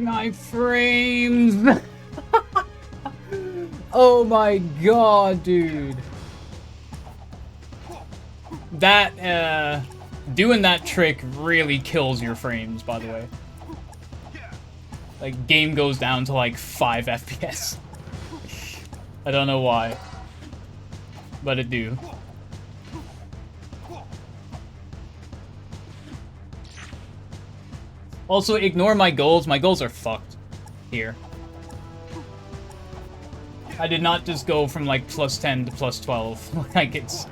My frames! Oh my god, dude. That, doing that trick really kills your frames, by the way. Like, game goes down to like 5 FPS. I don't know why. But it do. Also, ignore my goals. My goals are fucked here. I did not just go from like +10 to +12. Like, it's...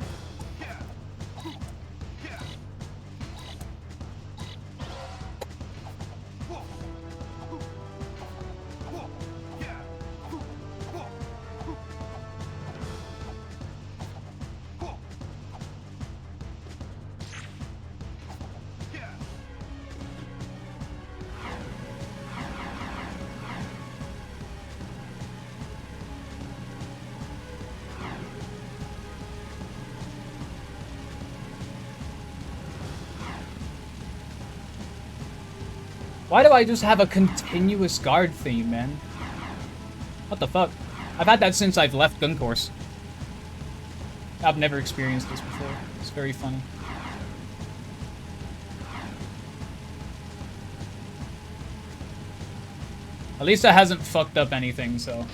Why do I just have a continuous guard theme, man? What the fuck? I've had that since I've left gun course. I've never experienced this before. It's very funny. At least it hasn't fucked up anything, so...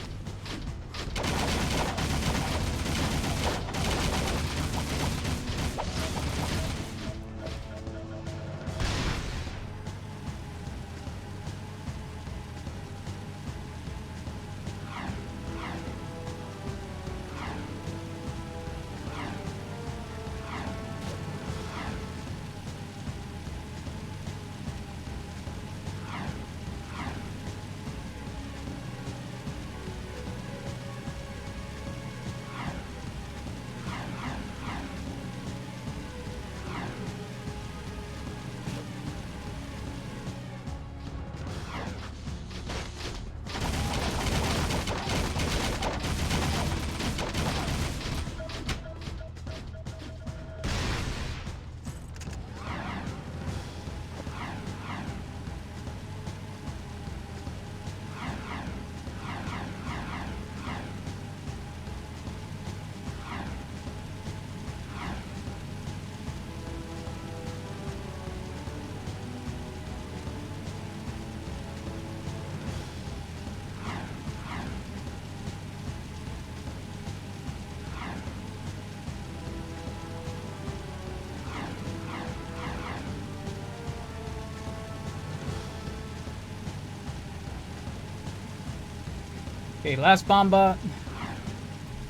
Okay, last bomba.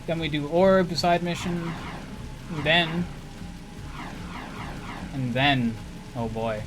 Then we do orb, side mission. And then, oh boy.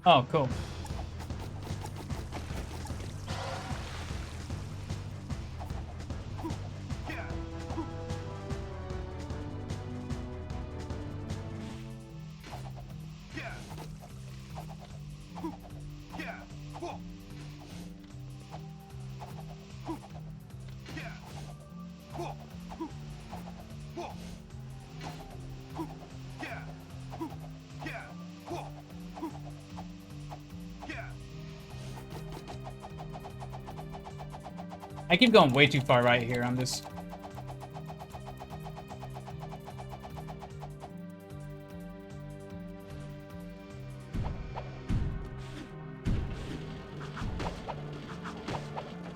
Oh, cool. I keep going way too far right here on this.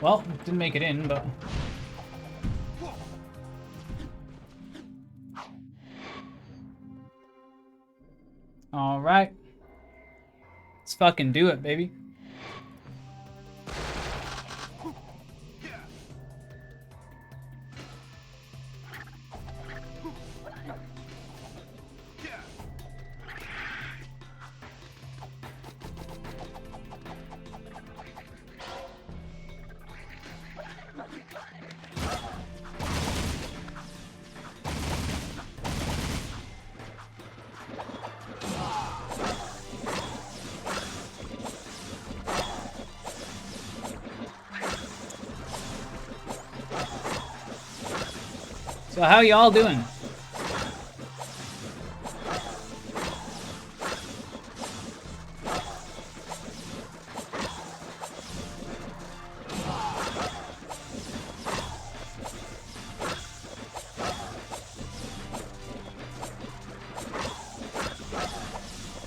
Well, didn't make it in, but... Alright. Let's fucking do it, baby. So how y'all doing?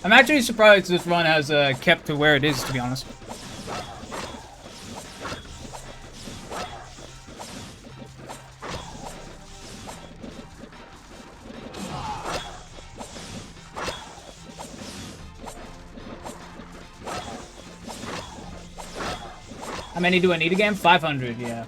I'm actually surprised this run has kept to where it is, to be honest. How many do I need again? 500, yeah.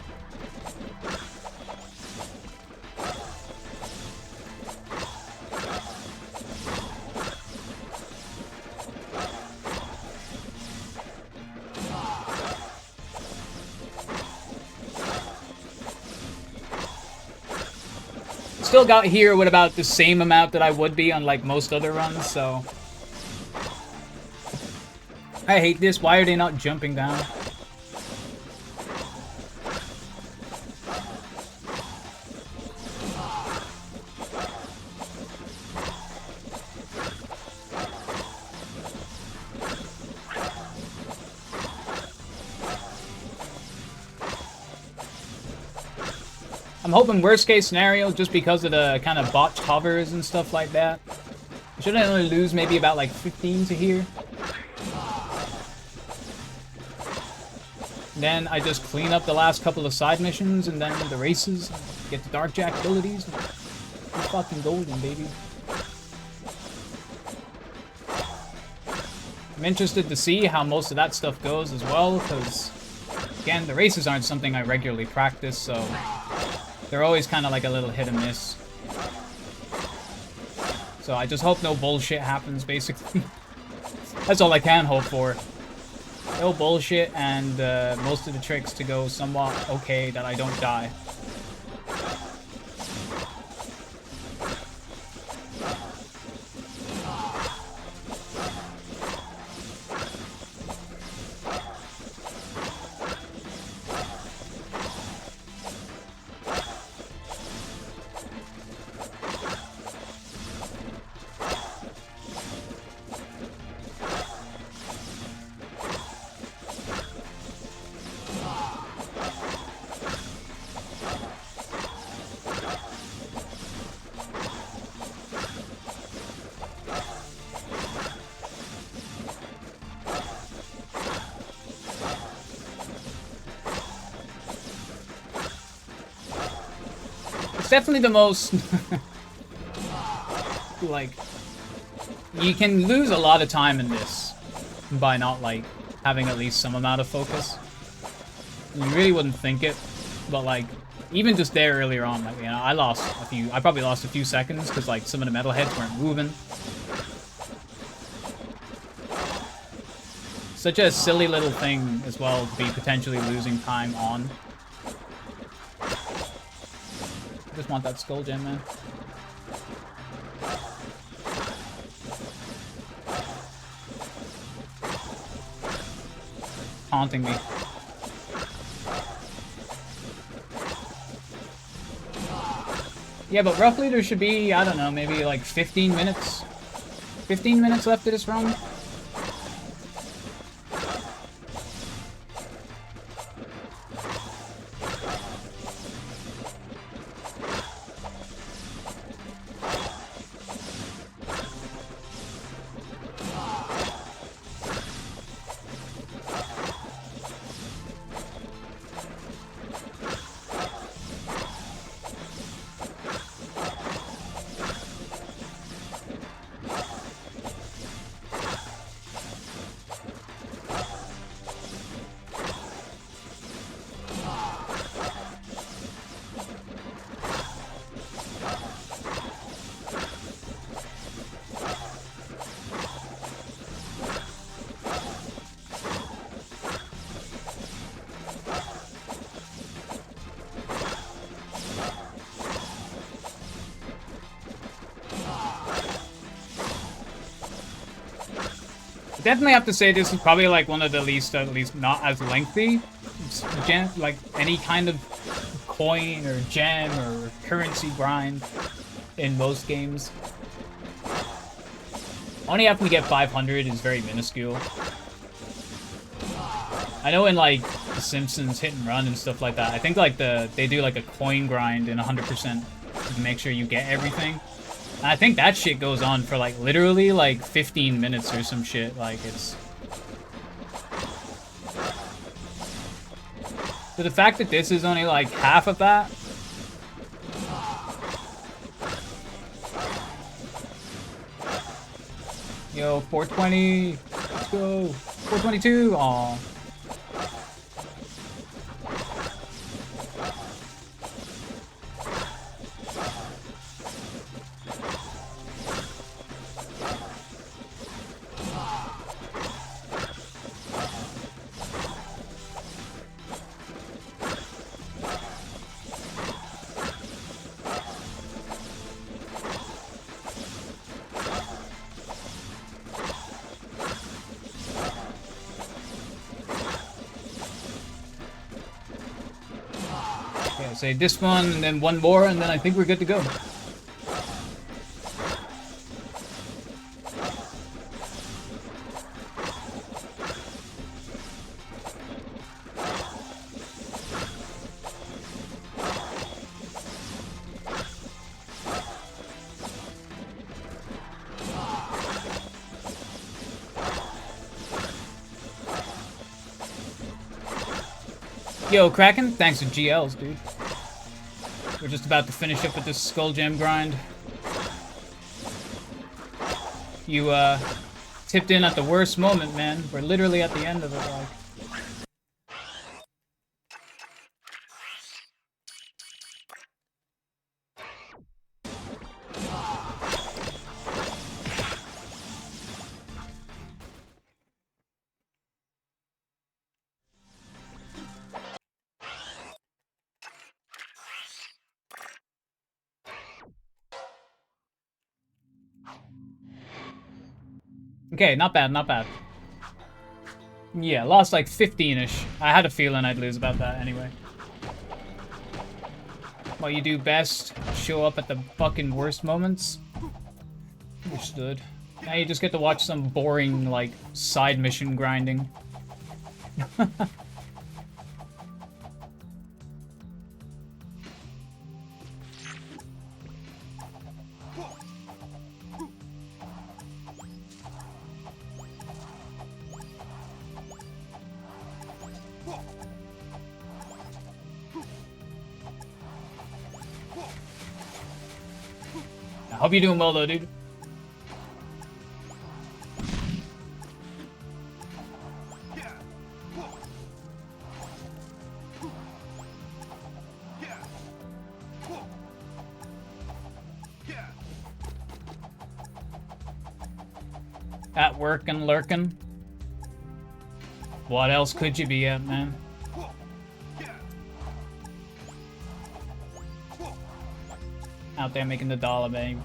Still got here with about the same amount that I would be on like most other runs, so... I hate this. Why are they not jumping down? I'm hoping worst case scenario, just because of the kind of botched hovers and stuff like that. Should I only lose maybe about like 15 to here? Then I just clean up the last couple of side missions and then the races, get the Dark Jack abilities. We're fucking golden, baby. I'm interested to see how most of that stuff goes as well, because again, the races aren't something I regularly practice, so they're always kind of like a little hit and miss. So I just hope no bullshit happens, basically. That's all I can hope for. No bullshit and most of the tricks to go somewhat okay, that I don't die. It's definitely the most, like, you can lose a lot of time in this by not, like, having at least some amount of focus. You really wouldn't think it, but, like, even just there earlier on, like, you know, I probably lost a few seconds because, like, some of the metalheads weren't moving. Such a silly little thing as well to be potentially losing time on. Just want that skull gem, man. Haunting me. Yeah, but roughly there should be, I don't know, maybe like 15 minutes. 15 minutes left of this run. definitely have to say this is probably like one of the least, at least not as lengthy, like any kind of coin or gem or currency grind in most games. Only after we get 500 is very minuscule. I know in like The Simpsons Hit and Run and stuff like that, I think like they do like a coin grind in 100% to make sure you get everything. And I think that shit goes on for like literally like 15 minutes or some shit. Like it's... So the fact that this is only like half of that. Yo, 420. Let's go. 422. Aw. Okay, say this one, and then one more, and then I think we're good to go. Yo, Kraken, thanks to GLs, dude. We're just about to finish up with this Skull Gem grind. You, tipped in at the worst moment, man. We're literally at the end of it, like. Okay, not bad, not bad. Yeah, lost like 15-ish. I had a feeling I'd lose about that anyway. What you do best, show up at the fucking worst moments. Understood. Now you just get to watch some boring, like, side mission grinding. I hope you're doing well, though, dude. At work and lurking. What else could you be at, man? Out there making the dollar, babe.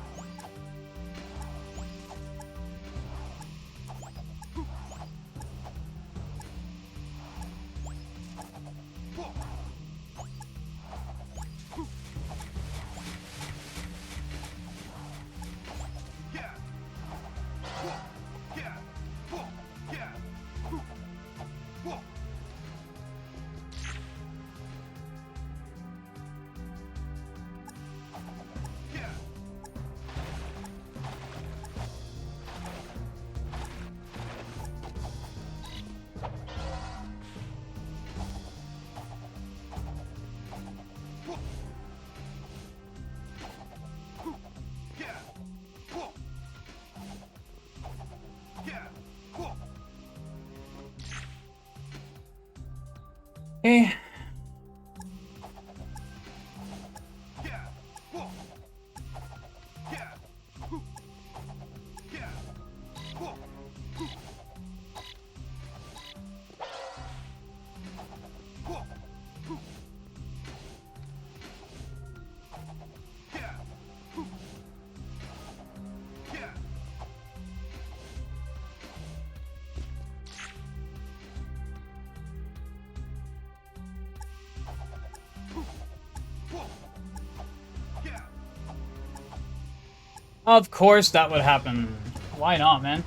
Eh. Of course that would happen. Why not, man?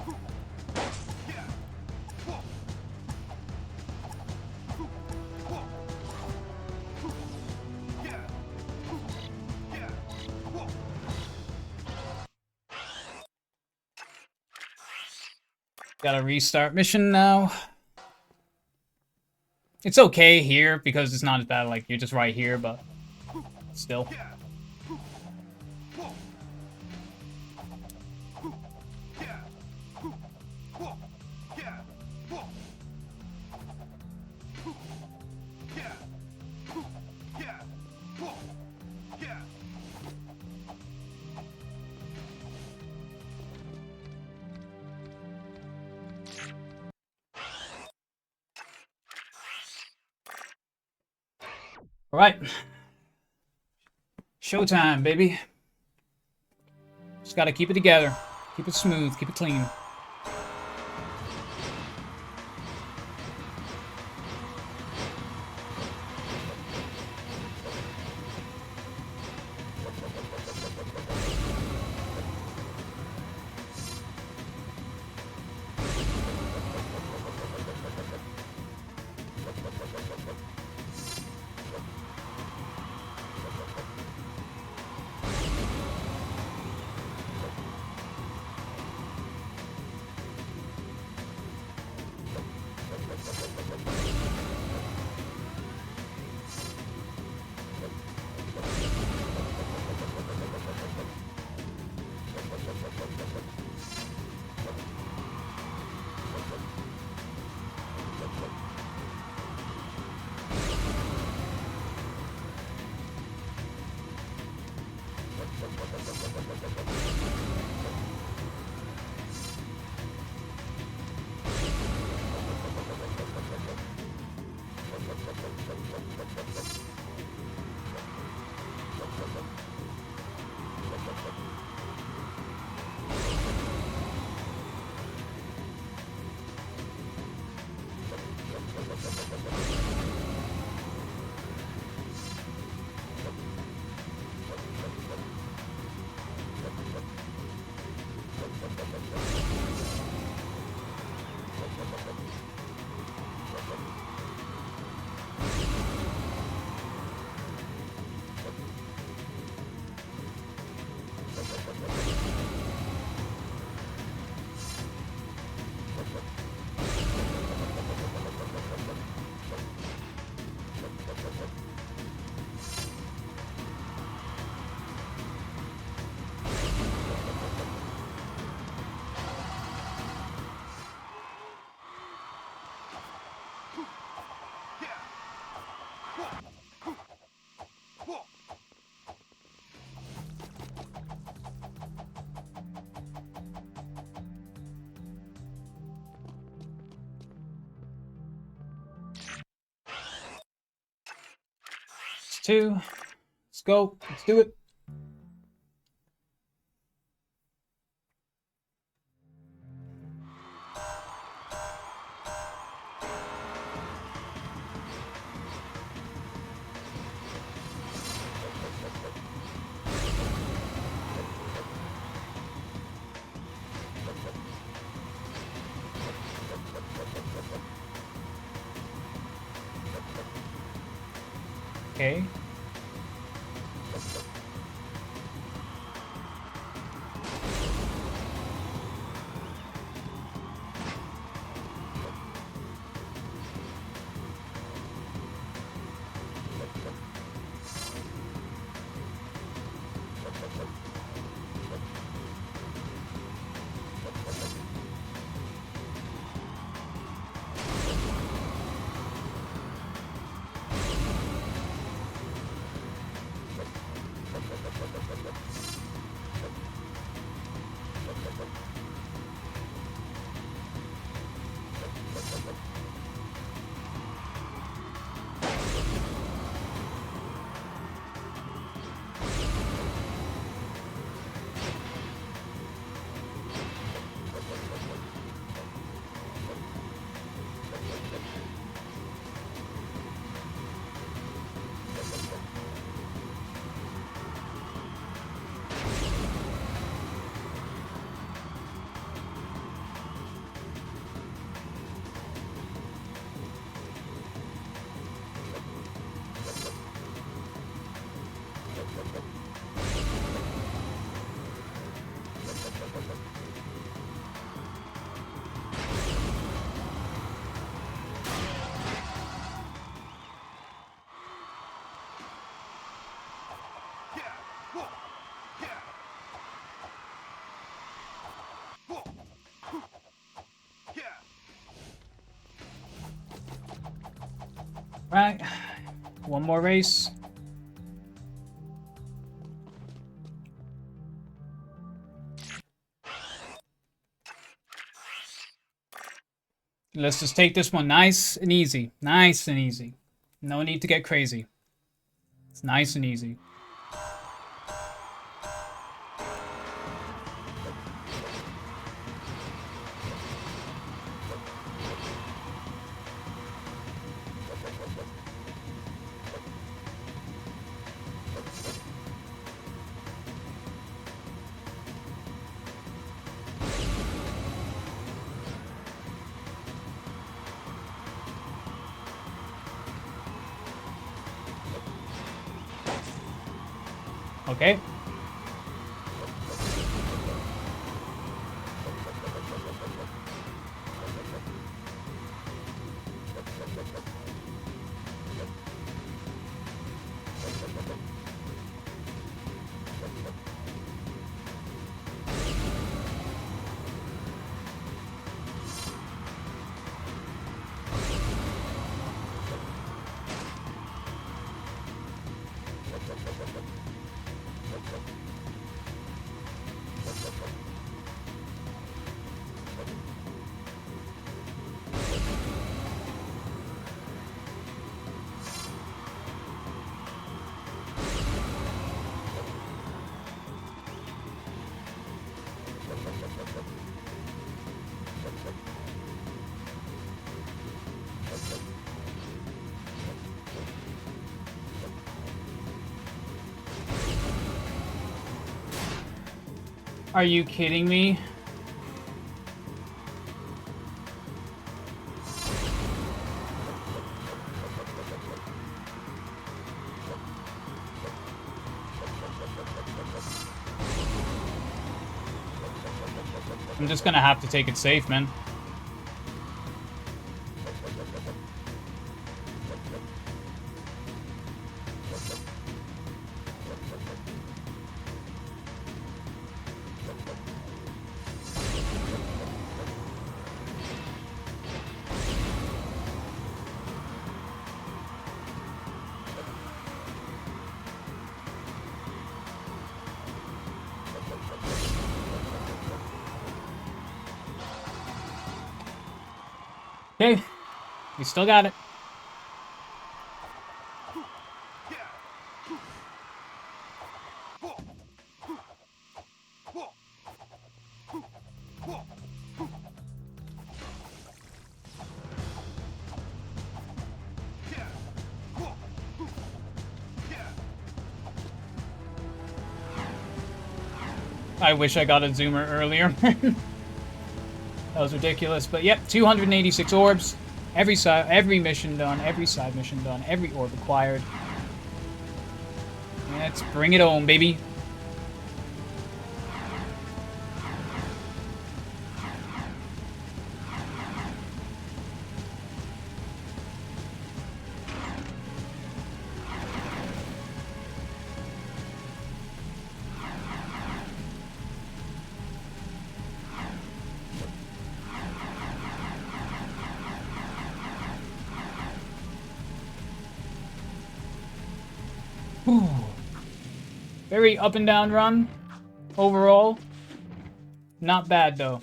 Gotta restart mission now. It's okay here because it's not as bad, like you're just right here, but still. All right. Showtime, baby. Just gotta keep it together. Keep it smooth, keep it clean. Two. Let's go. Let's do it. Okay. Right. One more race. Let's just take this one nice and easy. Nice and easy. No need to get crazy. It's nice and easy. Okay. Are you kidding me? I'm just gonna have to take it safe, man. Okay, we still got it. I wish I got a zoomer earlier. That was ridiculous, but yep, 286 orbs. Every mission done, every side mission done, every orb acquired. Let's bring it home, baby. Whew. Very up and down run overall. Not bad though.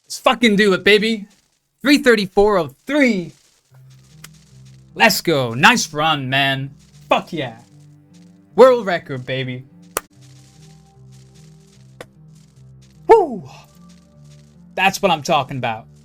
Let's fucking do it, baby. 334.03. Let's go. Nice run, man. Fuck yeah. World record, baby. Woo! That's what I'm talking about.